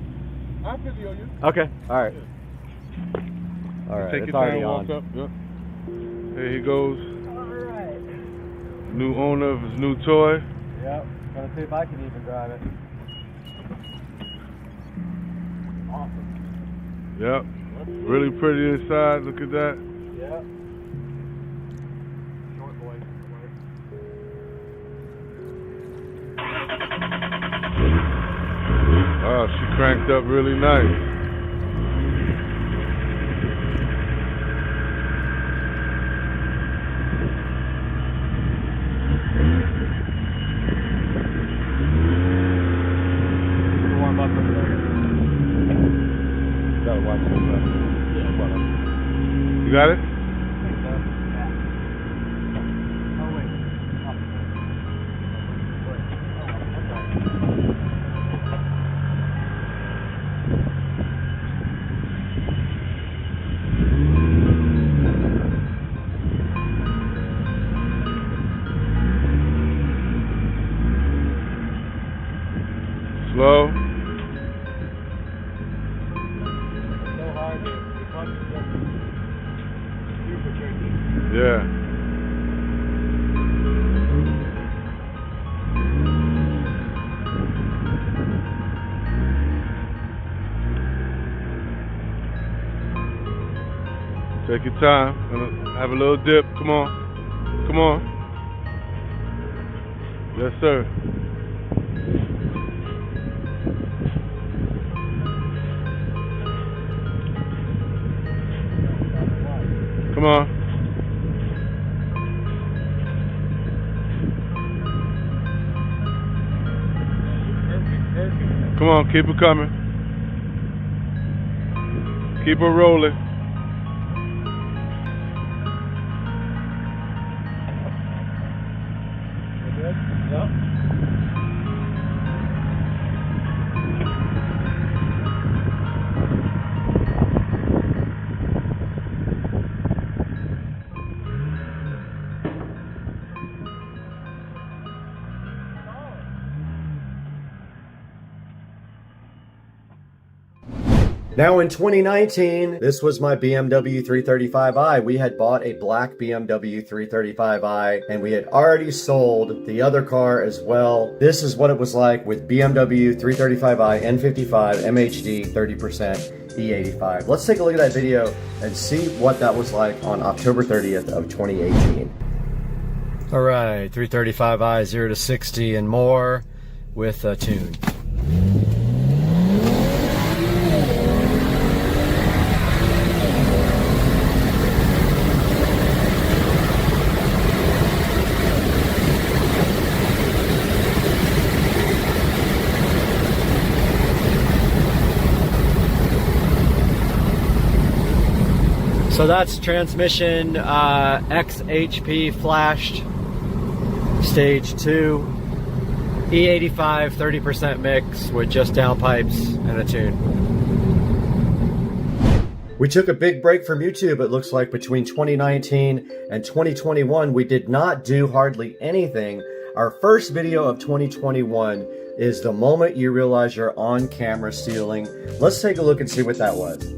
I'll video you. Okay, all right. All right, Take it's your already time, on. walk up. Yep. There he goes. Alright. New owner of his new toy. Yep, gonna see if I can even drive it. Awesome. Yep. Really pretty inside. Look at that. Yep. Short boy. Oh, she cranked up really nice. You got it? Slow. Yeah. Take your time. Gonna have a little dip. Come on. Come on. Yes, sir. Come on. Come on, keep it coming. Keep it rolling. Yep. Now in 2019, this was my BMW 335i. We had bought a black BMW 335i and we had already sold the other car as well. This is what it was like with BMW 335i N55 MHD 30% E85. Let's take a look at that video and see what that was like on October 30th of 2018. All right, 335i 0 to 60 and more with a tune. So that's transmission XHP flashed, stage 2, E85 30% mix with just downpipes and a tune. We took a big break from YouTube. It looks like between 2019 and 2021 we did not do hardly anything. Our first video of 2021 is the moment you realize you're on camera stealing. Let's take a look and see what that was.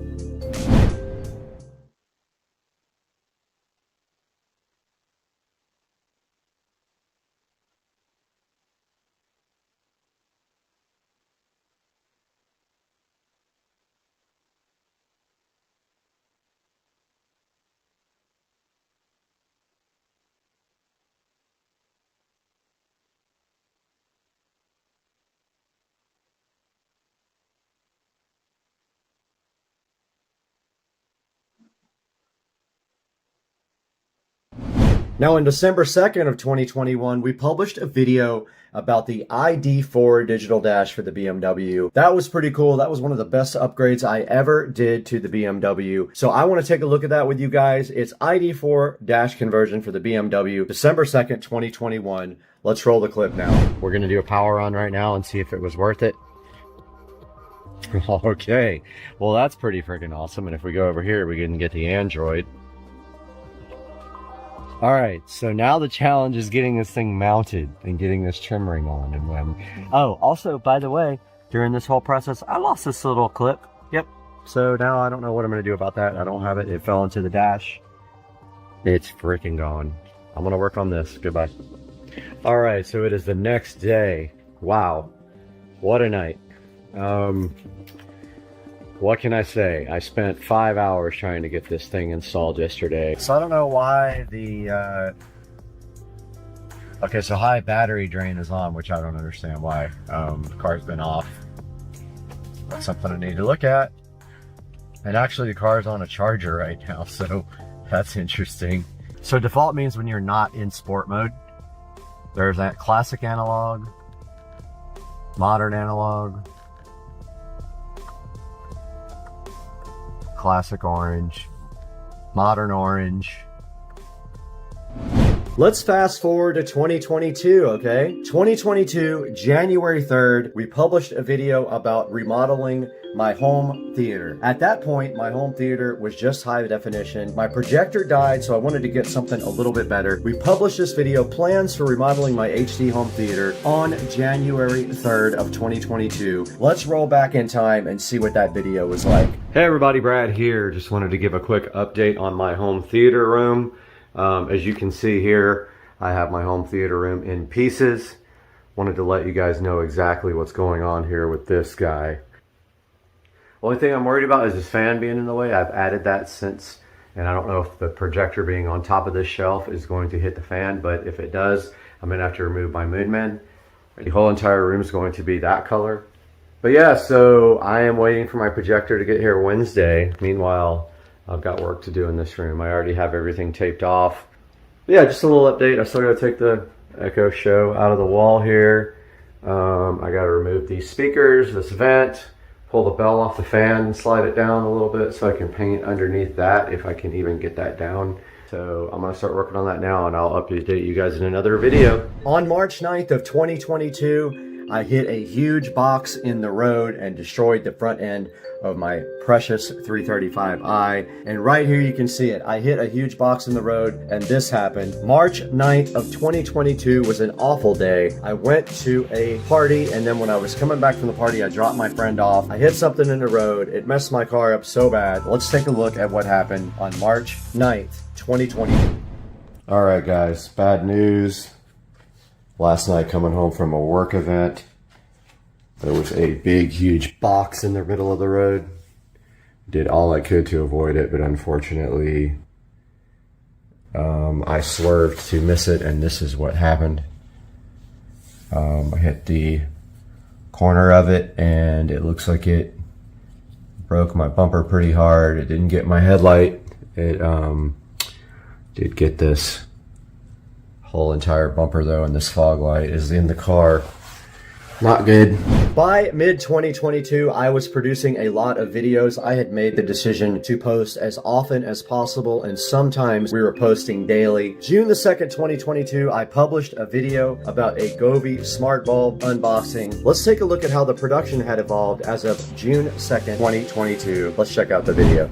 Now, on December 2nd of 2021, we published a video about the ID4 digital dash for the BMW. That was pretty cool. That was one of the best upgrades I ever did to the BMW. So I want to take a look at that with you guys. It's ID4 dash conversion for the BMW, December 2nd, 2021. Let's roll the clip now. We're going to do a power on right now and see if it was worth it. Okay. Well, that's pretty freaking awesome. And if we go over here, we can get the Android. All right, so now the challenge is getting this thing mounted and getting this trim ring on. And oh, also, by the way, during this whole process, I lost this little clip. Yep. So now I don't know what I'm going to do about that. I don't have it. It fell into the dash. It's freaking gone. I'm going to work on this. Goodbye. All right, so it is the next day. Wow. What a night. What can I say? I spent 5 hours trying to get this thing installed yesterday. So I don't know why the, okay, so high battery drain is on, which I don't understand why. The car's been off. That's something I need to look at. And actually the car's on a charger right now, so that's interesting. So default means when you're not in sport mode. There's that classic analog, modern analog, classic orange, modern orange. Let's fast forward to 2022, okay? 2022, January 3rd, we published a video about remodeling my home theater. At that point, my home theater was just high definition. My projector died, so I wanted to get something a little bit better. We published this video, plans for remodeling my HD home theater, on January 3rd of 2022. Let's roll back in time and see what that video was like. Hey everybody, Brad here. Just wanted to give a quick update on my home theater room. As you can see here, I have my home theater room in pieces. Wanted to let you guys know exactly what's going on here with this guy. Only thing I'm worried about is this fan being in the way. I've added that since, and I don't know if the projector being on top of this shelf is going to hit the fan, but if it does, I'm gonna have to remove my Moonman. The whole entire room is going to be that color. But yeah, so I am waiting for my projector to get here Wednesday. Meanwhile, I've got work to do in this room. I already have everything taped off. But yeah, just a little update. I still gotta take the Echo Show out of the wall here. I gotta remove these speakers, this vent, pull the bell off the fan and slide it down a little bit so I can paint underneath that if I can even get that down. So I'm gonna start working on that now and I'll update you guys in another video. On March 9th of 2022, I hit a huge box in the road and destroyed the front end of my precious 335i. And right here you can see it. I hit a huge box in the road and this happened. March 9th of 2022 was an awful day. I went to a party and then when I was coming back from the party, I dropped my friend off. I hit something in the road. It messed my car up so bad. Let's take a look at what happened on March 9th, 2022. All right, guys, bad news. Last night coming home from a work event, there was a big, huge box in the middle of the road. Did all I could to avoid it, but unfortunately, I swerved to miss it, and this is what happened. I hit the corner of it, and it looks like it broke my bumper pretty hard. It didn't get my headlight. It did get this whole entire bumper though, and this fog light is in the car. Not good. By mid-2022, I was producing a lot of videos. I had made the decision to post as often as possible, and sometimes we were posting daily. June the 2nd, 2022, I published a video about a Govee smart bulb unboxing. Let's take a look at how the production had evolved as of June 2nd, 2022. Let's check out the video.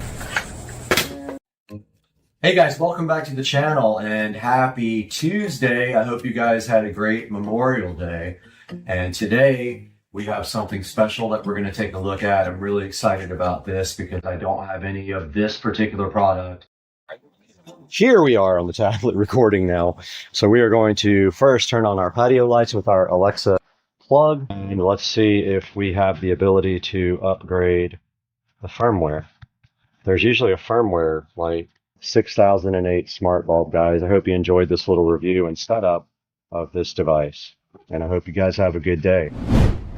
Hey guys, welcome back to the channel and happy Tuesday. I hope you guys had a great Memorial Day. And today we have something special that we're going to take a look at. I'm really excited about this because I don't have any of this particular product. Here we are on the tablet recording now. So we are going to first turn on our patio lights with our Alexa plug. And let's see if we have the ability to upgrade the firmware. There's usually a firmware like 6008 smart bulb, guys. I hope you enjoyed this little review and setup of this device. And I hope you guys have a good day.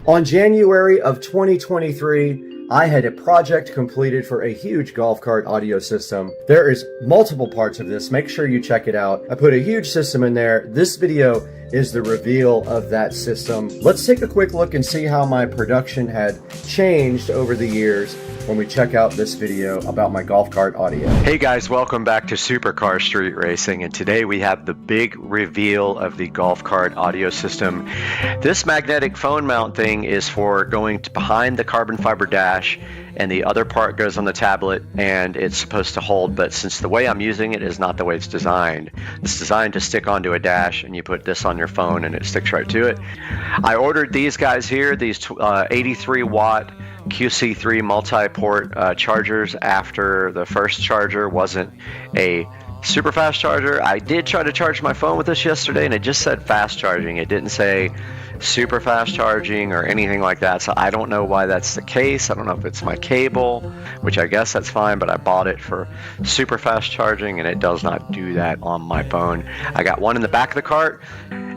On January of 2023, I had a project completed for a huge golf cart audio system. There is multiple parts of this. Make sure you check it out. I put a huge system in there. This video is the reveal of that system. Let's take a quick look and see how my production had changed over the years when we check out this video about my golf cart audio. Hey guys, welcome back to Supercar Street Racing, and today we have the big reveal of the golf cart audio system. This magnetic phone mount thing is for going behind the carbon fiber dash, and the other part goes on the tablet and it's supposed to hold, but since the way I'm using it is not the way it's designed. It's designed to stick onto a dash and you put this on your phone and it sticks right to it. I ordered these guys here, these 83 watt QC3 multi-port chargers after the first charger wasn't a super fast charger. I did try to charge my phone with this yesterday and it just said fast charging. It didn't say super fast charging or anything like that, so I don't know why that's the case. I don't know if it's my cable, which I guess that's fine, but I bought it for super fast charging and it does not do that on my phone. I got one in the back of the cart.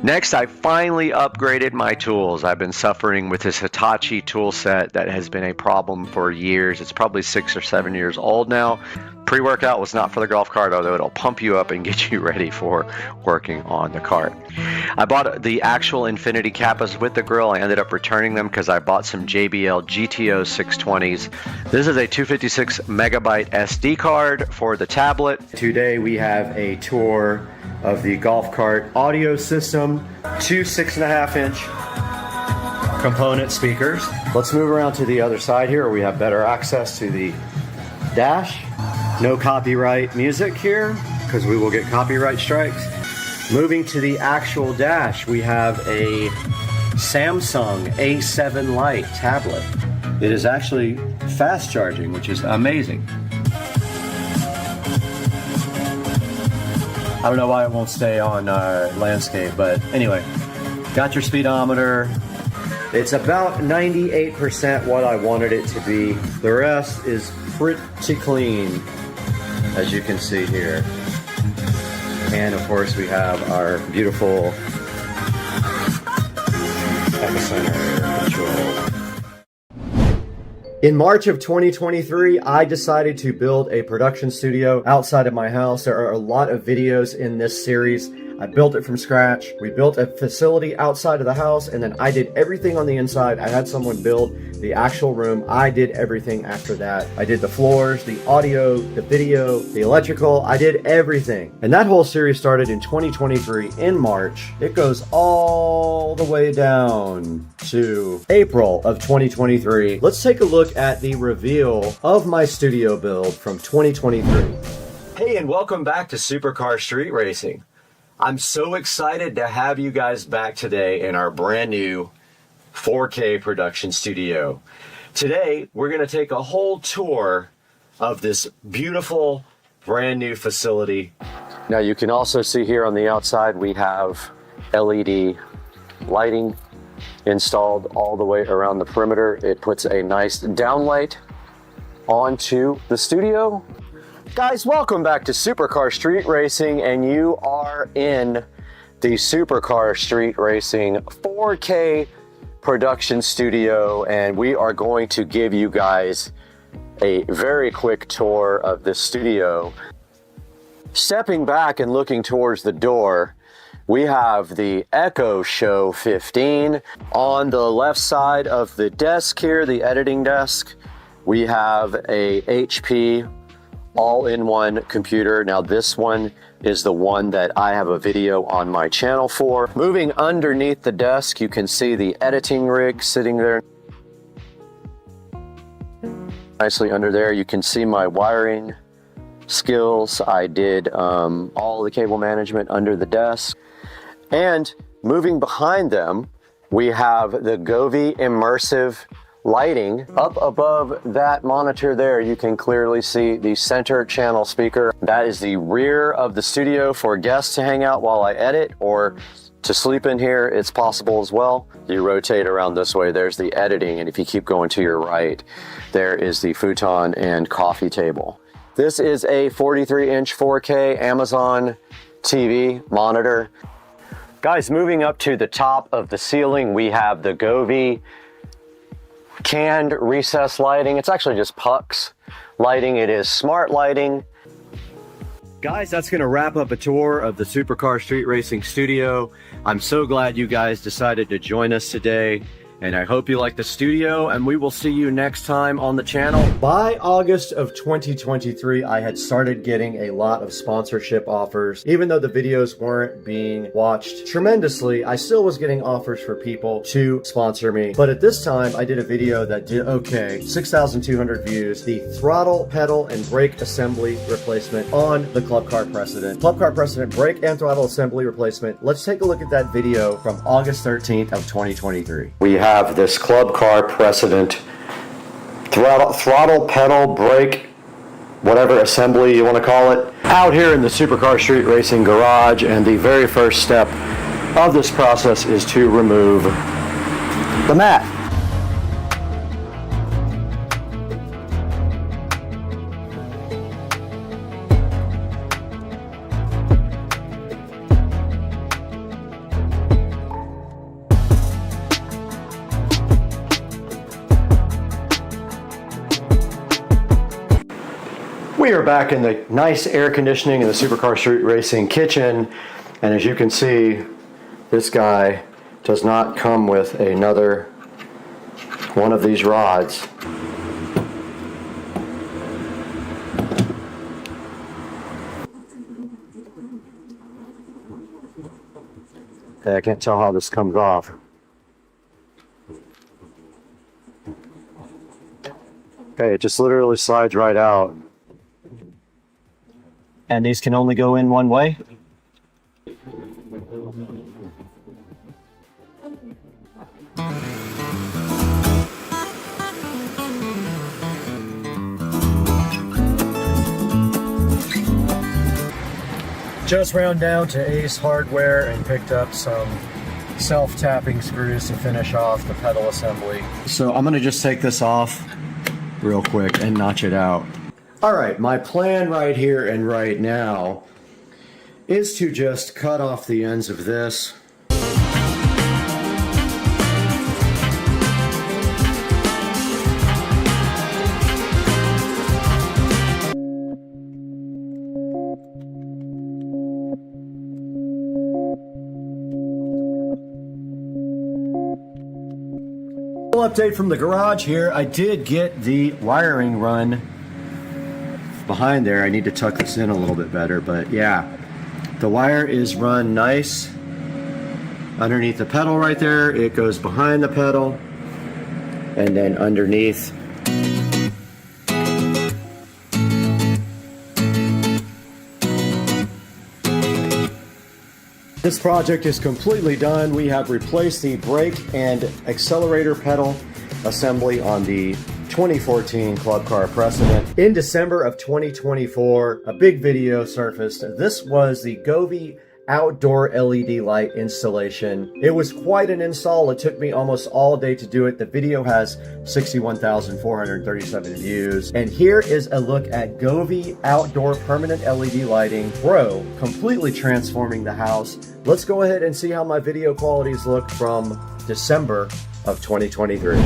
Next, I finally upgraded my tools. I've been suffering with this Hitachi tool set that has been a problem for years. It's probably 6 or 7 years old now. Pre-workout was not for the golf cart, although it'll pump you up and get you ready for working on the cart. I bought the actual Infinity Kappas with the grill. I ended up returning them because I bought some JBL GTO 620s. This is a 256 megabyte SD card for the tablet. Today we have a tour of the golf cart audio system, two 6.5 inch component speakers. Let's move around to the other side here where we have better access to the dash. No copyright music here because we will get copyright strikes. Moving to the actual dash, we have a Samsung A7 Lite tablet. It is actually fast charging, which is amazing. I don't know why it won't stay on landscape, but anyway, got your speedometer. It's about 98% what I wanted it to be. The rest is pretty clean, as you can see here. And of course we have our beautiful epicenter control. In March of 2023, I decided to build a production studio outside of my house. There are a lot of videos in this series. I built it from scratch. We built a facility outside of the house, and then I did everything on the inside. I had someone build the actual room. I did everything after that. I did the floors, the audio, the video, the electrical. I did everything. And that whole series started in 2023 in March. It goes all the way down to April of 2023. Let's take a look at the reveal of my studio build from 2023. Hey, and welcome back to Supercar Street Racing. I'm so excited to have you guys back today in our brand new 4K production studio. Today, we're going to take a whole tour of this beautiful brand new facility. Now you can also see here on the outside, we have LED lighting installed all the way around the perimeter. It puts a nice downlight onto the studio. Guys, welcome back to Supercar Street Racing, and you are in the Supercar Street Racing 4K production studio, and we are going to give you guys a very quick tour of the studio. Stepping back and looking towards the door, we have the Echo Show 15. On the left side of the desk here, the editing desk, we have a HP all-in-one computer. Now this one is the one that I have a video on my channel for. Moving underneath the desk, you can see the editing rig sitting there. Nicely under there, you can see my wiring skills. I did all the cable management under the desk. And moving behind them, we have the Govee immersive lighting. Up above that monitor there, you can clearly see the center channel speaker. That is the rear of the studio for guests to hang out while I edit, or to sleep in here, it's possible as well. You rotate around this way, there's the editing, and if you keep going to your right, there is the futon and coffee table. This is a 43-inch 4K Amazon TV monitor. Guys, moving up to the top of the ceiling, we have the Govee canned recess lighting. It's actually just pucks lighting. It is smart lighting. Guys, that's going to wrap up a tour of the Supercar Street Racing studio. I'm so glad you guys decided to join us today, and I hope you like the studio, and we will see you next time on the channel. By August of 2023, I had started getting a lot of sponsorship offers. Even though the videos weren't being watched tremendously, I still was getting offers for people to sponsor me. But at this time, I did a video that did okay, 6,200 views, the throttle, pedal, and brake assembly replacement on the Club Car Precedent. Club Car Precedent brake and throttle assembly replacement. Let's take a look at that video from August 13th of 2023. We have this Club Car Precedent throttle, pedal, brake, whatever assembly you want to call it, out here in the Supercar Street Racing garage, and the very first step of this process is to remove the mat. We are back in the nice air conditioning in the Supercar Street Racing kitchen, and as you can see, this guy does not come with another one of these rods. Okay, I can't tell how this comes off. Okay, it just literally slides right out. And these can only go in one way. Just ran down to Ace Hardware and picked up some self-tapping screws to finish off the pedal assembly. So I'm gonna just take this off real quick and notch it out. All right, my plan right here and right now is to just cut off the ends of this. Update from the garage here. I did get the wiring run behind there. I need to tuck this in a little bit better, but yeah, the wire is run nice underneath the pedal right there. It goes behind the pedal and then underneath. This project is completely done. We have replaced the brake and accelerator pedal assembly on the 2014 Club Car Precedent. In December of 2024, a big video surfaced. This was the Govee outdoor LED light installation. It was quite an install. It took me almost all day to do it. The video has 61,437 views. And here is a look at Govee Outdoor Permanent LED Lighting Pro, completely transforming the house. Let's go ahead and see how my video qualities look from December of 2023.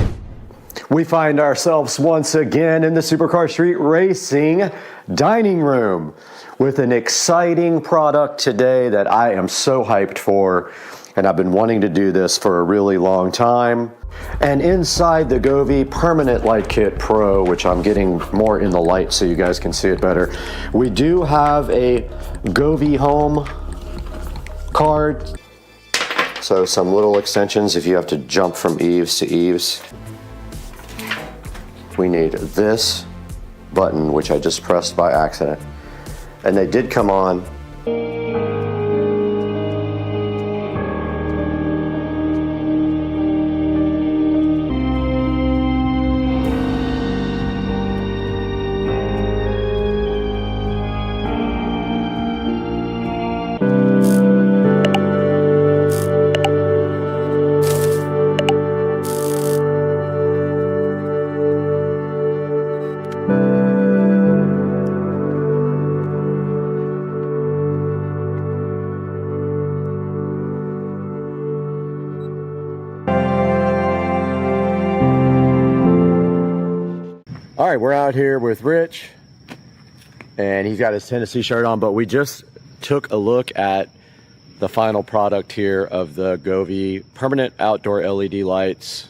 We find ourselves once again in the Supercar Street Racing dining room with an exciting product today that I am so hyped for, and I've been wanting to do this for a really long time. And inside the Govee Permanent Light Kit Pro, which I'm getting more in the light so you guys can see it better, we do have a Govee Home card. So some little extensions if you have to jump from eaves to eaves. We need this button, which I just pressed by accident. And they did come on. All right, we're out here with Rich, and he's got his Tennessee shirt on, but we just took a look at the final product here of the Govee Permanent Outdoor LED lights.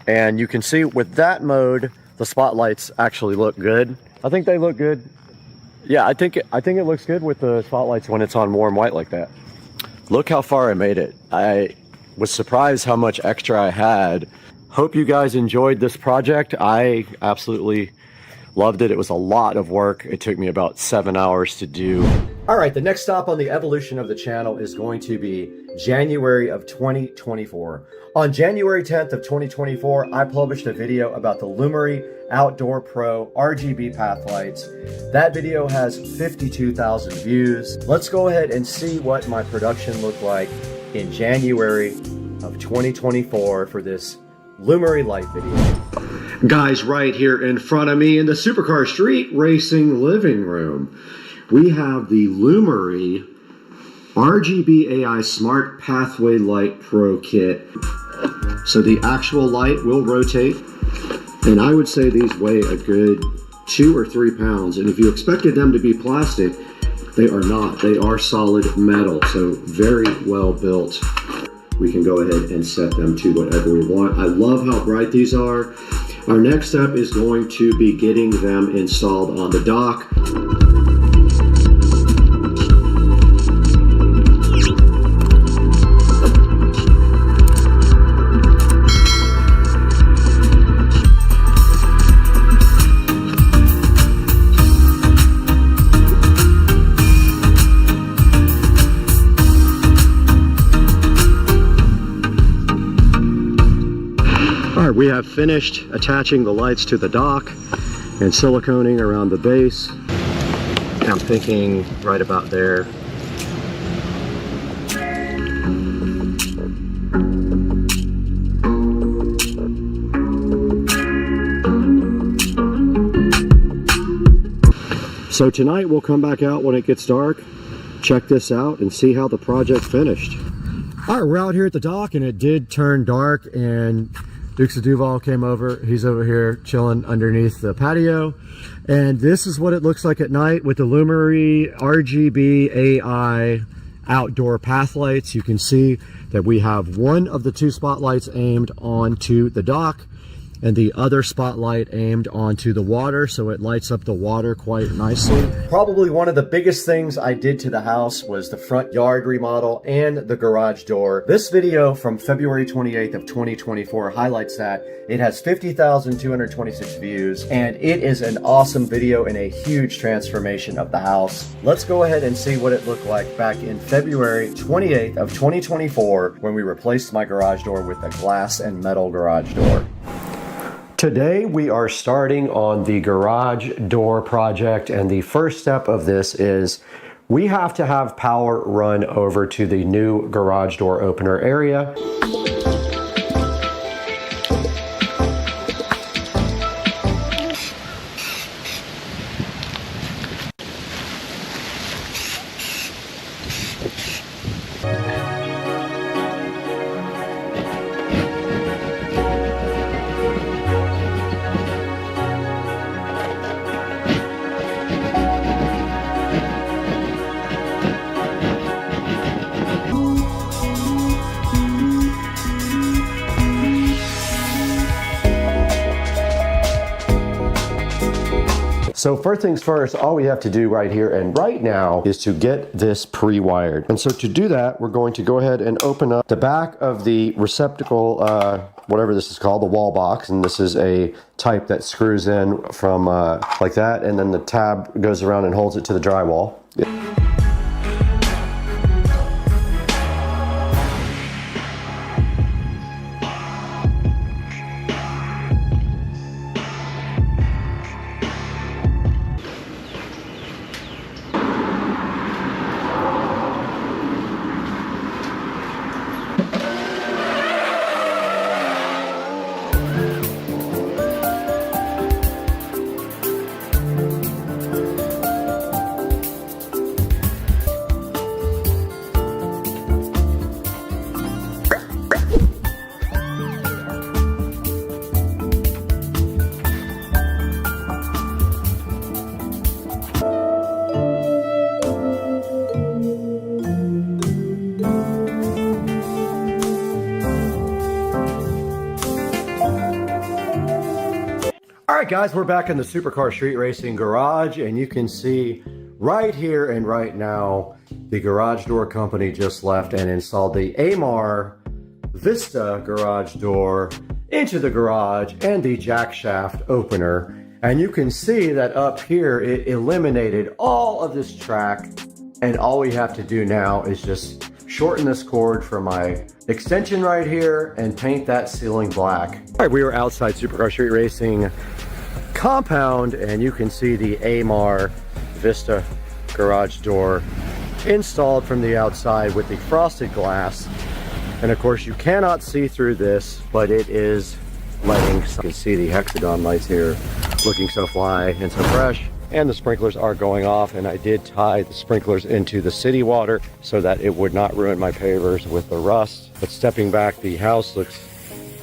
And you can see with that mode, the spotlights actually look good. I think they look good. Yeah, I think it looks good with the spotlights when it's on warm white like that. Look how far I made it. I was surprised how much extra I had. Hope you guys enjoyed this project. I absolutely loved it. It was a lot of work. It took me about 7 hours to do. All right, the next stop on the evolution of the channel is going to be January of 2024. On January 10th of 2024, I published a video about the Lumery Outdoor Pro RGB path lights. That video has 52,000 views. Let's go ahead and see what my production looked like in January of 2024 for this Lumery light video. Guys, right here in front of me in the Supercar Street Racing living room, we have the Lumery RGB AI Smart Pathway Light Pro Kit. So the actual light will rotate, and I would say these weigh a good 2 or 3 pounds. And if you expected them to be plastic, they are not. They are solid metal, so very well built. We can go ahead and set them to whatever we want. I love how bright these are. Our next step is going to be getting them installed on the dock. We have finished attaching the lights to the dock and siliconing around the base. I'm thinking right about there. So tonight we'll come back out when it gets dark, check this out, and see how the project finished. All right, we're out here at the dock, and it did turn dark, and Dukes of Duval came over. He's over here chilling underneath the patio. And this is what it looks like at night with the Lumery RGB AI outdoor path lights. You can see that we have one of the 2 spotlights aimed onto the dock and the other spotlight aimed onto the water, so it lights up the water quite nicely. Probably one of the biggest things I did to the house was the front yard remodel and the garage door. This video from February 28th of 2024 highlights that. It has 50,226 views, and it is an awesome video and a huge transformation of the house. Let's go ahead and see what it looked like back in February 28th of 2024 when we replaced my garage door with a glass and metal garage door. Today we are starting on the garage door project, and the first step of this is we have to have power run over to the new garage door opener area. So first things first, all we have to do right here and right now is to get this pre-wired. And so to do that, we're going to go ahead and open up the back of the receptacle, whatever this is called, the wall box. And this is a type that screws in from like that. And then the tab goes around and holds it to the drywall. All right, guys, we're back in the Supercar Street Racing garage, and you can see right here and right now, the garage door company just left and installed the AMAR VESA garage door into the garage and the jack shaft opener. And you can see that up here, it eliminated all of this track. And all we have to do now is just shorten this cord for my extension right here and paint that ceiling black. All right, we are outside Supercar Street Racing compound, and you can see the AMAR VESA garage door installed from the outside with the frosted glass. And of course, you cannot see through this, but it is letting, you can see the hexagon lights here looking so fly and so fresh. And the sprinklers are going off, and I did tie the sprinklers into the city water so that it would not ruin my pavers with the rust. But stepping back, the house looks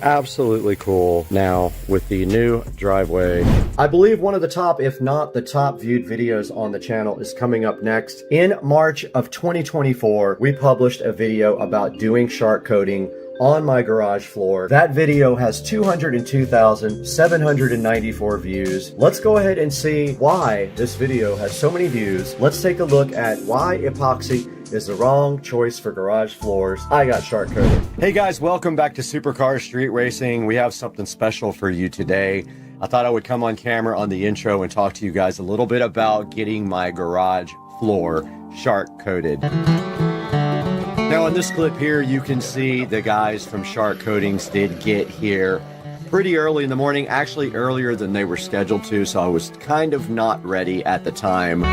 absolutely cool now with the new driveway. I believe one of the top, if not the top viewed videos on the channel is coming up next. In March of 2024, we published a video about doing shark coating on my garage floor. That video has 202,794 views. Let's go ahead and see why this video has so many views. Let's take a look at why epoxy is the wrong choice for garage floors. I got shark coated. Hey guys, welcome back to Supercar Street Racing. We have something special for you today. I thought I would come on camera on the intro and talk to you guys a little bit about getting my garage floor shark coated. Now in this clip here, you can see the guys from Shark Coatings did get here pretty early in the morning, actually earlier than they were scheduled to, so I was kind of not ready at the time.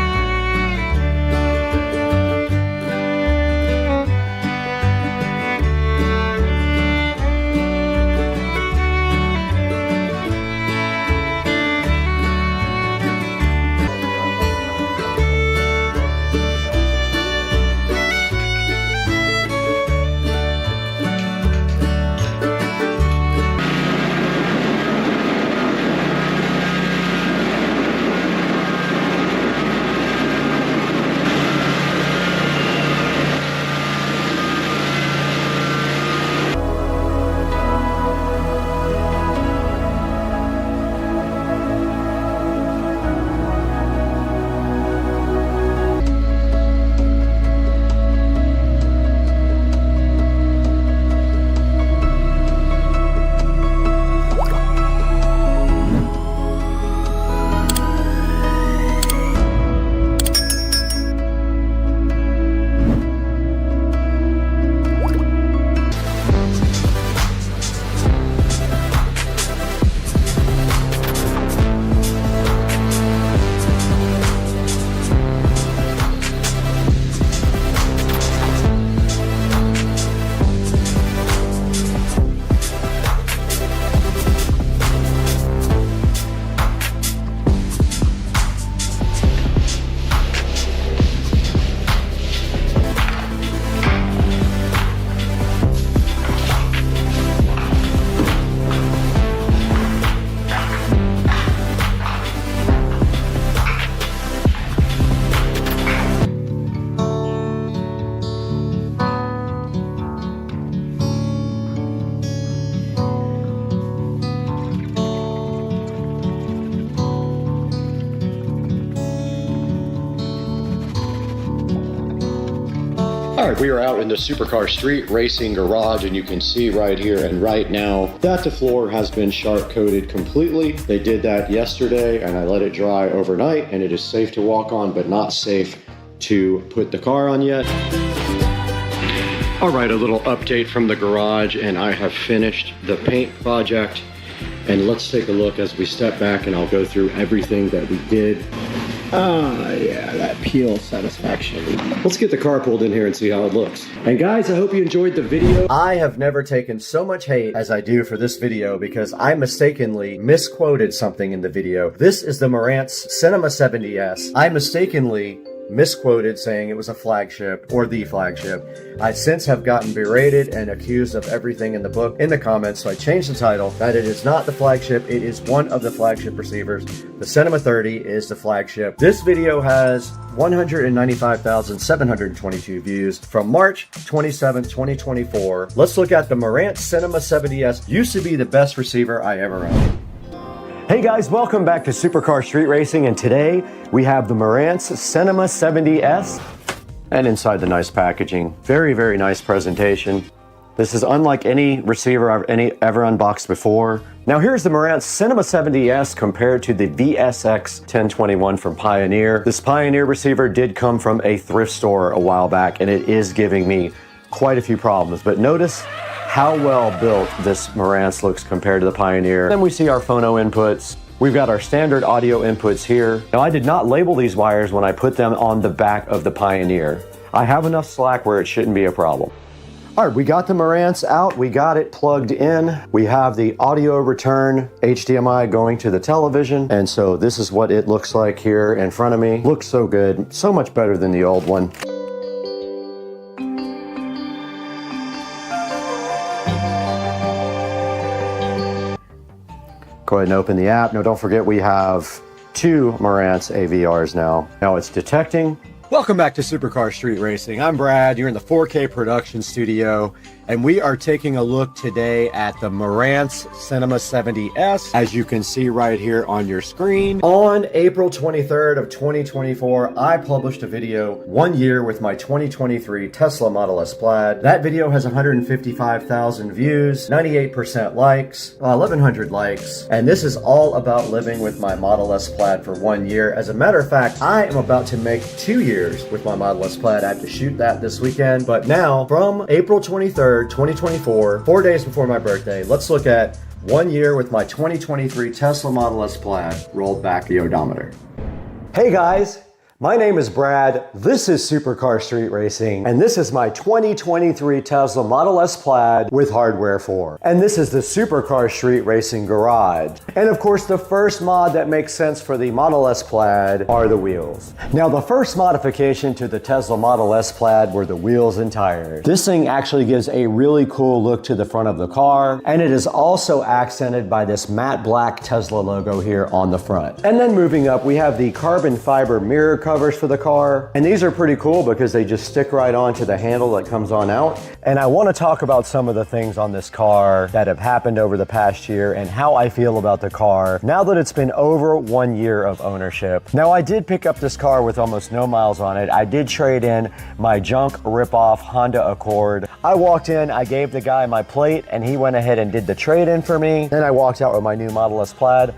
right, we are out in the Supercar Street Racing Garage, and you can see right here and right now that the floor has been sharp coated completely. They did that yesterday, and I let it dry overnight, and it is safe to walk on, but not safe to put the car on yet. All right, a little update from the garage, and I have finished the paint project. And let's take a look as we step back, and I'll go through everything that we did. Yeah, that peel satisfaction. Let's get the car pulled in here and see how it looks. And guys, I hope you enjoyed the video. I have never taken so much hate as I do for this video because I mistakenly misquoted something in the video. This is the Marantz Cinema 70S. I mistakenly misquoted saying it was a flagship or the flagship. I since have gotten berated and accused of everything in the book in the comments, so I changed the title that it is not the flagship, it is one of the flagship receivers. The Cinema 30 is the flagship. This video has 195,722 views from March 27, 2024. Let's look at the Marantz Cinema 70S. Used to be the best receiver I ever owned. Hey guys, welcome back to Supercar Street Racing, and today we have the Marantz Cinema 70S, and inside the nice packaging. Very, very nice presentation. This is unlike any receiver I've ever unboxed before. Now here's the Marantz Cinema 70S compared to the VSX 1021 from Pioneer. This Pioneer receiver did come from a thrift store a while back, and it is giving me quite a few problems, but notice how well built this Marantz looks compared to the Pioneer. Then we see our phono inputs. We've got our standard audio inputs here. Now I did not label these wires when I put them on the back of the Pioneer. I have enough slack where it shouldn't be a problem. All right, we got the Marantz out. We got it plugged in. We have the audio return HDMI going to the television. And so this is what it looks like here in front of me. Looks so good, so much better than the old one. Go ahead and open the app. Now don't forget we have two Marantz AVRs now. Now it's detecting. Welcome back to Supercar Street Racing. I'm Brad. You're in the 4K production studio, and we are taking a look today at the Marantz Cinema 70S, as you can see right here on your screen. On April 23rd of 2024, I published a video 1 year with my 2023 Tesla Model S Plaid. That video has 155,000 views, 98% likes, 1,100 likes, and this is all about living with my Model S Plaid for 1 year. As a matter of fact, I am about to make 2 years with my Model S Plaid. I have to shoot that this weekend, but now from April 23rd, 2024, 4 days before my birthday, let's look at 1 year with my 2023 Tesla Model S Plaid. Rolled back the odometer. Hey guys, my name is Brad. This is Supercar Street Racing, and this is my 2023 Tesla Model S Plaid with hardware 4. And this is the Supercar Street Racing Garage. And of course, the first mod that makes sense for the Model S Plaid are the wheels. Now, the first modification to the Tesla Model S Plaid were the wheels and tires. This thing actually gives a really cool look to the front of the car, and it is also accented by this matte black Tesla logo here on the front. And then moving up, we have the carbon fiber mirror covers for the car, and these are pretty cool because they just stick right onto the handle that comes on out. And I want to talk about some of the things on this car that have happened over the past year and how I feel about the car now that it's been over 1 year of ownership. Now, I did pick up this car with almost no miles on it. I did trade in my junk rip-off Honda Accord. I walked in, I gave the guy my plate, and he went ahead and did the trade-in for me. Then I walked out with my new Model S Plaid.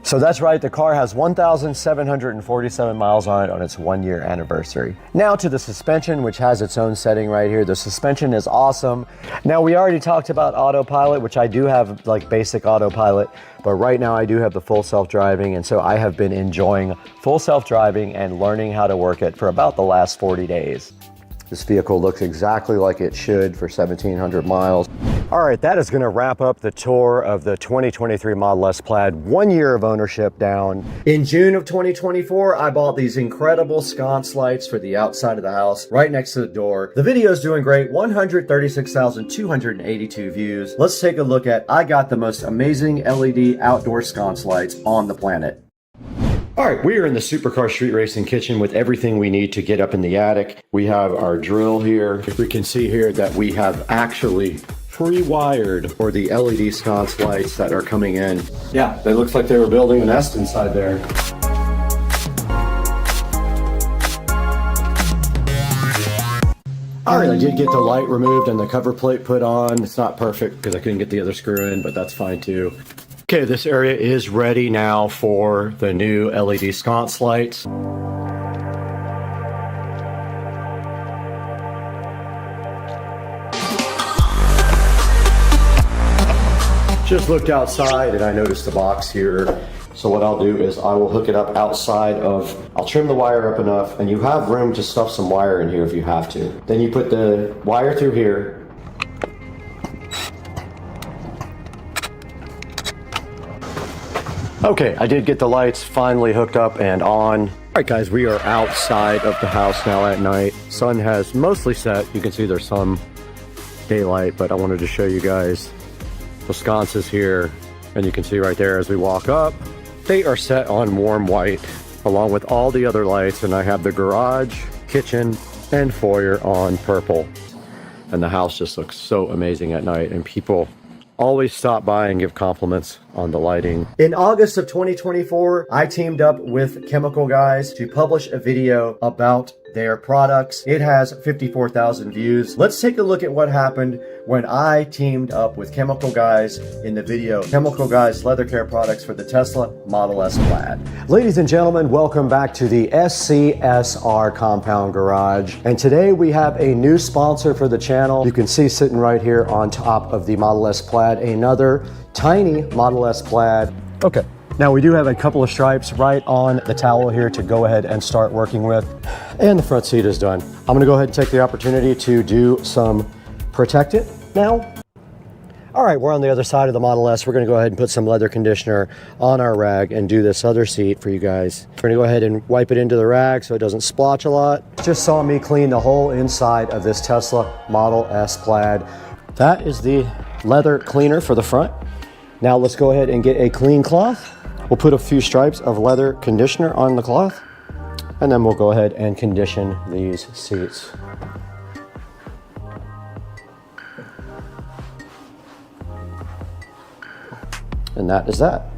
So that's right, the car has 1,747 miles on it on its 1 year anniversary. Now to the suspension, which has its own setting right here. The suspension is awesome. Now, we already talked about autopilot, which I do have like basic autopilot, but right now I do have the full self-driving, and so I have been enjoying full self-driving and learning how to work it for about the last 40 days. This vehicle looks exactly like it should for 1,700 miles. All right, that is gonna wrap up the tour of the 2023 Model S Plaid, 1 year of ownership down. In June of 2024, I bought these incredible sconce lights for the outside of the house, right next to the door. The video is doing great, 136,282 views. Let's take a look at, I got the most amazing LED outdoor sconce lights on the planet. All right, we are in the Supercar Street Racing kitchen with everything we need to get up in the attic. We have our drill here. We can see here that we have actually pre-wired for the LED sconce lights that are coming in. Yeah, it looks like they were building a nest inside there. All right, I did get the light removed and the cover plate put on. It's not perfect because I couldn't get the other screw in, but that's fine too. Okay, this area is ready now for the new LED sconce lights. Just looked outside and I noticed the box here. So what I'll do is I will hook it up outside of, I'll trim the wire up enough, and you have room to stuff some wire in here if you have to. Then you put the wire through here. Okay, I did get the lights finally hooked up and on. All right guys, we are outside of the house now at night. Sun has mostly set. You can see there's some daylight, but I wanted to show you guys the sconces here. And you can see right there as we walk up, they are set on warm white along with all the other lights, and I have the garage, kitchen, and foyer on purple. And the house just looks so amazing at night, and people always stop by and give compliments on the lighting. In August of 2024, I teamed up with Chemical Guys to publish a video about their products. It has 54,000 views. Let's take a look at what happened when I teamed up with Chemical Guys in the video. Chemical Guys leather care products for the Tesla Model S Plaid. Ladies and gentlemen, welcome back to the SCSR Compound Garage. And today we have a new sponsor for the channel. You can see sitting right here on top of the Model S Plaid, another tiny Model S Plaid. Okay. Now we do have a couple of stripes right on the towel here to go ahead and start working with. And the front seat is done. I'm gonna go ahead and take the opportunity to do some protectant now. All right, we're on the other side of the Model S. We're gonna go ahead and put some leather conditioner on our rag and do this other seat for you guys. We're gonna go ahead and wipe it into the rag so it doesn't splotch a lot. Just saw me clean the whole inside of this Tesla Model S Plaid. That is the leather cleaner for the front. Now let's go ahead and get a clean cloth. We'll put a few stripes of leather conditioner on the cloth, and then we'll go ahead and condition these seats. And that is that.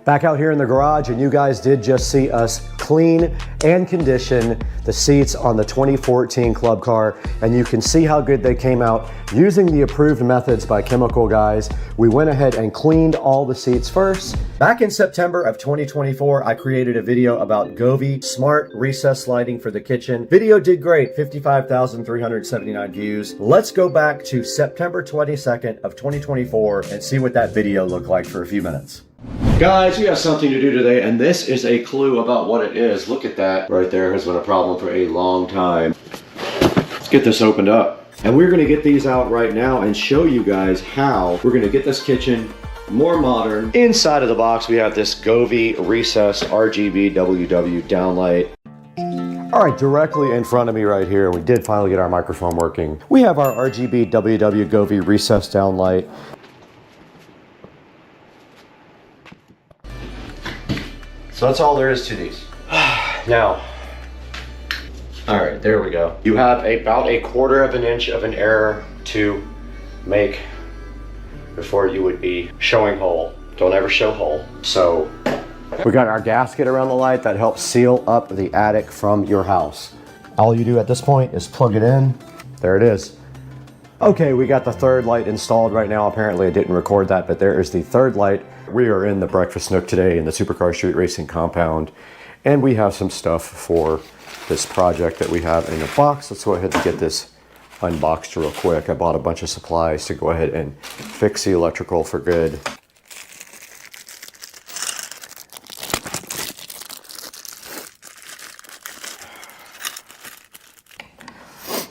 Back out here in the garage, and you guys did just see us clean and condition the seats on the 2014 Club Car, and you can see how good they came out using the approved methods by Chemical Guys. We went ahead and cleaned all the seats first. Back in September of 2024, I created a video about Govee smart recess lighting for the kitchen. Video did great, 55,379 views. Let's go back to September 22nd of 2024 and see what that video looked like for a few minutes. Guys, we have something to do today, and this is a clue about what it is. Look at that right there. Has been a problem for a long time. Let's get this opened up. And we're gonna get these out right now and show you guys how we're gonna get this kitchen more modern. Inside of the box, we have this Govee Recess RGB WW downlight. All right, directly in front of me right here, we did finally get our microphone working. We have our RGB WW Govee Recess downlight. So that's all there is to these. Now, all right, there we go. You have about 1/4 of an inch of an error to make before you would be showing hole. Don't ever show hole. So we got our gasket around the light that helps seal up the attic from your house. All you do at this point is plug it in. There it is. Okay, we got the third light installed right now. Apparently I didn't record that, but there is the third light. We are in the Breakfast Nook today in the Supercar Street Racing compound, and we have some stuff for this project that we have in the box. Let's go ahead and get this unboxed real quick. I bought a bunch of supplies to go ahead and fix the electrical for good.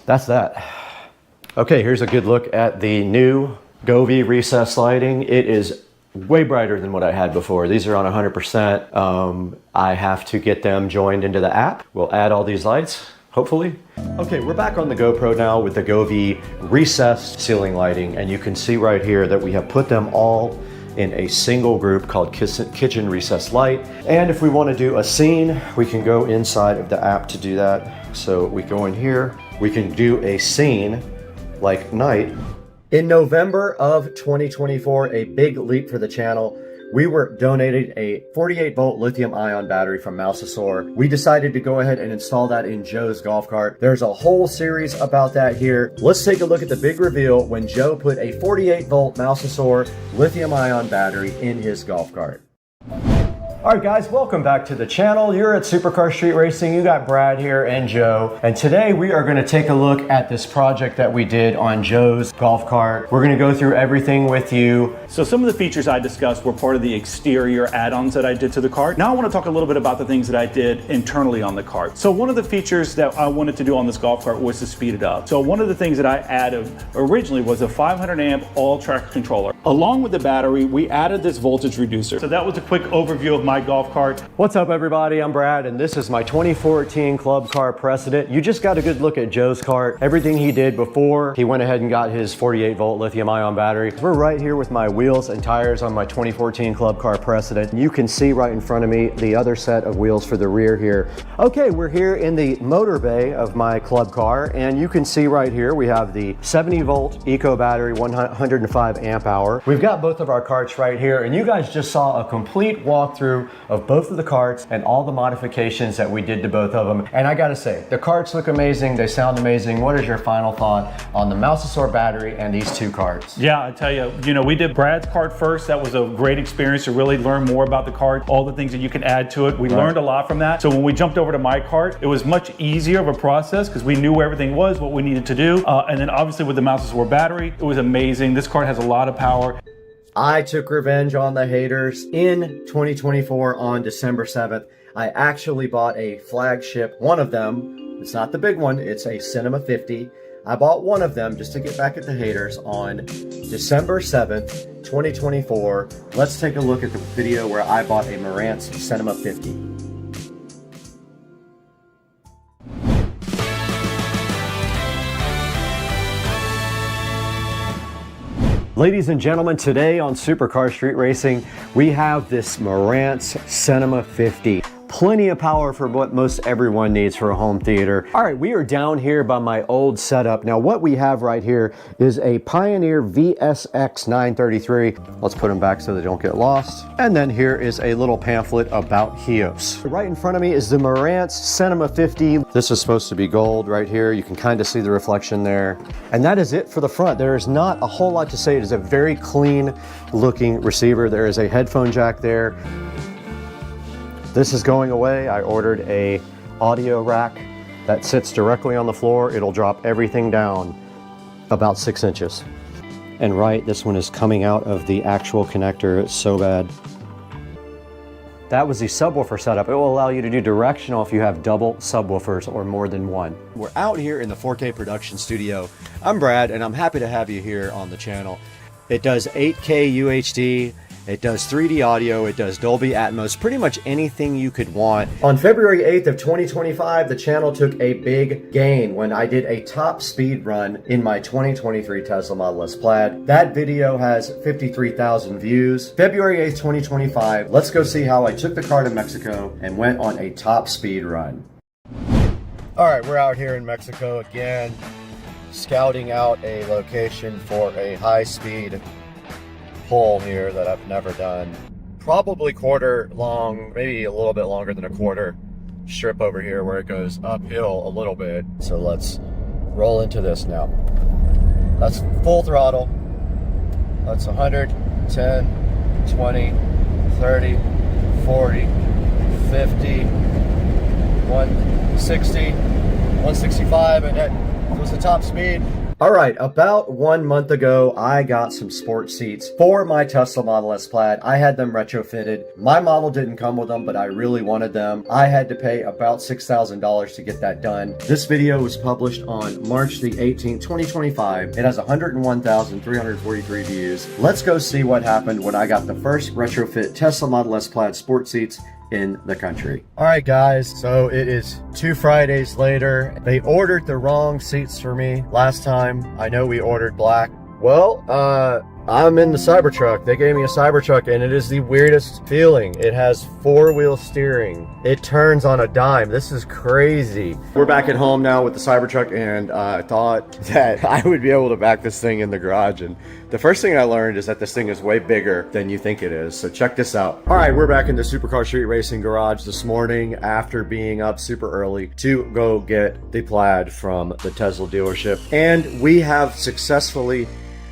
That's that. Okay, here's a good look at the new Govee recess lighting. It is way brighter than what I had before. These are on 100%. I have to get them joined into the app. We'll add all these lights, hopefully. Okay, we're back on the GoPro now with the Govee recessed ceiling lighting, and you can see right here that we have put them all in a single group called Kitchen Recess Light. And if we want to do a scene, we can go inside of the app to do that. So we go in here, we can do a scene like night. In November of 2024, a big leap for the channel. we were donated a 48 volt lithium ion battery from ASUS. We decided to go ahead and install that in Joe's golf cart. There's a whole series about that here. Let's take a look at the big reveal when Joe put a 48 volt ASUS lithium ion battery in his golf cart. Alright guys, welcome back to the channel. You're at Supercar Street Racing. You got Brad here and Joe. And today we are going to take a look at this project that we did on Joe's golf cart. We're going to go through everything with you. So some of the features I discussed were part of the exterior add-ons that I did to the cart. Now I want to talk a little bit about the things that I did internally on the cart. So one of the features that I wanted to do on this golf cart was to speed it up. So one of the things that I added originally was a 500 amp all-track controller. Along with the battery, we added this voltage reducer. So that was a quick overview of my golf cart. What's up everybody, I'm Brad and this is my 2014 Club Car Precedent. You just got a good look at Joe's cart. Everything he did before, he went ahead and got his 48 volt lithium ion battery. We're right here with my wheels and tires on my 2014 Club Car Precedent. You can see right in front of me the other set of wheels for the rear here. Okay, we're here in the motor bay of my club car and you can see right here we have the 70 volt eco battery, 105 amp hour. We've got both of our carts right here and you guys just saw a complete walkthrough of both of the carts and all the modifications that we did to both of them. And I gotta say, the carts look amazing, they sound amazing. What is your final thought on the ASUS battery and these two carts? Yeah, I tell you, we did Brad's cart first. That was a great experience to really learn more about the cart, all the things that you can add to it. We learned a lot from that. So when we jumped over to my cart, it was much easier of a process because we knew where everything was, what we needed to do. And then obviously with the ASUS battery, it was amazing. This cart has a lot of power. I took revenge on the haters in 2024 on December 7th. I actually bought a flagship, one of them. It's not the big one, it's a Cinema 50. I bought one of them just to get back at the haters on December 7th, 2024. Let's take a look at the video where I bought a Marantz Cinema 50. Ladies and gentlemen, today on Supercar Street Racing, we have this Marantz Cinema 50. Plenty of power for what most everyone needs for a home theater. All right, we are down here by my old setup. Now what we have right here is a Pioneer VSX 933. Let's put them back so they don't get lost. And then here is a little pamphlet about Hios. Right in front of me is the Marantz Cinema 50. This is supposed to be gold right here. You can kind of see the reflection there. And that is it for the front. There is not a whole lot to say. It is a very clean looking receiver. There is a headphone jack there. This is going away. I ordered a audio rack that sits directly on the floor. It'll drop everything down about 6 inches. And right, this one is coming out of the actual connector. It's so bad. That was the subwoofer setup. It will allow you to do directional if you have double subwoofers or more than one. We're out here in the 4K production studio. I'm Brad and I'm happy to have you here on the channel. It does 8K UHD. It does 3D audio, it does Dolby Atmos, pretty much anything you could want. On February 8th of 2025, the channel took a big gain when I did a top speed run in my 2023 Tesla Model S Plaid. That video has 53,000 views. February 8th, 2025, let's go see how I took the car to Mexico and went on a top speed run. All right, we're out here in Mexico again, scouting out a location for a high speed pull here that I've never done. Probably quarter long, maybe a little bit longer than a quarter strip over here where it goes uphill a little bit. So let's roll into this now. That's full throttle. That's 100, 10, 20, 30, 40, 50, 160, 165, and that was the top speed. All right, about 1 month ago, I got some sports seats for my Tesla Model S Plaid. I had them retrofitted. My model didn't come with them, but I really wanted them. I had to pay about $6,000 to get that done. This video was published on March the 18th, 2025. It has 101,343 views. Let's go see what happened when I got the first retrofit Tesla Model S Plaid sports seats in the country. All right guys, so it is 2 Fridays later. They ordered the wrong seats for me last time. I know we ordered black. Well, I'm in the Cybertruck. They gave me a Cybertruck and it is the weirdest feeling. It has 4-wheel steering. It turns on a dime. This is crazy. We're back at home now with the Cybertruck, and I thought that I would be able to back this thing in the garage, and the first thing I learned is that this thing is way bigger than you think it is. So check this out. All right, we're back in the Supercar Street Racing garage this morning after being up super early to go get the Plaid from the Tesla dealership. And we have successfully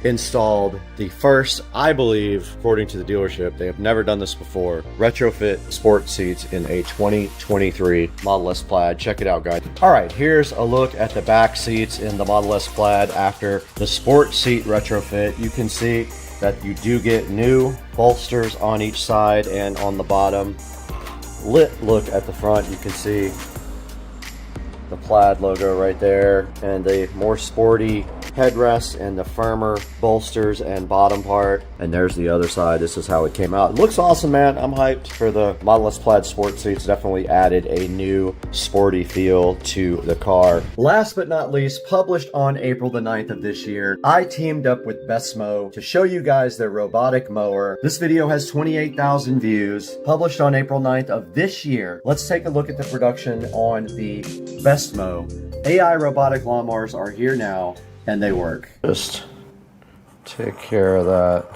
installed the first, I believe, according to the dealership, they have never done this before, retrofit sport seats in a 2023 Model S Plaid. Check it out, guys. All right, here's a look at the back seats in the Model S Plaid after the sport seat retrofit. You can see that you do get new bolsters on each side and on the bottom. Lit look at the front, you can see the Plaid logo right there, and the more sporty headrest and the firmer bolsters and bottom part. And there's the other side. This is how it came out. It looks awesome, man. I'm hyped for the Model S Plaid sport seats. Definitely added a new sporty feel to the car. Last but not least, published on April the 9th of this year, I teamed up with Besmo to show you guys their robotic mower. This video has 28,000 views, published on April 9th of this year. Let's take a look at the production on the Besmo. AI robotic lawnmowers are here now, and they work. Just take care of that.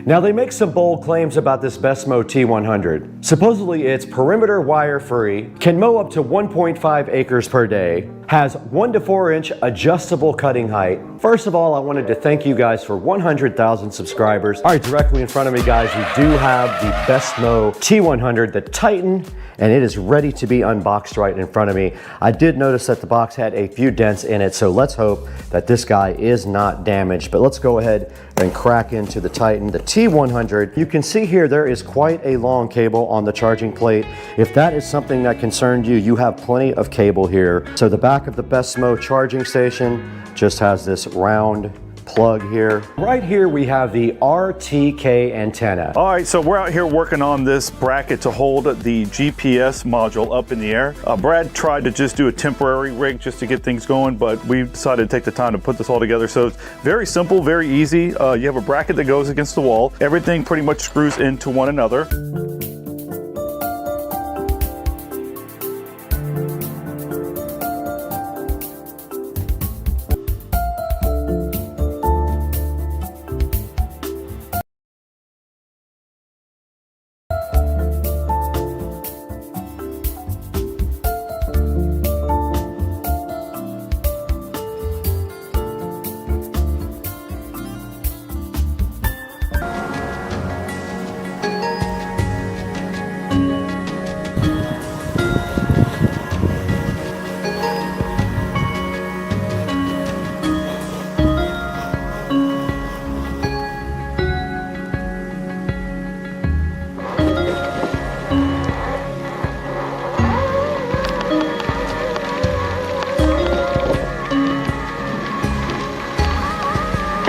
Now, they make some bold claims about this Besmo T100. Supposedly it's perimeter wire free, can mow up to 1.5 acres per day, has 1 to 4 inch adjustable cutting height. First of all, I wanted to thank you guys for 100,000 subscribers. All right, directly in front of me, guys, we do have the Besmo T100, the Titan, and it is ready to be unboxed right in front of me. I did notice that the box had a few dents in it, so let's hope that this guy is not damaged. But let's go ahead and crack into the Titan, the T100. You can see here there is quite a long cable on the charging plate. If that is something that concerned you, you have plenty of cable here. So the back of the Besmo charging station just has this round plug here. Right here we have the RTK antenna. All right, so we're out here working on this bracket to hold the GPS module up in the air. Brad tried to just do a temporary rig just to get things going, but we decided to take the time to put this all together. So it's very simple, very easy. You have a bracket that goes against the wall. Everything pretty much screws into one another.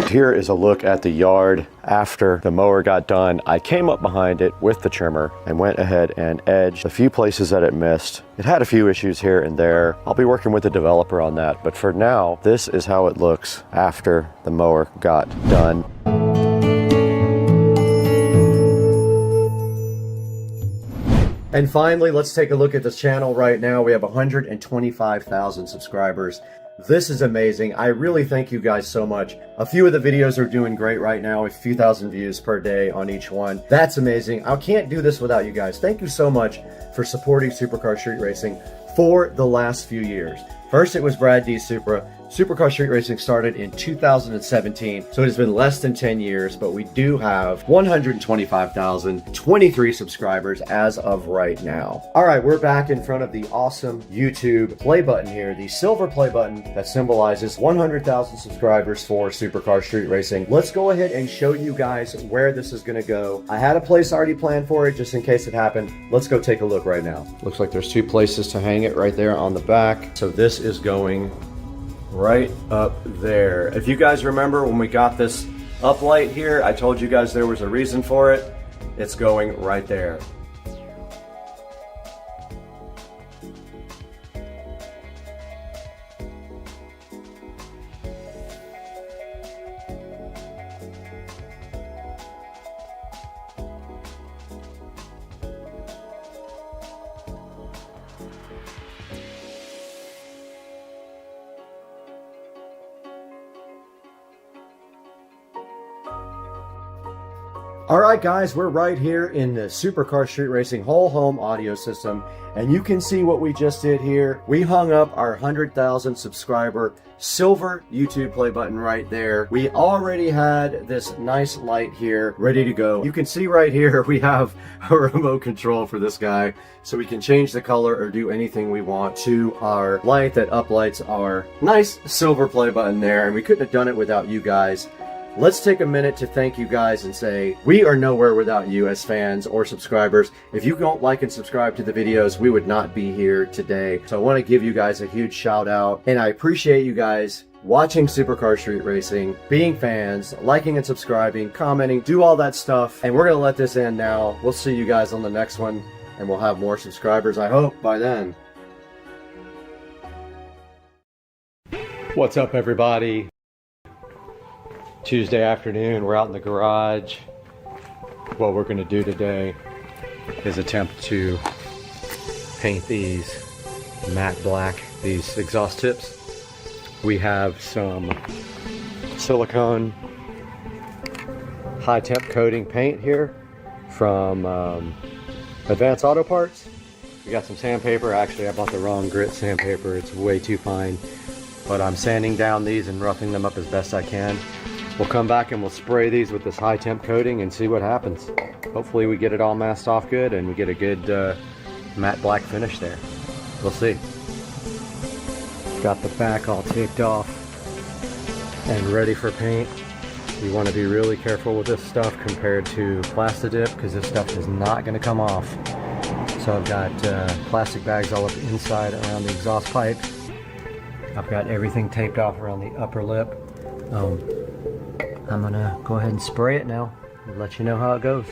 Here is a look at the yard after the mower got done. I came up behind it with the trimmer and went ahead and edged a few places that it missed. It had a few issues here and there. I'll be working with the developer on that, but for now, this is how it looks after the mower got done. And finally, let's take a look at this channel right now. We have 125,000 subscribers. This is amazing. I really thank you guys so much. A few of the videos are doing great right now, a few thousand views per day on each one. That's amazing. I can't do this without you guys. Thank you so much for supporting Supercar Street Racing for the last few years. First, it was Brad D. Supra. Supercar Street Racing started in 2017, so it has been less than 10 years, but we do have 125,023 subscribers as of right now. All right, we're back in front of the awesome YouTube play button here, the silver play button that symbolizes 100,000 subscribers for Supercar Street Racing. Let's go ahead and show you guys where this is gonna go. I had a place already planned for it, just in case it happened. Let's go take a look right now. Looks like there's 2 places to hang it right there on the back. So this is going right up there. If you guys remember when we got this uplight here, I told you guys there was a reason for it. It's going right there. All right, guys, we're right here in the Supercar Street Racing whole home audio system, and you can see what we just did here. We hung up our 100,000 subscriber silver YouTube play button right there. We already had this nice light here ready to go. You can see right here we have a remote control for this guy, so we can change the color or do anything we want to our light that uplights our nice silver play button there, and we couldn't have done it without you guys. Let's take a minute to thank you guys and say we are nowhere without you as fans or subscribers. If you don't like and subscribe to the videos, we would not be here today. So I want to give you guys a huge shout out, and I appreciate you guys watching Supercar Street Racing, being fans, liking and subscribing, commenting, do all that stuff. And we're going to let this end now. We'll see you guys on the next one, and we'll have more subscribers, I hope, by then. What's up, everybody? Tuesday afternoon, we're out in the garage. What we're going to do today is attempt to paint these matte black, these exhaust tips. We have some silicone high temp coating paint here from Advanced Auto Parts. We got some sandpaper. Actually, I bought the wrong grit sandpaper. It's way too fine, but I'm sanding down these and roughing them up as best I can. We'll come back and we'll spray these with this high temp coating and see what happens. Hopefully we get it all masked off good and we get a good matte black finish there. We'll see. Got the back all taped off and ready for paint. You want to be really careful with this stuff compared to Plastidip, because this stuff is not going to come off. So I've got plastic bags all up inside around the exhaust pipe. I've got everything taped off around the upper lip. I'm gonna go ahead and spray it now and let you know how it goes.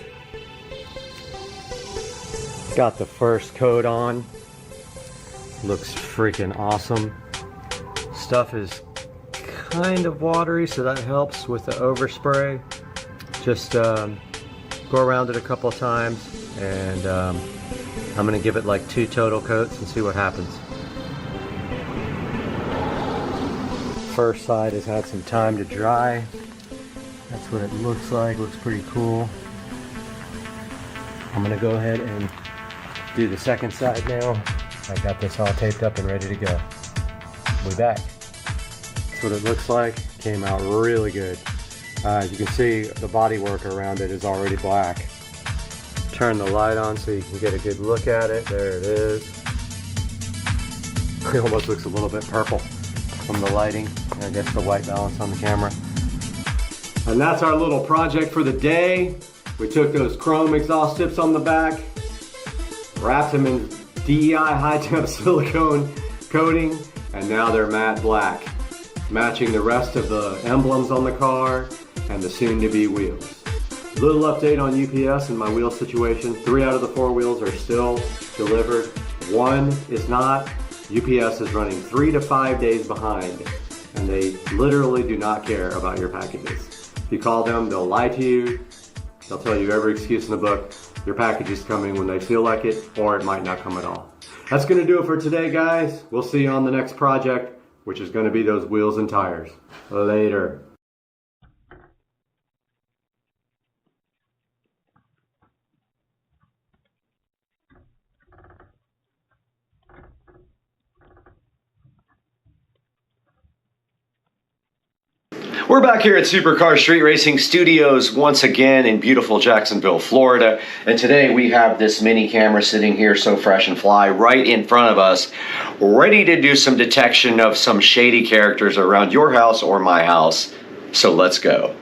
Got the first coat on. Looks freaking awesome. Stuff is kind of watery, so that helps with the overspray. Just go around it a couple of times, and I'm gonna give it like 2 total coats and see what happens. First side has had some time to dry. That's what it looks like. Looks pretty cool. I'm gonna go ahead and do the second side now. I got this all taped up and ready to go. We'll be back. That's what it looks like. Came out really good. As you can see, the body work around it is already black. Turn the light on so you can get a good look at it. There it is. It almost looks a little bit purple from the lighting. I guess the white balance on the camera. And that's our little project for the day. We took those chrome exhaust tips on the back, wrapped them in DEI high temp silicone coating, and now they're matte black, matching the rest of the emblems on the car and the soon-to-be wheels. A little update on UPS and my wheel situation. 3 out of the 4 wheels are still delivered. 1 is not. UPS is running 3 to 5 days behind, and they literally do not care about your packages. If you call them, they'll lie to you. They'll tell you every excuse in the book. Your package is coming when they feel like it, or it might not come at all. That's gonna do it for today, guys. We'll see you on the next project, which is gonna be those wheels and tires. Later. We're back here at Supercar Street Racing Studios once again in beautiful Jacksonville, Florida. And today we have this mini camera sitting here so fresh and fly right in front of us, ready to do some detection of some shady characters around your house or my house. So let's go.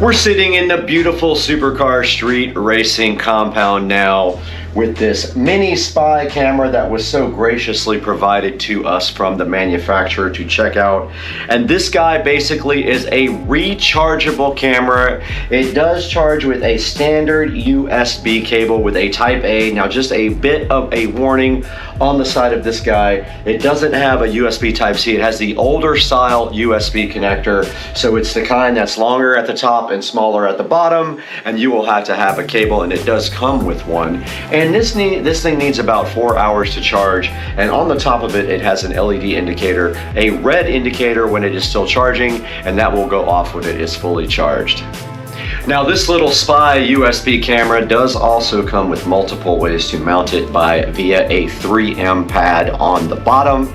We're sitting in the beautiful Supercar Street Racing compound now with this mini spy camera that was so graciously provided to us from the manufacturer to check out. And this guy basically is a rechargeable camera. It does charge with a standard USB cable with a Type A. Now, just a bit of a warning on the side of this guy, it doesn't have a USB Type-C. It has the older style USB connector, so it's the kind that's longer at the top and smaller at the bottom, and you will have to have a cable, and it does come with one. And this thing needs about 4 hours to charge, and on the top of it, it has an LED indicator, a red indicator when it is still charging, and that will go off when it is fully charged. Now, this little spy USB camera does also come with multiple ways to mount it via a 3M pad on the bottom.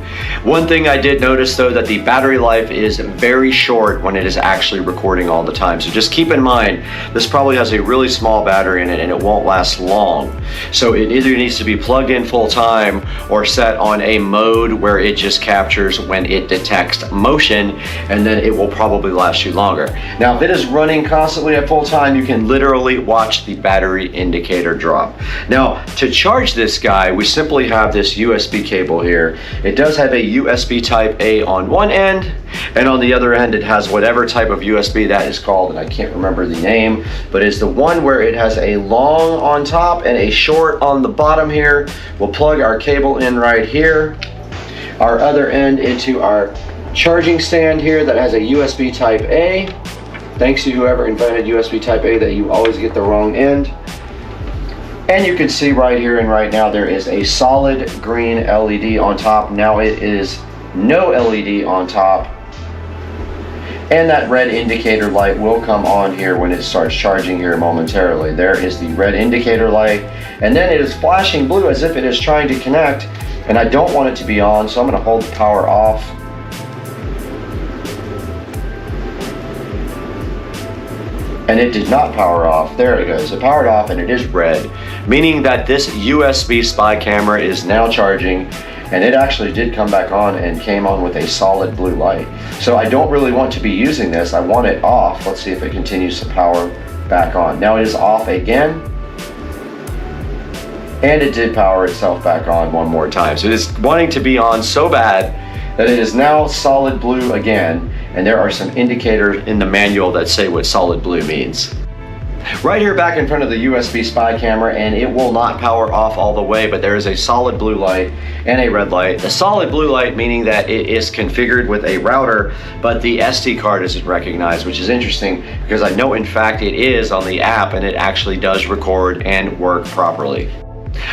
One thing I did notice though, that the battery life is very short when it is actually recording all the time. So just keep in mind, this probably has a really small battery in it and it won't last long. So it either needs to be plugged in full time or set on a mode where it just captures when it detects motion, and then it will probably last you longer. Now, if it is running constantly at full time, you can literally watch the battery indicator drop. Now, to charge this guy, we simply have this USB cable here. It does have a USB Type A on one end, and on the other end it has whatever type of USB that is called, and I can't remember the name, but it's the one where it has a long on top and a short on the bottom here. We'll plug our cable in right here, our other end into our charging stand here that has a USB Type A. Thanks to whoever invented USB Type A that you always get the wrong end. And you can see right here and right now there is a solid green LED on top. Now it is no LED on top. And that red indicator light will come on here when it starts charging here momentarily. There is the red indicator light. And then it is flashing blue as if it is trying to connect. And I don't want it to be on, so I'm going to hold the power off. And it did not power off. There it goes. It powered off and it is red, meaning that this USB spy camera is now charging, and it actually did come back on and came on with a solid blue light. So I don't really want to be using this. I want it off. Let's see if it continues to power back on. Now it is off again, and it did power itself back on one more time. So it is wanting to be on so bad that it is now solid blue again. And there are some indicators in the manual that say what solid blue means. Right here back in front of the USB spy camera, and it will not power off all the way, but there is a solid blue light and a red light. The solid blue light meaning that it is configured with a router, but the SD card isn't recognized, which is interesting because I know in fact it is on the app and it actually does record and work properly.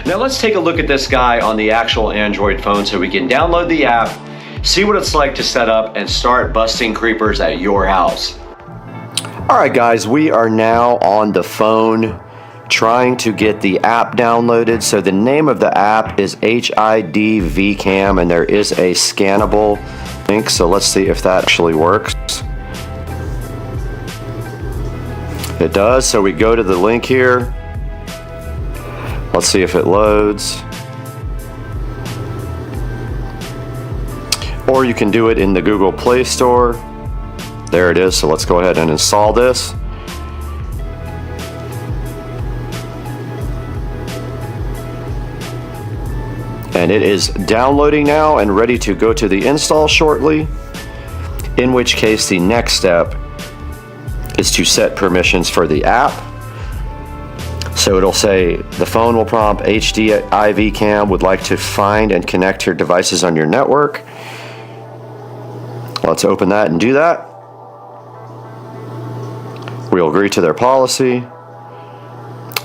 Now let's take a look at this guy on the actual Android phone so we can download the app, see what it's like to set up and start busting creepers at your house. All right, guys, we are now on the phone trying to get the app downloaded. So the name of the app is HID-VCAM, and there is a scannable link. So let's see if that actually works. It does. So we go to the link here. Let's see if it loads. Or you can do it in the Google Play Store. There it is. So let's go ahead and install this. And it is downloading now and ready to go to the install shortly, in which case the next step is to set permissions for the app. So it'll say the phone will prompt HID-VCAM would like to find and connect your devices on your network. Let's open that and do that. We'll agree to their policy,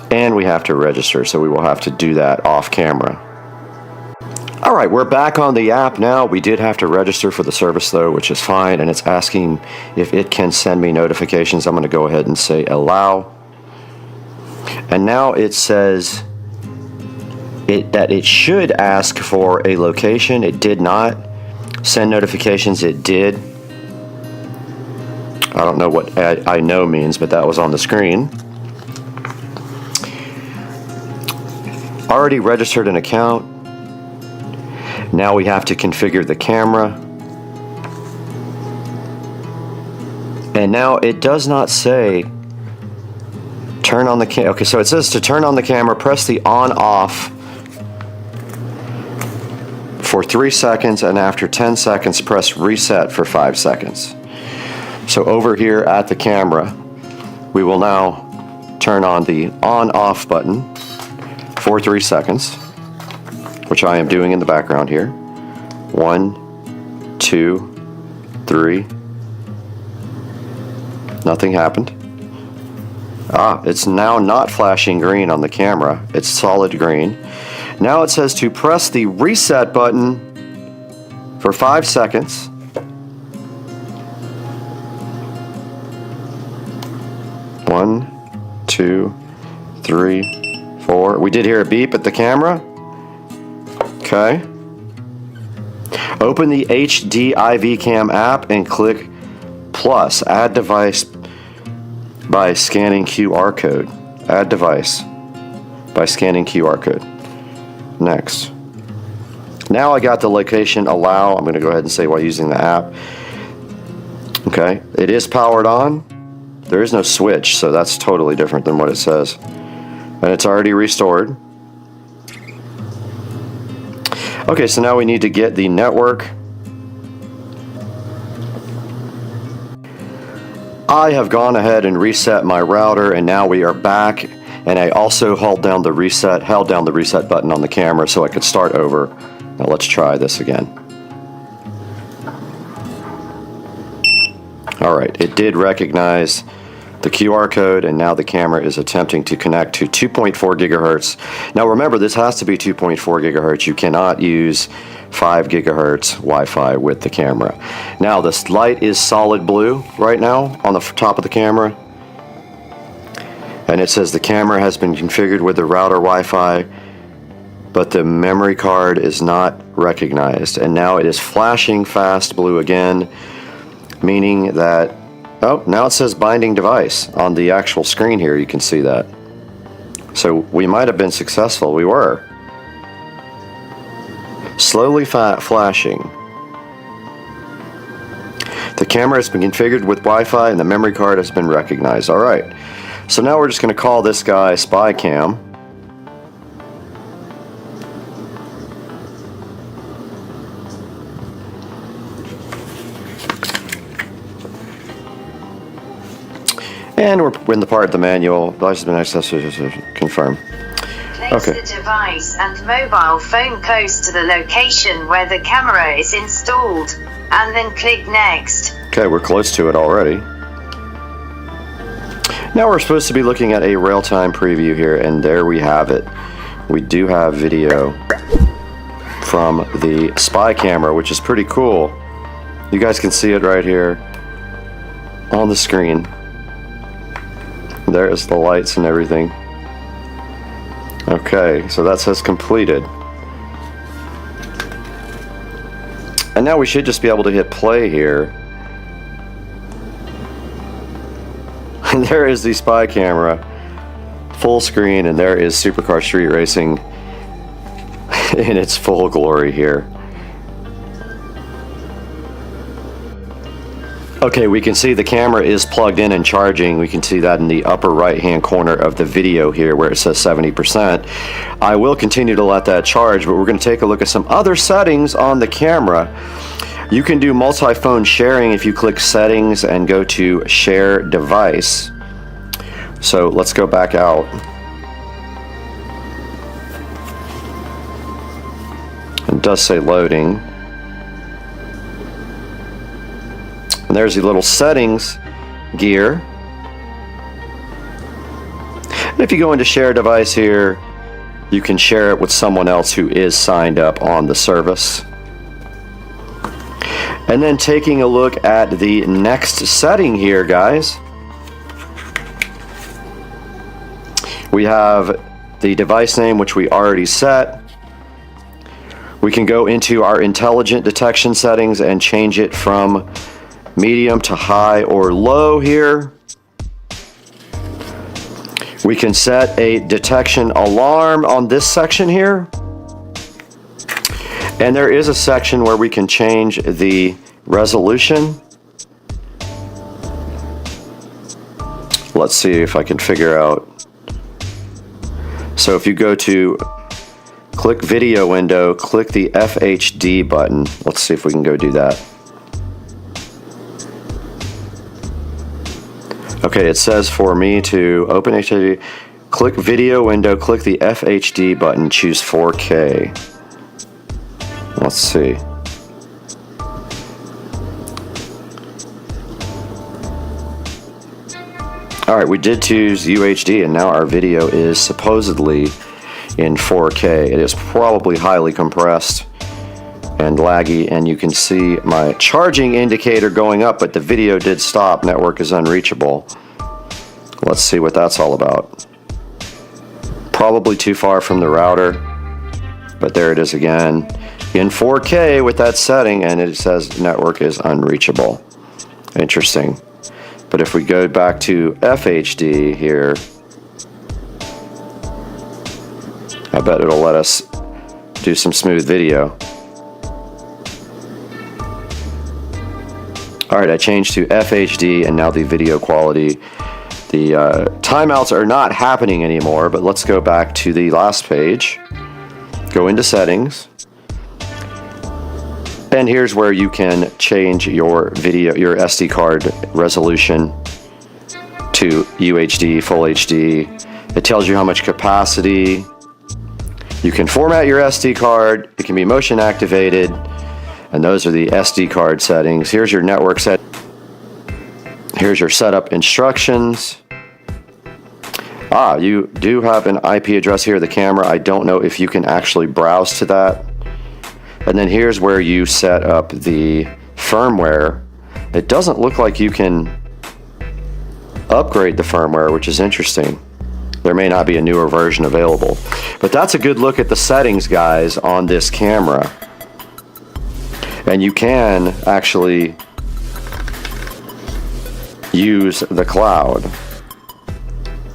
and we have to register, so we will have to do that off camera. All right, we're back on the app now. We did have to register for the service though, which is fine, and it's asking if it can send me notifications. I'm going to go ahead and say allow. And now it says that it should ask for a location. It did not. Send notifications, it did. I don't know what I know means, but that was on the screen. Already registered an account. Now we have to configure the camera. And now it does not say Turn on the camera. Okay, so it says to turn on the camera, press the on-off for 3 seconds, and after 10 seconds, press reset for 5 seconds. So over here at the camera, we will now turn on the on-off button for 3 seconds, which I am doing in the background here. 1, 2, 3. Nothing happened. It's now not flashing green on the camera. It's solid green. Now it says to press the reset button for 5 seconds. One, 2, 3, 4. We did hear a beep at the camera. Okay. Open the Hdmi Cam app and click plus. Add device by scanning QR code. Add device by scanning QR code. Next. Now I got the location allow. I'm going to go ahead and say while using the app. Okay. It is powered on. There is no switch, so that's totally different than what it says. And it's already restored. Okay, so now we need to get the network. I have gone ahead and reset my router, and now we are back. And I also held down the reset button on the camera so I could start over. Now let's try this again. Alright, it did recognize the QR code, and now the camera is attempting to connect to 2.4 gigahertz. Now remember, this has to be 2.4 gigahertz. You cannot use 5 gigahertz Wi-Fi with the camera. Now this light is solid blue right now on the top of the camera, and it says the camera has been configured with the router Wi-Fi, but the memory card is not recognized. And now it is flashing fast blue again, meaning that, oh, now it says binding device on the actual screen here. You can see that. So we might have been successful. We were. Slowly flashing. The camera has been configured with Wi-Fi and the memory card has been recognized. All right. So now we're just going to call this guy Spy Cam. And we're in the part of the manual. Device has been accessed. Confirm. Place the device and mobile phone close to the location where the camera is installed, and then click Next. Okay, we're close to it already. Now we're supposed to be looking at a real-time preview here, and there we have it. We do have video from the spy camera, which is pretty cool. You guys can see it right here on the screen. There's the lights and everything. Okay, so that says completed. And now we should just be able to hit play here. And there is the spy camera, full screen, and there is Supercar Street Racing in its full glory here. Okay, we can see the camera is plugged in and charging. We can see that in the upper right hand corner of the video here where it says 70%. I will continue to let that charge, but we're going to take a look at some other settings on the camera. You can do multi-phone sharing if you click settings and go to share device. So let's go back out. It does say loading. And there's the little settings gear. And if you go into share device here, you can share it with someone else who is signed up on the service. And then taking a look at the next setting here, guys. We have the device name, which we already set. We can go into our intelligent detection settings and change it from medium to high or low here. We can set a detection alarm on this section here. And there is a section where we can change the resolution. Let's see if I can figure out So if you go to click video window, click the FHD button. Let's see if we can go do that. Okay, it says for me to open HDD, click video window, click the FHD button, choose 4K. Let's see. Alright, we did choose UHD and now our video is supposedly in 4K. It is probably highly compressed and laggy, and you can see my charging indicator going up, but the video did stop. Network is unreachable. Let's see what that's all about. Probably too far from the router, but there it is again. In 4K with that setting, and it says network is unreachable. Interesting. But if we go back to FHD here, I bet it'll let us do some smooth video. Alright, I changed to FHD and now the video quality, the timeouts are not happening anymore, but let's go back to the last page. Go into settings. And here's where you can change your video, your SD card resolution to UHD, Full HD. It tells you how much capacity. You can format your SD card. It can be motion activated. And those are the SD card settings. Here's your network set. Here's your setup instructions. You do have an IP address here, the camera. I don't know if you can actually browse to that. And then here's where you set up the firmware. It doesn't look like you can upgrade the firmware, which is interesting. There may not be a newer version available. But that's a good look at the settings, guys, on this camera. And you can actually use the cloud.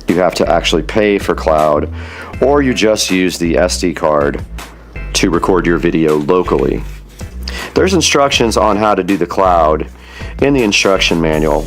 You have to actually pay for cloud, or you just use the SD card to record your video locally. There's instructions on how to do the cloud in the instruction manual.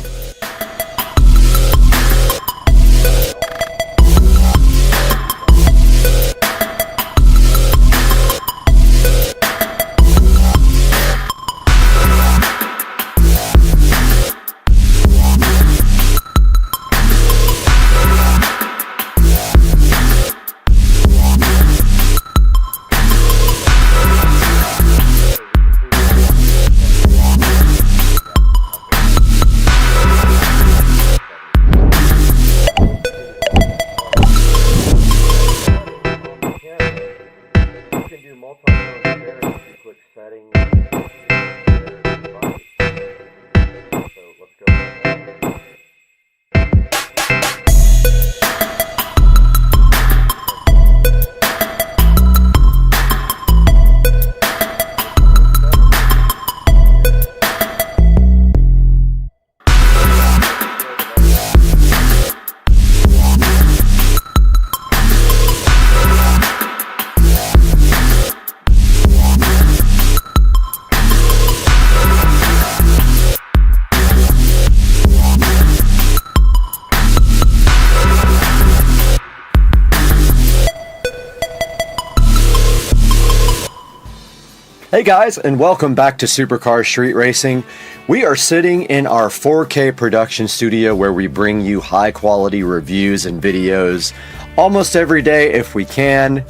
Hey guys, and welcome back to Supercar Street Racing. We are sitting in our 4K production studio where we bring you high quality reviews and videos almost every day if we can.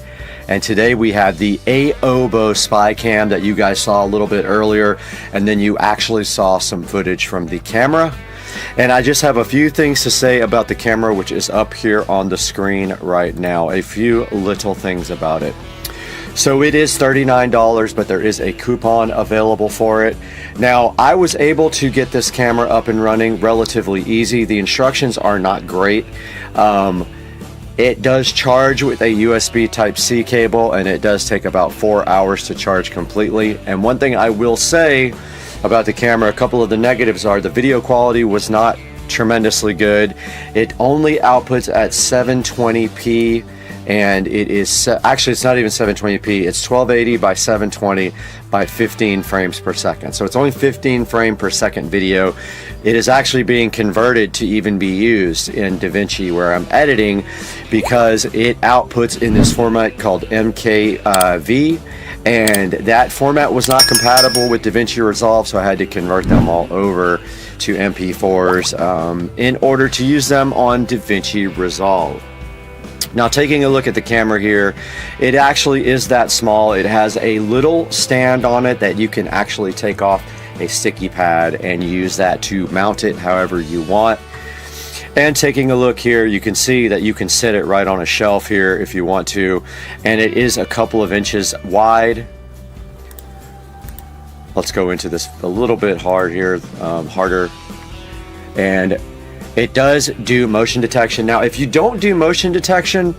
And today we have the AOBO spy cam that you guys saw a little bit earlier, and then you actually saw some footage from the camera. And I just have a few things to say about the camera, which is up here on the screen right now. A few little things about it. So it is $39, but there is a coupon available for it. Now, I was able to get this camera up and running relatively easy. The instructions are not great. It does charge with a USB Type-C cable, and it does take about 4 hours to charge completely. And one thing I will say about the camera, a couple of the negatives are the video quality was not tremendously good. It only outputs at 720p and it is actually, it's not even 720p, it's 1280 by 720 by 15 frames per second. So it's only 15 frame per second video. It is actually being converted to even be used in DaVinci where I'm editing, because it outputs in this format called MKV, and that format was not compatible with DaVinci Resolve, so I had to convert them all over to MP4s in order to use them on DaVinci Resolve. Now, taking a look at the camera here, it actually is that small. It has a little stand on it that you can actually take off a sticky pad and use that to mount it however you want. And taking a look here, you can see that you can sit it right on a shelf here if you want to, and it is a couple of inches wide. Let's go into this a little bit harder. And it does do motion detection. Now, if you don't do motion detection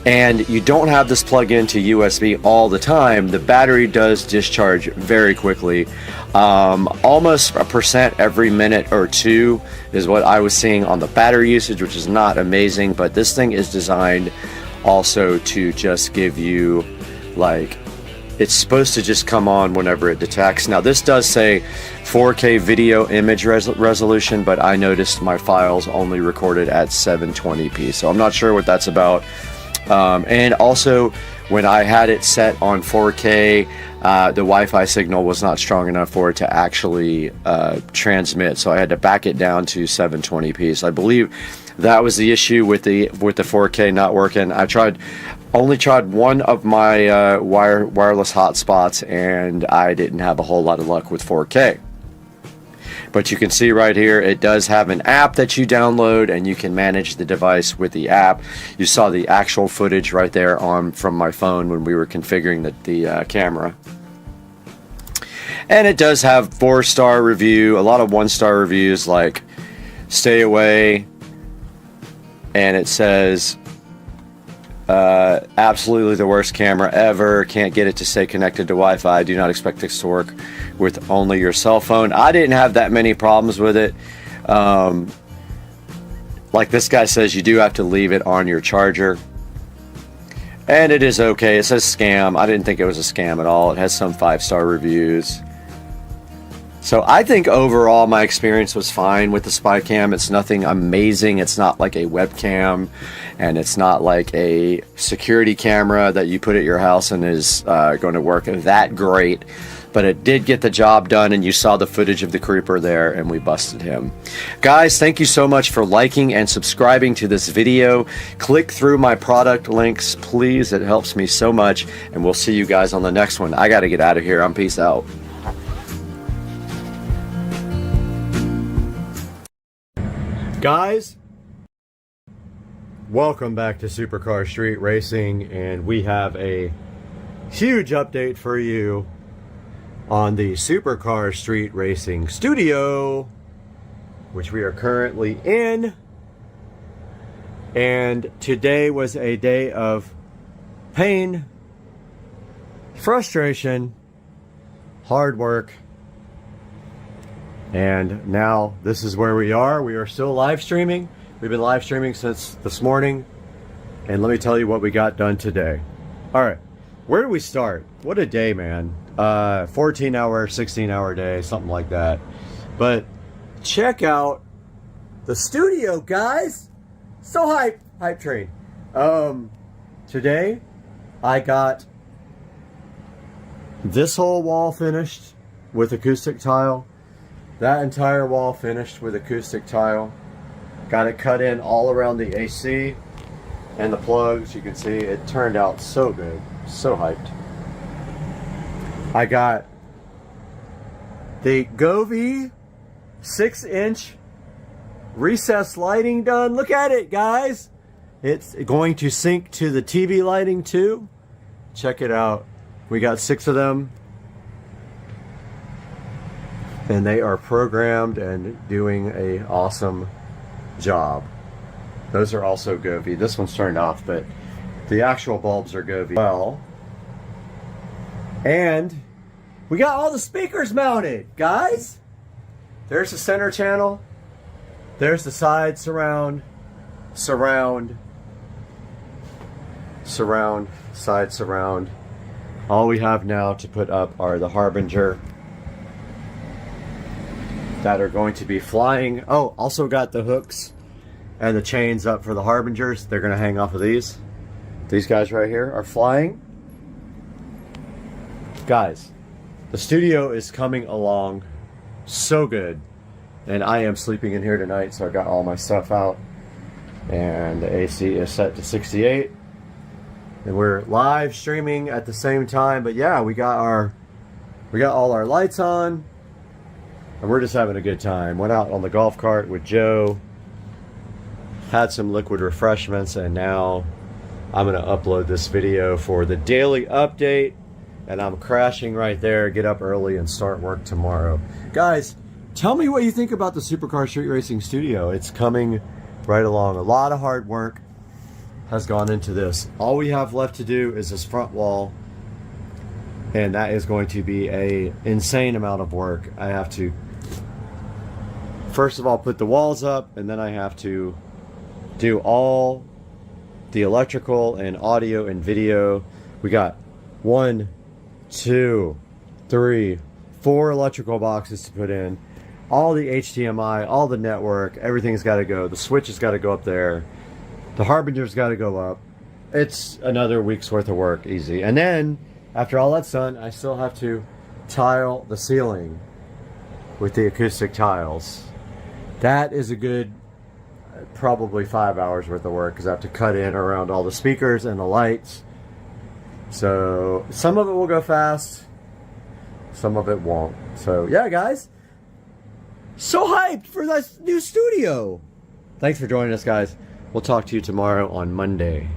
and you don't have this plugged into USB all the time, the battery does discharge very quickly. Almost 1% every minute or two is what I was seeing on the battery usage, which is not amazing, but this thing is designed also to just give you, like, it's supposed to just come on whenever it detects. Now, this does say 4K video image resolution, but I noticed my files only recorded at 720p, so I'm not sure what that's about. And also, when I had it set on 4K, the Wi-Fi signal was not strong enough for it to actually transmit, so I had to back it down to 720p. So I believe that was the issue with the 4K not working. I only tried one of my wireless hotspots, and I didn't have a whole lot of luck with 4K. But you can see right here, it does have an app that you download, and you can manage the device with the app. You saw the actual footage right there from my phone when we were configuring the camera. And it does have 4-star review, a lot of 1-star reviews like stay away, and it says absolutely the worst camera ever, can't get it to stay connected to Wi-Fi, do not expect this to work with only your cell phone. I didn't have that many problems with it. Like this guy says, you do have to leave it on your charger, and it is okay. It says scam. I didn't think it was a scam at all. It has some 5-star reviews. So I think overall my experience was fine with the Spy Cam. It's nothing amazing. It's not like a webcam, and it's not like a security camera that you put at your house and is going to work that great. But it did get the job done, and you saw the footage of the creeper there, and we busted him. Guys, thank you so much for liking and subscribing to this video. Click through my product links, please. It helps me so much, and we'll see you guys on the next one. I got to get out of here. I'm peace out. Guys, welcome back to Supercar Street Racing, and we have a huge update for you on the Supercar Street Racing studio, which we are currently in. And today was a day of pain, frustration, hard work, and now this is where we are. We are still live streaming. We've been live streaming since this morning, and let me tell you what we got done today. All right, where do we start? What a day, man. 14-hour, 16-hour day, something like that. But check out the studio, guys. So hype train. Today I got this whole wall finished with acoustic tile. That entire wall finished with acoustic tile. Got it cut in all around the AC and the plugs. You can see it turned out so good. So hyped. I got the Govee 6-inch recessed lighting done. Look at it, guys. It's going to sync to the TV lighting too. Check it out. We got 6 of them, and they are programmed and doing an awesome job. Those are also Govee. This one's turned off, but the actual bulbs are Govee. Well, and we got all the speakers mounted, guys. There's the center channel. There's the side surround. surround, side surround. All we have now to put up are the Harbinger that are going to be flying. Oh, also got the hooks and the chains up for the Harbingers. They're going to hang off of these. These guys right here are flying. Guys, the studio is coming along so good. And I am sleeping in here tonight, so I got all my stuff out. And the AC is set to 68. And we're live streaming at the same time. But yeah, we got all our lights on. And we're just having a good time. Went out on the golf cart with Joe. Had some liquid refreshments, and now I'm gonna upload this video for the daily update. And I'm crashing right there, get up early and start work tomorrow. Guys, tell me what you think about the Supercar Street Racing Studio. It's coming right along. A lot of hard work has gone into this. All we have left to do is this front wall, and that is going to be an insane amount of work. I have to, first of all, put the walls up, and then I have to do all the electrical and audio and video. We got 1, 2, 3, 4 electrical boxes to put in. All the HDMI, all the network, everything's got to go. The switch has got to go up there. The Harbinger's got to go up. It's another week's worth of work, easy. And then, after all that's done, I still have to tile the ceiling with the acoustic tiles. That is a good, probably 5 hours worth of work, because I have to cut in around all the speakers and the lights. So, some of it will go fast, some of it won't. So, yeah, guys. So hyped for this new studio. Thanks for joining us, guys. We'll talk to you tomorrow on Monday.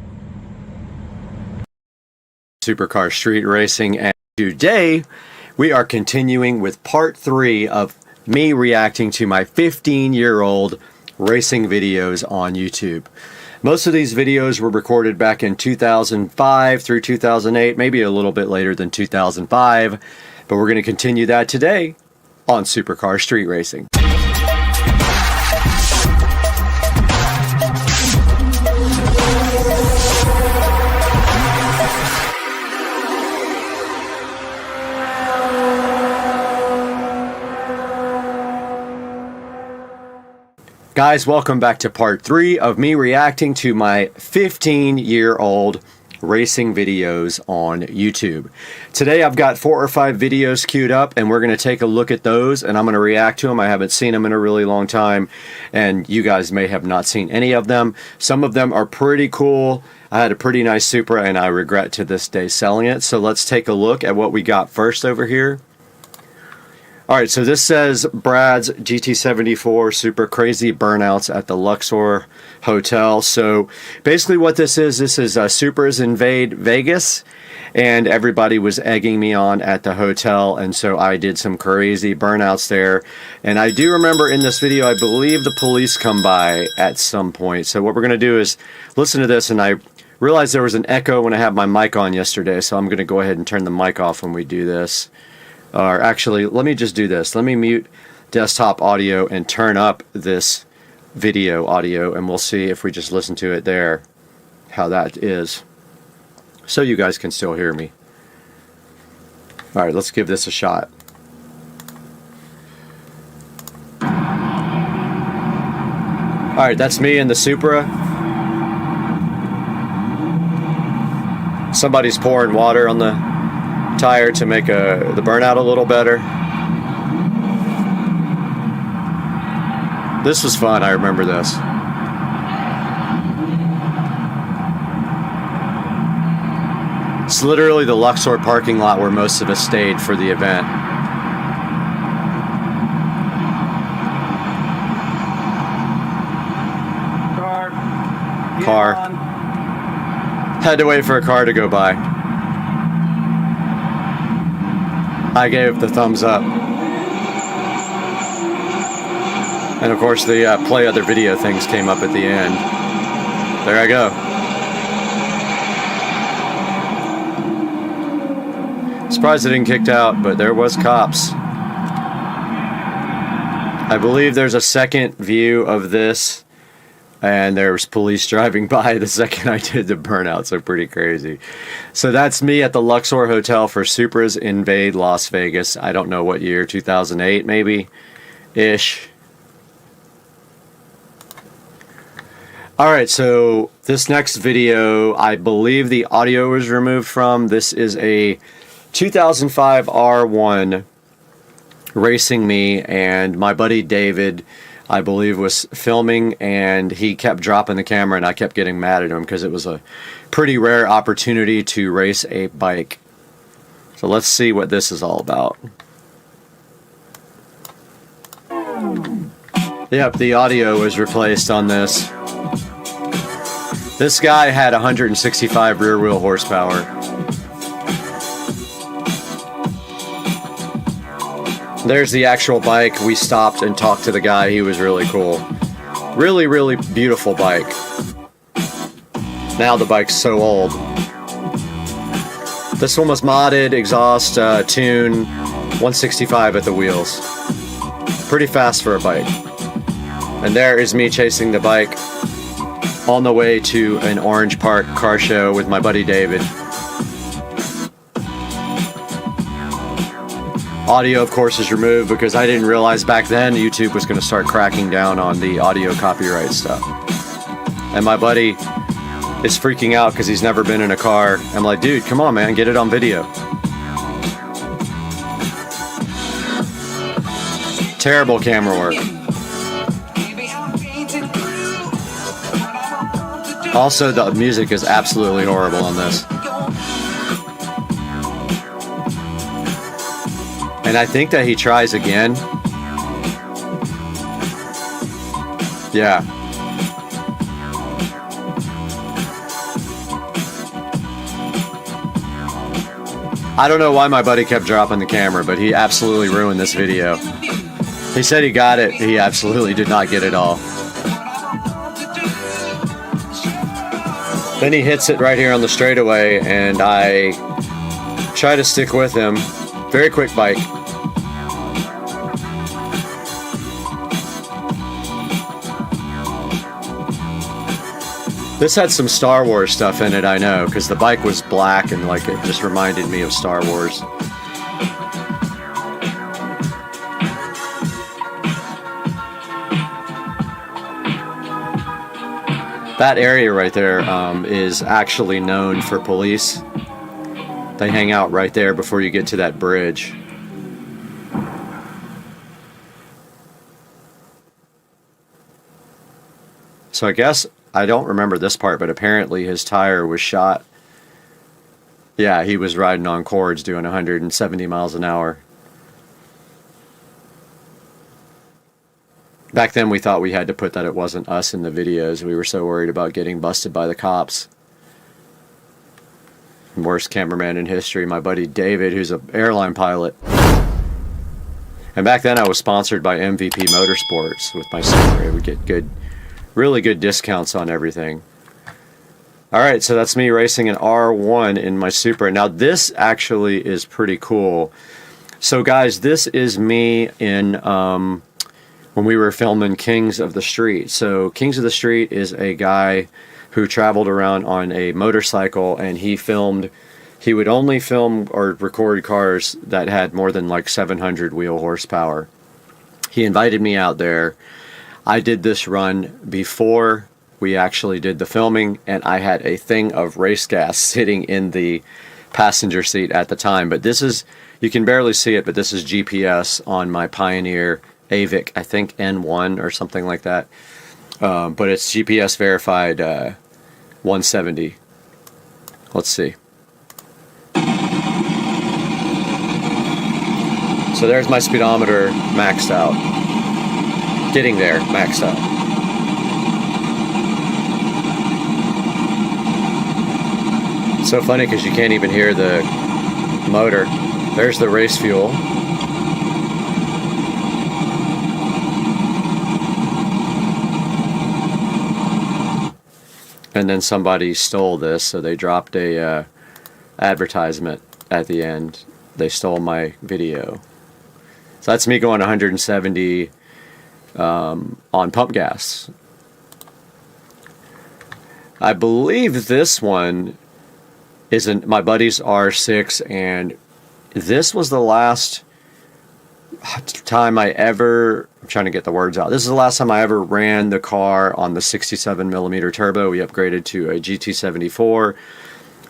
Supercar Street Racing, and today we are continuing with part 3 of me reacting to my 15-year-old racing videos on YouTube. Most of these videos were recorded back in 2005 through 2008, maybe a little bit later than 2005, but we're going to continue that today on Supercar Street Racing. Guys, welcome back to part 3 of me reacting to my 15-year-old racing videos on YouTube. Today I've got 4 or 5 videos queued up, and we're going to take a look at those, and I'm going to react to them. I haven't seen them in a really long time, and you guys may have not seen any of them. Some of them are pretty cool. I had a pretty nice Supra, and I regret to this day selling it. So let's take a look at what we got first over here. Alright, so this says Brad's GT74 Super Crazy Burnouts at the Luxor Hotel. So basically what this is Supras Invade Vegas, and everybody was egging me on at the hotel, and so I did some crazy burnouts there. And I do remember in this video, I believe the police come by at some point. So what we're going to do is listen to this, and I realized there was an echo when I had my mic on yesterday, so I'm going to go ahead and turn the mic off when we do this. Or actually, let me just do this. Let me mute desktop audio and turn up this video audio, and we'll see if we just listen to it there, how that is. So you guys can still hear me. Alright, let's give this a shot. Alright, that's me in the Supra. Somebody's pouring water on the tire to make the burnout a little better. This was fun, I remember this. It's literally the Luxor parking lot where most of us stayed for the event. Car. Had to wait for a car to go by. I gave the thumbs up. And of course the play other video things came up at the end. There I go. Surprised it didn't kicked out, but there was cops. I believe there's a second view of this and there was police driving by the second I did the burnout, so pretty crazy. So that's me at the Luxor Hotel for Supras Invade Las Vegas. I don't know what year, 2008 maybe ish. Alright, so this next video, I believe the audio was removed from. This is a 2005 R1 racing me, and my buddy David, I believe, was filming, and he kept dropping the camera, and I kept getting mad at him because it was a pretty rare opportunity to race a bike. So let's see what this is all about. Yep, the audio was replaced on this. This guy had 165 rear wheel horsepower. There's the actual bike. We stopped and talked to the guy. He was really cool. Really, really beautiful bike. Now the bike's so old. This one was modded, exhaust, tune, 165 at the wheels. Pretty fast for a bike. And there is me chasing the bike on the way to an Orange Park car show with my buddy David. Audio, of course, is removed because I didn't realize back then YouTube was going to start cracking down on the audio copyright stuff. And my buddy is freaking out because he's never been in a car. I'm like, dude, come on, man, get it on video. Terrible camera work. Also, the music is absolutely horrible on this. And I think that he tries again. Yeah. I don't know why my buddy kept dropping the camera, but he absolutely ruined this video. He said he got it. He absolutely did not get it all. Then he hits it right here on the straightaway, and I try to stick with him. Very quick bike. This had some Star Wars stuff in it, I know, because the bike was black and like it just reminded me of Star Wars. That area right there is actually known for police. They hang out right there before you get to that bridge. So I guess, I don't remember this part, but apparently his tire was shot. Yeah, he was riding on cords doing 170 miles an hour. Back then we thought we had to put that it wasn't us in the videos. We were so worried about getting busted by the cops. Worst cameraman in history, my buddy David, who's an airline pilot. And back then I was sponsored by MVP Motorsports with my Supra. We get good, really good discounts on everything. Alright, so that's me racing an R1 in my Supra. Now this actually is pretty cool. So guys, this is me in when we were filming Kings of the Street. So Kings of the Street is a guy who traveled around on a motorcycle, and he would only film or record cars that had more than like 700 wheel horsepower. He invited me out there. I did this run before we actually did the filming, and I had a thing of race gas sitting in the passenger seat at the time. But this is, you can barely see it, but this is GPS on my Pioneer AVIC, I think N1 or something like that. But it's GPS verified 170. Let's see. So there's my speedometer maxed out. Getting there, maxed out. So funny because you can't even hear the motor. There's the race fuel. And then somebody stole this, so they dropped a advertisement at the end. They stole my video. So that's me going 170 on pump gas. I believe this one isn't my buddy's R6, and this was the last time I ever, I'm trying to get the words out. This is the last time I ever ran the car on the 67mm turbo. We upgraded to a GT74.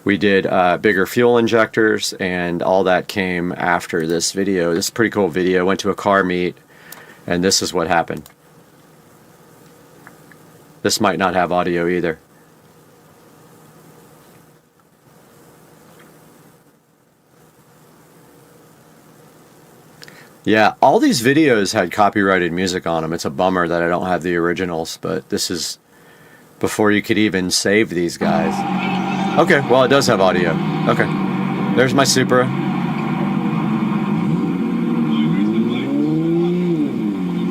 We did bigger fuel injectors, and all that came after this video. This is a pretty cool video. Went to a car meet, and this is what happened. This might not have audio either. Yeah, all these videos had copyrighted music on them. It's a bummer that I don't have the originals, but this is before you could even save these guys. Okay, well, it does have audio. Okay, there's my Supra.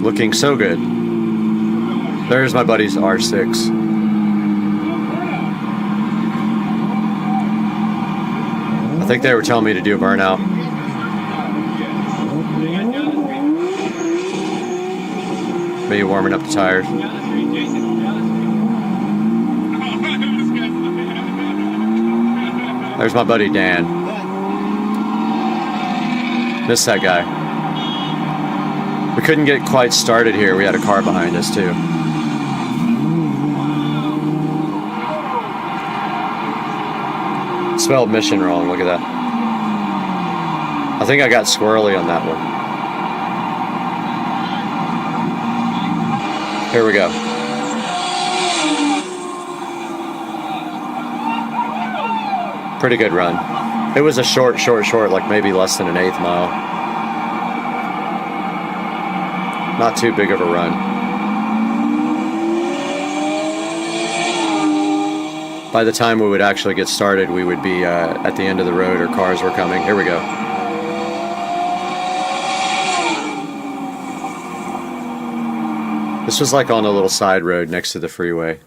Looking so good. There's my buddy's R6. I think they were telling me to do a burnout. Maybe warming up the tires. There's my buddy Dan. Miss that guy. We couldn't get quite started here. We had a car behind us too. Spelled mission wrong. Look at that. I think I got squirrely on that one. Here we go. Pretty good run. It was a short, like maybe less than an 1/8 mile. Not too big of a run. By the time we would actually get started, we would be at the end of the road, or cars were coming. Here we go. This was like on a little side road next to the freeway.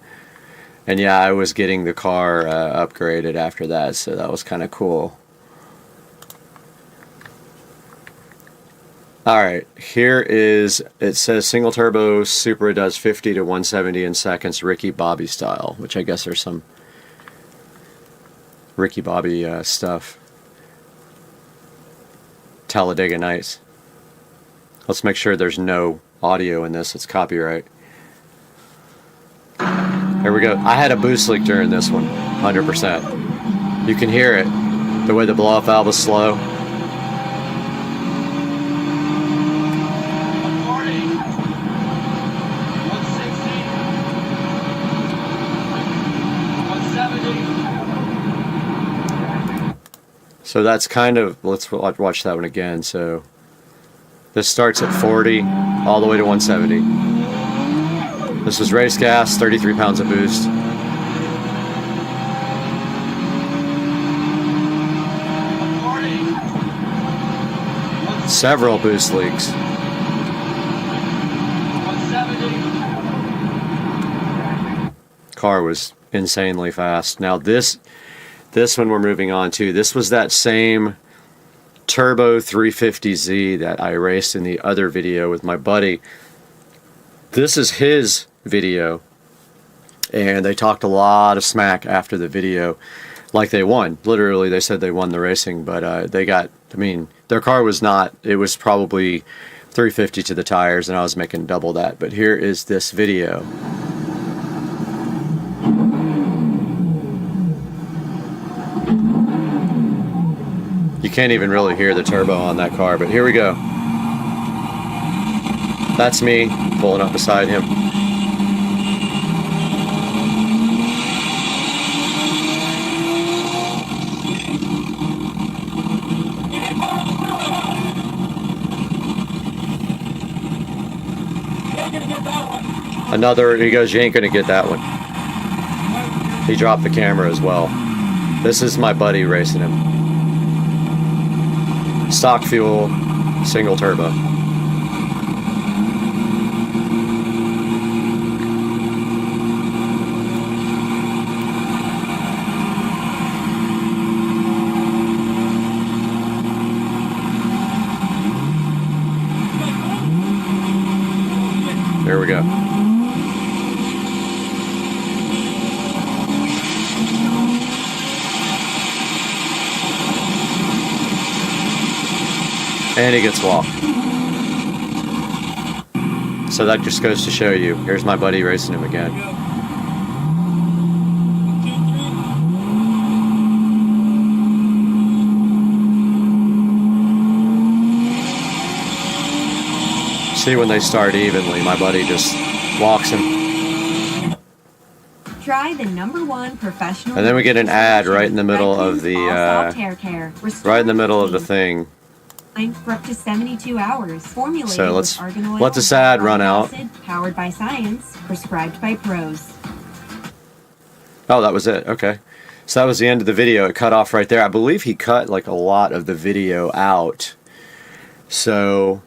And yeah, I was getting the car upgraded after that, so that was kind of cool. Alright, here is, it says single turbo Supra does 50 to 170 in seconds, Ricky Bobby style, which I guess there's some Ricky Bobby stuff. Talladega Nights. Let's make sure there's no audio in this, it's copyright. Here we go. I had a boost leak during this one, 100%. You can hear it, the way the blow-off valve is slow. So that's kind of, let's watch that one again. So this starts at 40 all the way to 170. This was race gas, 33 pounds of boost. Several boost leaks. Car was insanely fast. Now this one we're moving on to, this was that same Turbo 350Z that I raced in the other video with my buddy. This is his video, and they talked a lot of smack after the video, like they won. Literally, they said they won the racing, but they got, I mean, their car was not, it was probably 350 to the tires, and I was making double that. But here is this video. You can't even really hear the turbo on that car, but here we go. That's me pulling up beside him. Another, he goes, you ain't gonna get that one. He dropped the camera as well. This is my buddy racing him. Stock fuel, single turbo. There we go. And he gets walked. So that just goes to show you. Here's my buddy racing him again. See, when they start evenly, my buddy just walks him. Try the #1 professional. And then we get an ad right in the middle of the right in the middle of the thing. For up to 72 hours. Formulated So let's with argan oil let this ad run out. acid, powered by science, prescribed by pros. Oh, that was it. Okay. So that was the end of the video. It cut off right there. I believe he cut like a lot of the video out. So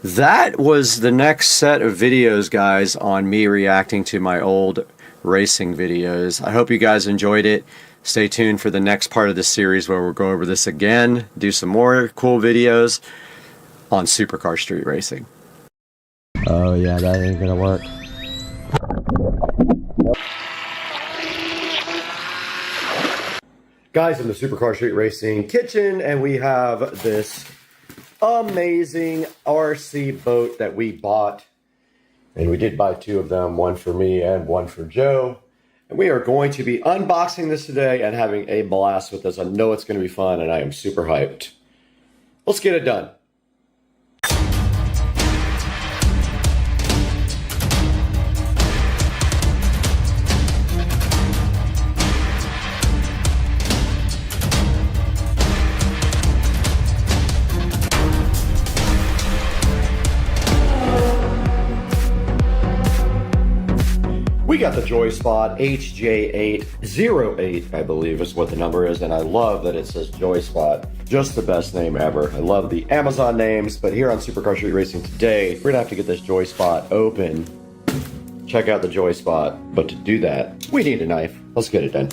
that was the next set of videos, guys, on me reacting to my old racing videos. I hope you guys enjoyed it. Stay tuned for the next part of this series where we'll go over this again, do some more cool videos on supercar street racing. Oh yeah, that ain't gonna work. Guys, in the supercar street racing kitchen, and we have this amazing RC boat that we bought. And we did buy 2 of them, one for me and one for Joe. And we are going to be unboxing this today and having a blast with this. I know it's going to be fun, and I am super hyped. Let's get it done. We got the Joy Spot HJ808, I believe is what the number is, and I love that it says Joy Spot. Just the best name ever. I love the Amazon names, but here on Supercar Street Racing today, we're gonna have to get this Joy Spot open. Check out the Joy Spot, but to do that, we need a knife. Let's get it done.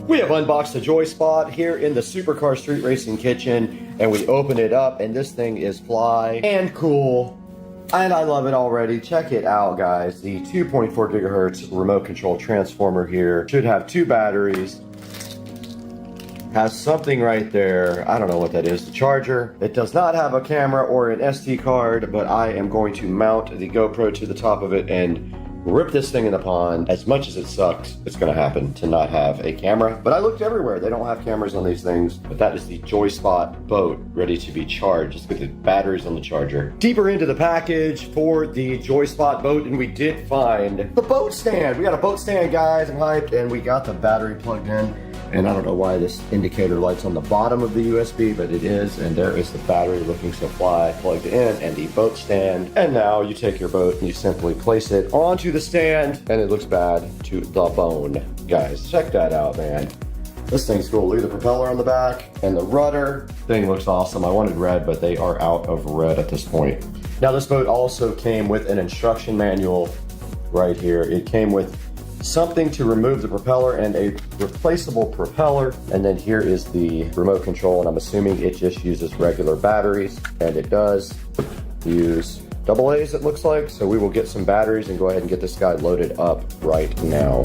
We have unboxed the Joy Spot here in the Supercar Street Racing kitchen, and we open it up, and this thing is fly and cool. And I love it already. Check it out, guys. The 2.4 gigahertz remote control transformer here should have 2 batteries. Has something right there. I don't know what that is. The charger. It does not have a camera or an SD card, but I am going to mount the GoPro to the top of it and rip this thing in the pond. As much as it sucks, it's going to happen to not have a camera. But I looked everywhere. They don't have cameras on these things. But that is the Joy Spot boat ready to be charged. Let's get the batteries on the charger. Deeper into the package for the Joy Spot boat, and we did find the boat stand. We got a boat stand, guys. I'm hyped. And we got the battery plugged in. And I don't know why this indicator light's on the bottom of the USB, but it is. And there is the battery looking so fly plugged in, and the boat stand. And now you take your boat and you simply place it onto the stand, and it looks bad to the bone. Guys, check that out, man. This thing's cool. Look at the propeller on the back and the rudder. Thing looks awesome. I wanted red, but they are out of red at this point. Now, this boat also came with an instruction manual right here. It came with something to remove the propeller and a replaceable propeller. And then here is the remote control, and I'm assuming it just uses regular batteries, and it does use AA's, it looks like. So we will get some batteries and go ahead and get this guy loaded up right now.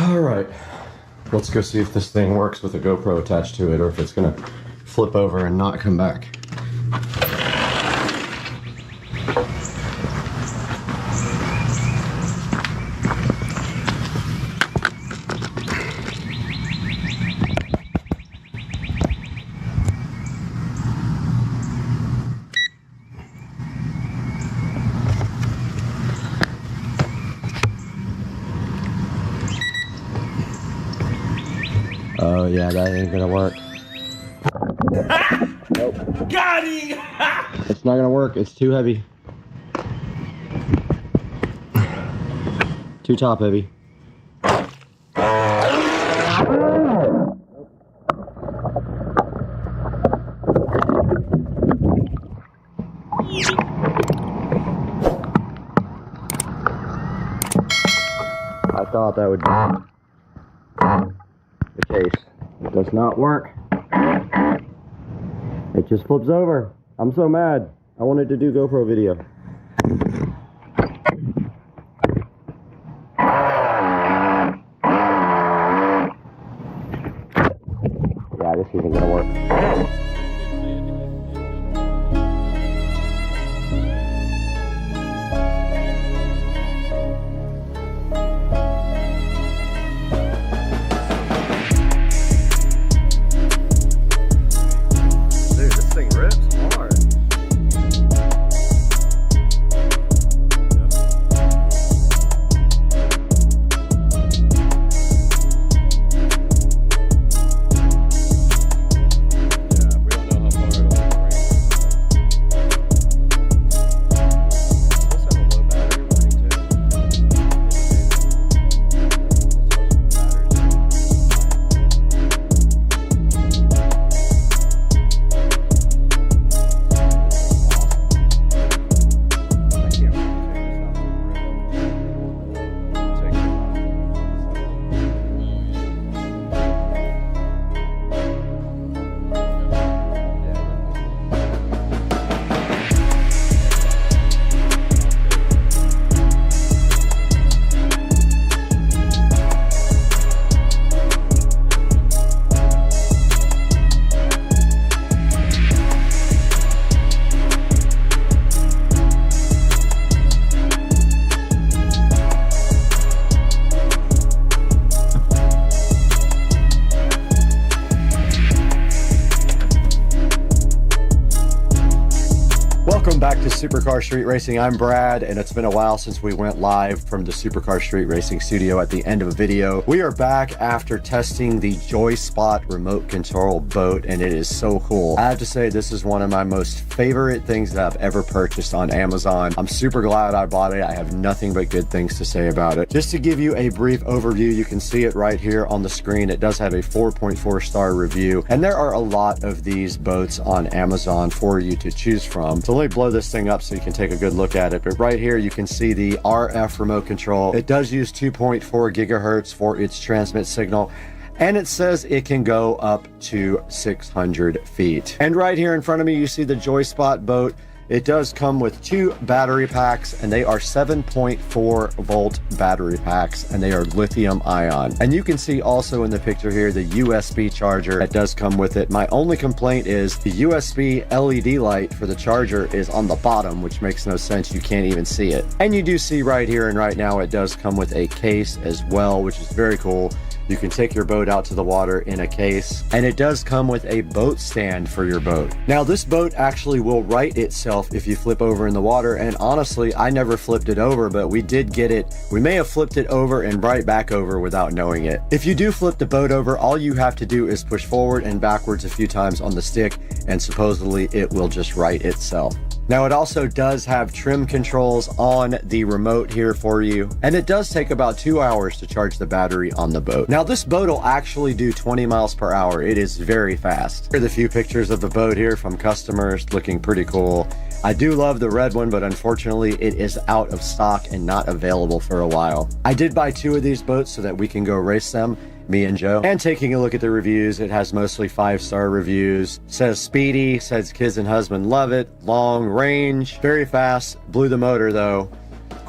All right, let's go see if this thing works with a GoPro attached to it or if it's gonna flip over and not come back. Oh yeah, that ain't gonna work. Nope. Got him! It's not gonna work, it's too heavy. Too top heavy. I thought that would be the case. It does not work. It just flips over. I'm so mad. I wanted to do GoPro video. Yeah, this isn't gonna work. Welcome back to Supercar Street Racing. I'm Brad, and it's been a while since we went live from the Supercar Street Racing studio at the end of a video. We are back after testing the JoySpot remote control boat, and it is so cool. I have to say, this is one of my most favorite things that I've ever purchased on Amazon. I'm super glad I bought it. I have nothing but good things to say about it. Just to give you a brief overview, you can see it right here on the screen. It does have a 4.4 star review, and there are a lot of these boats on Amazon for you to choose from. So let me blow this thing up so you can take a good look at it. But right here you can see the RF remote control. It does use 2.4 gigahertz for its transmit signal, and it says it can go up to 600 feet. And right here in front of me you see the JoySpot boat. It does come with 2 battery packs, and they are 7.4 volt battery packs, and they are lithium ion. And you can see also in the picture here the USB charger that does come with it. My only complaint is the USB LED light for the charger is on the bottom, which makes no sense. You can't even see it. And you do see right here and right now it does come with a case as well, which is very cool. You can take your boat out to the water in a case, and it does come with a boat stand for your boat. Now this boat actually will right itself if you flip over in the water, and honestly I never flipped it over, but we did get it. We may have flipped it over and right back over without knowing it. If you do flip the boat over, all you have to do is push forward and backwards a few times on the stick, and supposedly it will just right itself. Now it also does have trim controls on the remote here for you, and it does take about 2 hours to charge the battery on the boat. Now this boat will actually do 20 miles per hour. It is very fast. Here are the few pictures of the boat here from customers, looking pretty cool. I do love the red one, but unfortunately it is out of stock and not available for a while. I did buy 2 of these boats so that we can go race them, me and Joe. And taking a look at the reviews, it has mostly 5-star reviews. Says speedy, says kids and husband love it, long range, very fast, blew the motor though.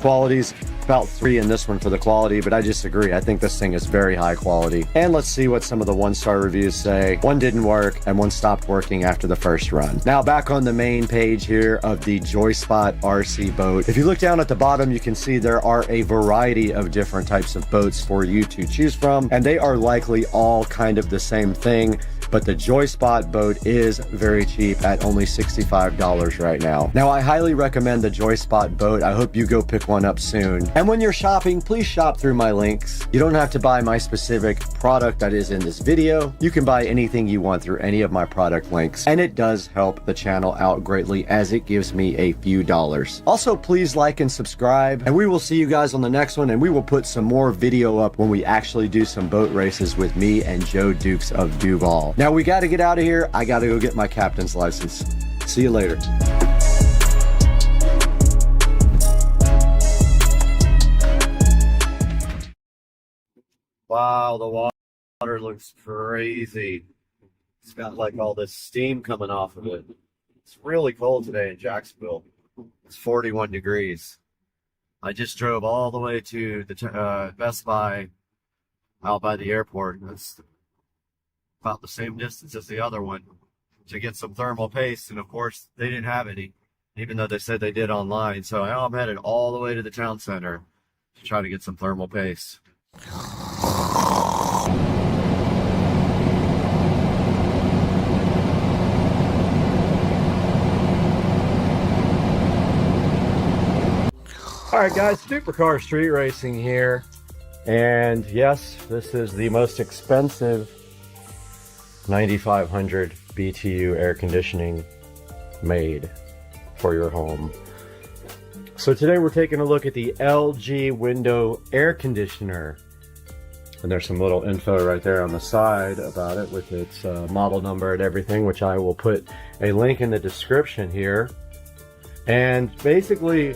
qualities, about 3 in this one for the quality, but I disagree. I think this thing is very high quality. And let's see what some of the 1-star reviews say. One didn't work and one stopped working after the first run. Now back on the main page here of the Joyspot RC boat. If you look down at the bottom, you can see there are a variety of different types of boats for you to choose from, and they are likely all kind of the same thing. But the Joyspot boat is very cheap at only $65 right now. Now, I highly recommend the Joyspot boat. I hope you go pick one up soon. And when you're shopping, please shop through my links. You don't have to buy my specific product that is in this video. You can buy anything you want through any of my product links. And it does help the channel out greatly as it gives me a few dollars. Also, please like and subscribe. And we will see you guys on the next one. And we will put some more video up when we actually do some boat races with me and Joe Dukes of Duval. Now we got to get out of here. I got to go get my captain's license. See you later. Wow, the water looks crazy. It's got like all this steam coming off of it. It's really cold today in Jacksonville. It's 41 degrees. I just drove all the way to the Best Buy out by the airport. That's about the same distance as the other one to get some thermal paste, and of course they didn't have any, even though they said they did online. So now I'm headed all the way to the town center to try to get some thermal paste. Alright guys, Supercar Street Racing here, and yes, this is the most expensive 9500 BTU air conditioning made for your home. So today we're taking a look at the LG window air conditioner, and there's some little info right there on the side about it with its model number and everything, which I will put a link in the description here. And basically,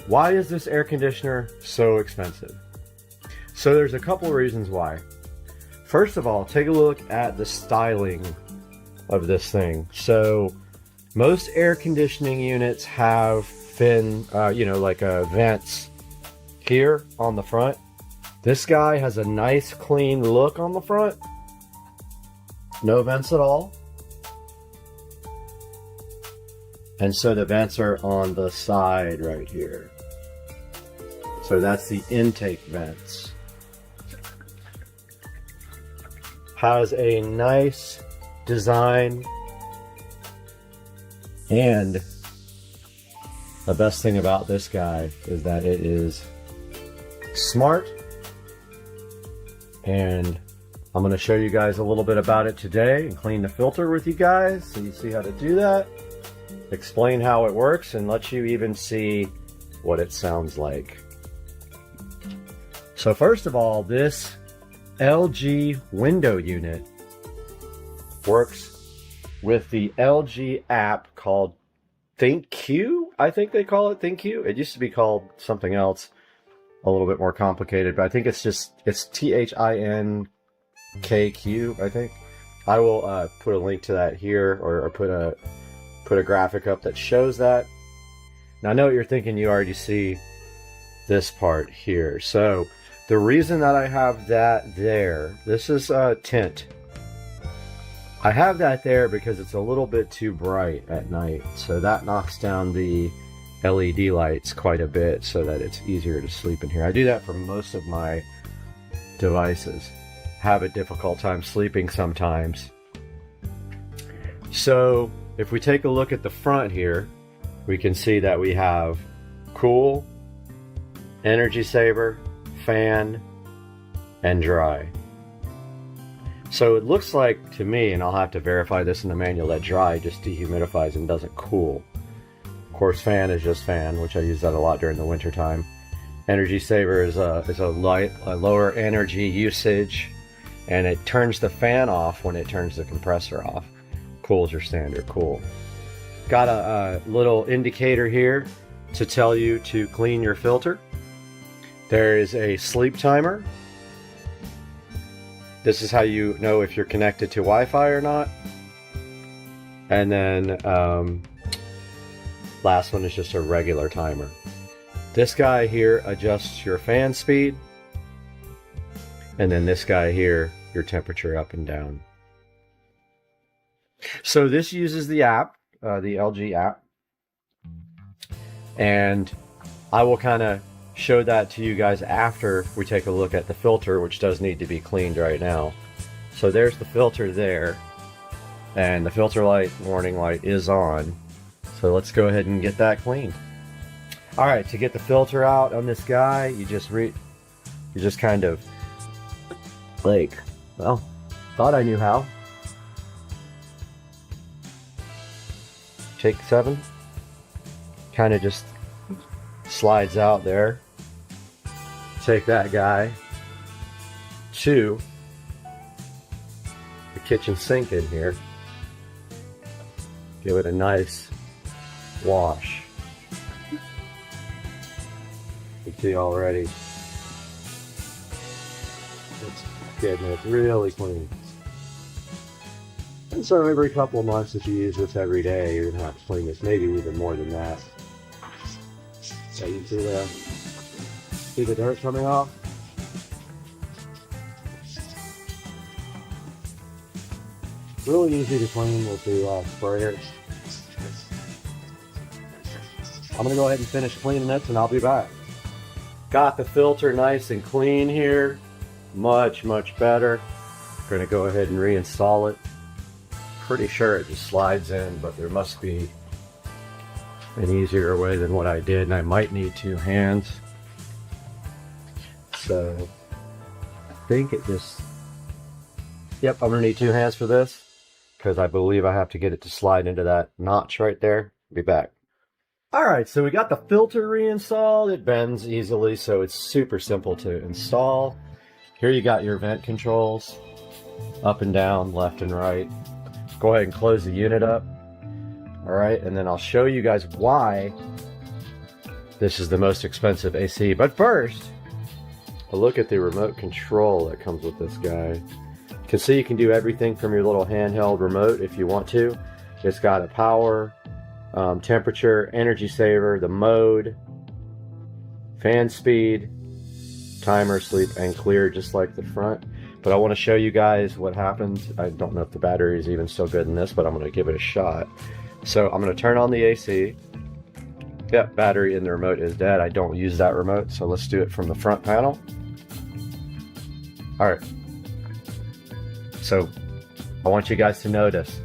why is this air conditioner so expensive? So there's a couple of reasons why. First of all, take a look at the styling of this thing. So most air conditioning units have vents here on the front. This guy has a nice clean look on the front. No vents at all. And so the vents are on the side right here. So that's the intake vents. Has a nice design, and the best thing about this guy is that it is smart, and I'm going to show you guys a little bit about it today and clean the filter with you guys so you see how to do that, explain how it works, and let you even see what it sounds like. So first of all, this LG window unit works with the LG app called ThinkQ. I think they call it ThinkQ. It used to be called something else, a little bit more complicated, but I think it's ThinkQ, I think. I will put a link to that here, or put a graphic up that shows that. Now I know what you're thinking. You already see this part here. So the reason that I have that there, this is tint. I have that there because it's a little bit too bright at night. So that knocks down the LED lights quite a bit so that it's easier to sleep in here. I do that for most of my devices. Have a difficult time sleeping sometimes. So if we take a look at the front here, we can see that we have cool, energy saver, fan, and dry. So it looks like to me, and I'll have to verify this in the manual, that dry just dehumidifies and doesn't cool. Of course, fan is just fan, which I use that a lot during the winter time. Energy saver is a lower energy usage, and it turns the fan off when it turns the compressor off. Cool is your standard cool. Got a little indicator here to tell you to clean your filter. There is a sleep timer. This is how you know if you're connected to Wi-Fi or not. And then last one is just a regular timer. This guy here adjusts your fan speed, and then this guy here, your temperature up and down. So this uses the app, the LG app, and I will kind of show that to you guys after we take a look at the filter, which does need to be cleaned right now. So there's the filter there, and the filter light warning light is on. So let's go ahead and get that cleaned. All right, to get the filter out on this guy, you just kind of like, well, thought I knew how. Take 7, kind of just slides out there. Take that guy to the kitchen sink in here. Give it a nice wash. You see already, it's getting it really clean. And so every couple of months, if you use this every day, you're gonna have to clean this, maybe even more than that. So you see the dirt coming off? Really easy to clean with the sprayer. I'm gonna go ahead and finish cleaning this and I'll be back. Got the filter nice and clean here. Much, much better. Gonna go ahead and reinstall it. Pretty sure it just slides in, but there must be an easier way than what I did, and I might need 2 hands. So I think it just, yep, I'm gonna need 2 hands for this because I believe I have to get it to slide into that notch right there. Be back. All right, so we got the filter reinstalled. It bends easily, so it's super simple to install. Here you got your vent controls, up and down, left and right. Go ahead and close the unit up. All right, and then I'll show you guys why this is the most expensive AC. But first, a look at the remote control that comes with this guy. You can see you can do everything from your little handheld remote if you want to. It's got a power, temperature, energy saver, the mode, fan speed, timer, sleep, and clear, just like the front. But I want to show you guys what happens. I don't know if the battery is even still good in this, but I'm going to give it a shot. So I'm going to turn on the AC. Yep, battery in the remote is dead. I don't use that remote, so let's do it from the front panel. All right. So I want you guys to notice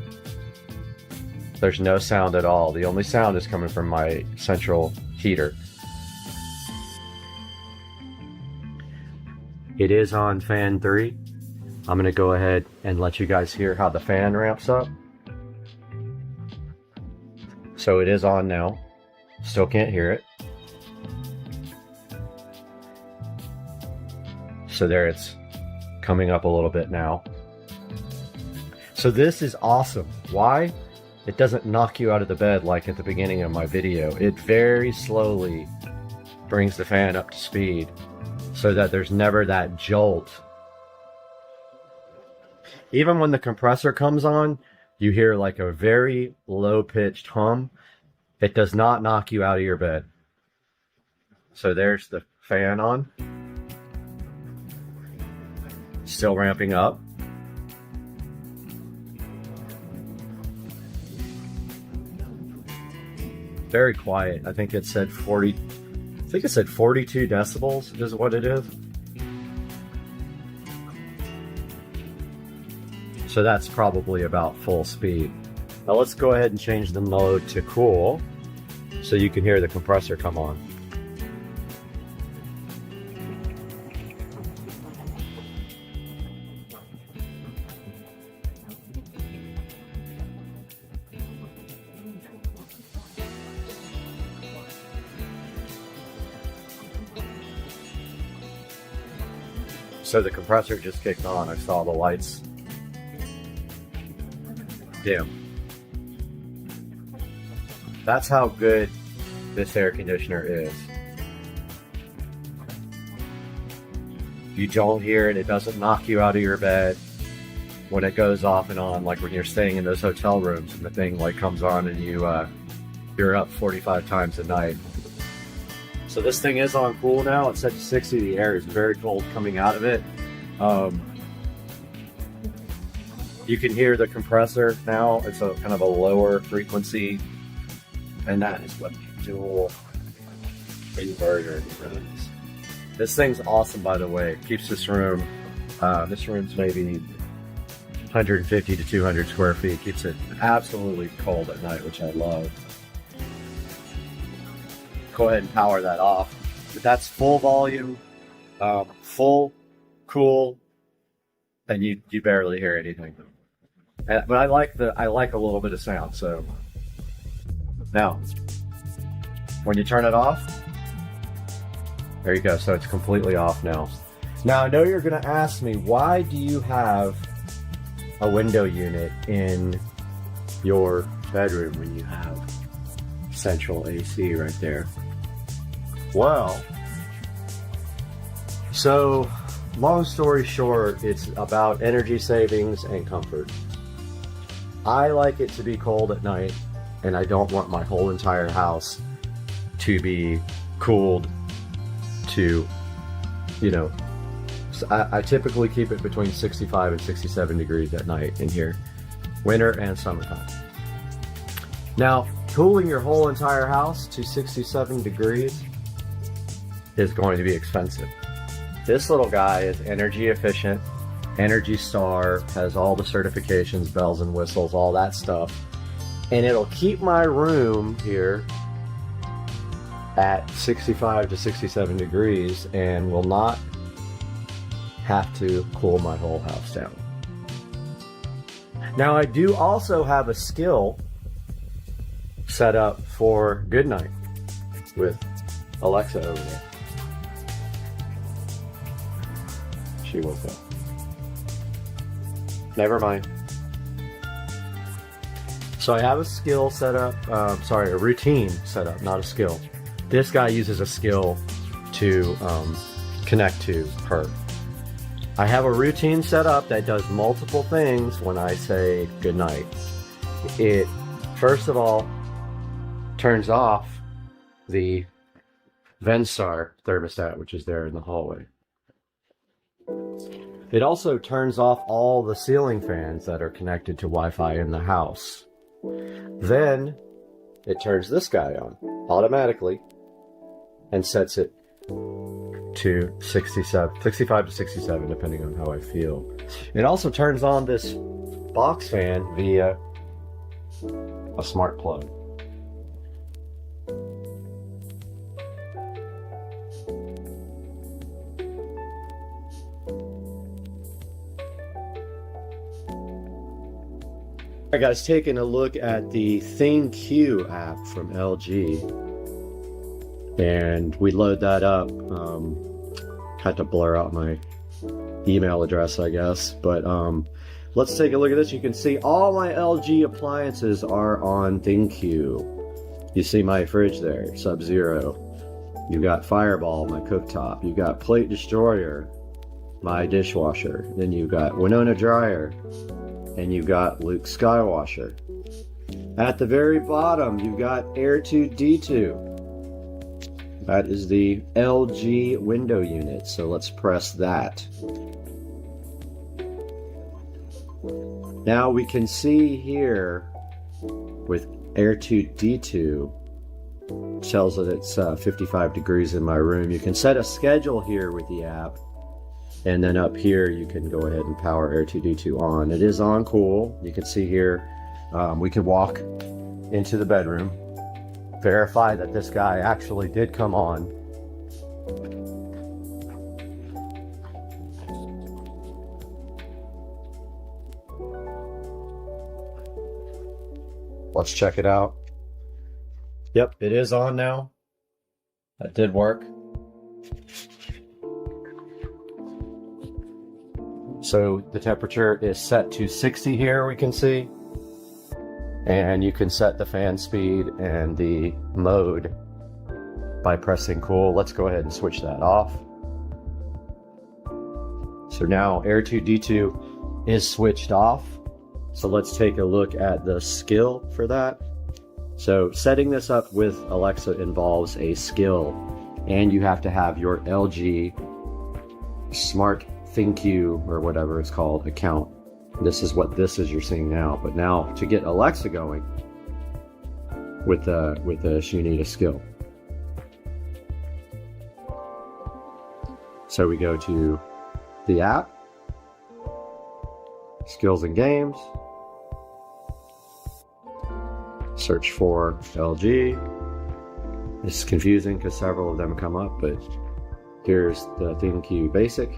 there's no sound at all. The only sound is coming from my central heater. It is on fan 3. I'm going to go ahead and let you guys hear how the fan ramps up. So it is on now. Still can't hear it. So there, it's coming up a little bit now. So this is awesome. Why? It doesn't knock you out of the bed like at the beginning of my video. It very slowly brings the fan up to speed so that there's never that jolt. Even when the compressor comes on, you hear like a very low-pitched hum. It does not knock you out of your bed. So there's the fan on. Still ramping up. Very quiet. I think it said 42 decibels is what it is. So that's probably about full speed. Now let's go ahead and change the mode to cool so you can hear the compressor come on. So the compressor just kicked on. I saw the lights dim. That's how good this air conditioner is. You don't hear it. It doesn't knock you out of your bed when it goes off and on, like when you're staying in those hotel rooms and the thing like comes on and you're up 45 times a night. So this thing is on cool now. It's set to 60. The air is very cold coming out of it. You can hear the compressor now. It's a kind of a lower frequency, and that is what the dual inverter runs. This thing's awesome, by the way. It keeps this room. This room's maybe 150 to 200 square feet. Keeps it absolutely cold at night, which I love. Go ahead and power that off. But that's full volume, full cool, and you barely hear anything. But I like a little bit of sound. So now, when you turn it off, there you go. So it's completely off now. Now I know you're going to ask me, why do you have a window unit in your bedroom when you have central AC right there? Well, so long story short, it's about energy savings and comfort. I like it to be cold at night, and I don't want my whole entire house to be cooled to, you know, I typically keep it between 65 and 67 degrees at night in here, winter and summertime. Now, cooling your whole entire house to 67 degrees is going to be expensive. This little guy is energy efficient, Energy Star, has all the certifications, bells and whistles, all that stuff. And it'll keep my room here at 65 to 67 degrees and will not have to cool my whole house down. Now I do also have a skill set up for good night with Alexa over there. She woke up. Never mind. So I have a skill set up, a routine set up, not a skill. This guy uses a skill to connect to her. I have a routine set up that does multiple things when I say goodnight. It, first of all, turns off the VESA thermostat, which is there in the hallway. It also turns off all the ceiling fans that are connected to Wi-Fi in the house. Then it turns this guy on automatically and sets it to 65 to 67, depending on how I feel. It also turns on this box fan via a smart plug. Alright guys, taking a look at the ThinQ app from LG, and we load that up. Had to blur out my email address, I guess, but let's take a look at this. You can see all my LG appliances are on ThinQ. You see my fridge there, Sub-Zero. You got Fireball, my cooktop. You got Plate Destroyer, my dishwasher. Then you got Winona Dryer. And you got Luke Skywasher. At the very bottom, you've got Air2D2. That is the LG window unit, so let's press that. Now we can see here with Air2D2, tells that it's 55 degrees in my room. You can set a schedule here with the app. And then up here, you can go ahead and power Air2D2 on. It is on cool. You can see here, we can walk into the bedroom, verify that this guy actually did come on. Let's check it out. Yep, it is on now. That did work. So the temperature is set to 60 here, we can see. And you can set the fan speed and the mode by pressing cool. Let's go ahead and switch that off. So now Air2D2 is switched off. So let's take a look at the skill for that. So setting this up with Alexa involves a skill and you have to have your LG Smart ThinQ or whatever it's called account. This is what this is you're seeing now. But now to get Alexa going with this, you need a skill. So we go to the app, skills and games, search for LG. It's confusing because several of them come up, but here's the ThinQ Basic.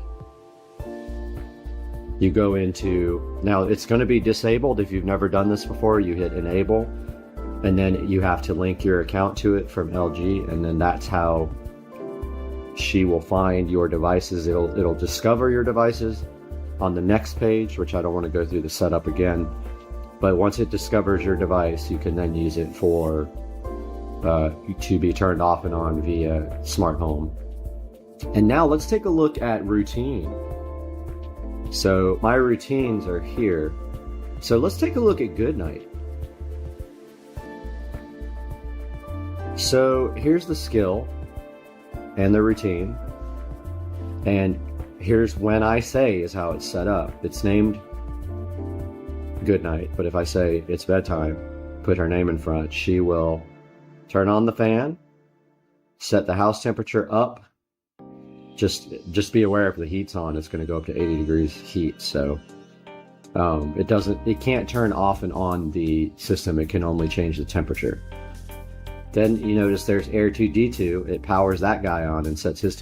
You go into, now it's going to be disabled if you've never done this before. You hit enable, and then you have to link your account to it from LG, and then that's how she will find your devices. It'll discover your devices on the next page, which I don't want to go through the setup again. But once it discovers your device, you can then use it for to be turned off and on via smart home. And now let's take a look at routine. So my routines are here. So let's take a look at good night. So here's the skill and the routine. And here's when I say is how it's set up. It's named good night, but if I say it's bedtime, put her name in front, she will turn on the fan, set the house temperature up. Just be aware if the heat's on, it's going to go up to 80 degrees heat. So it can't turn off and on the system. It can only change the temperature. Then you notice there's Air 2D2. It powers that guy on and sets his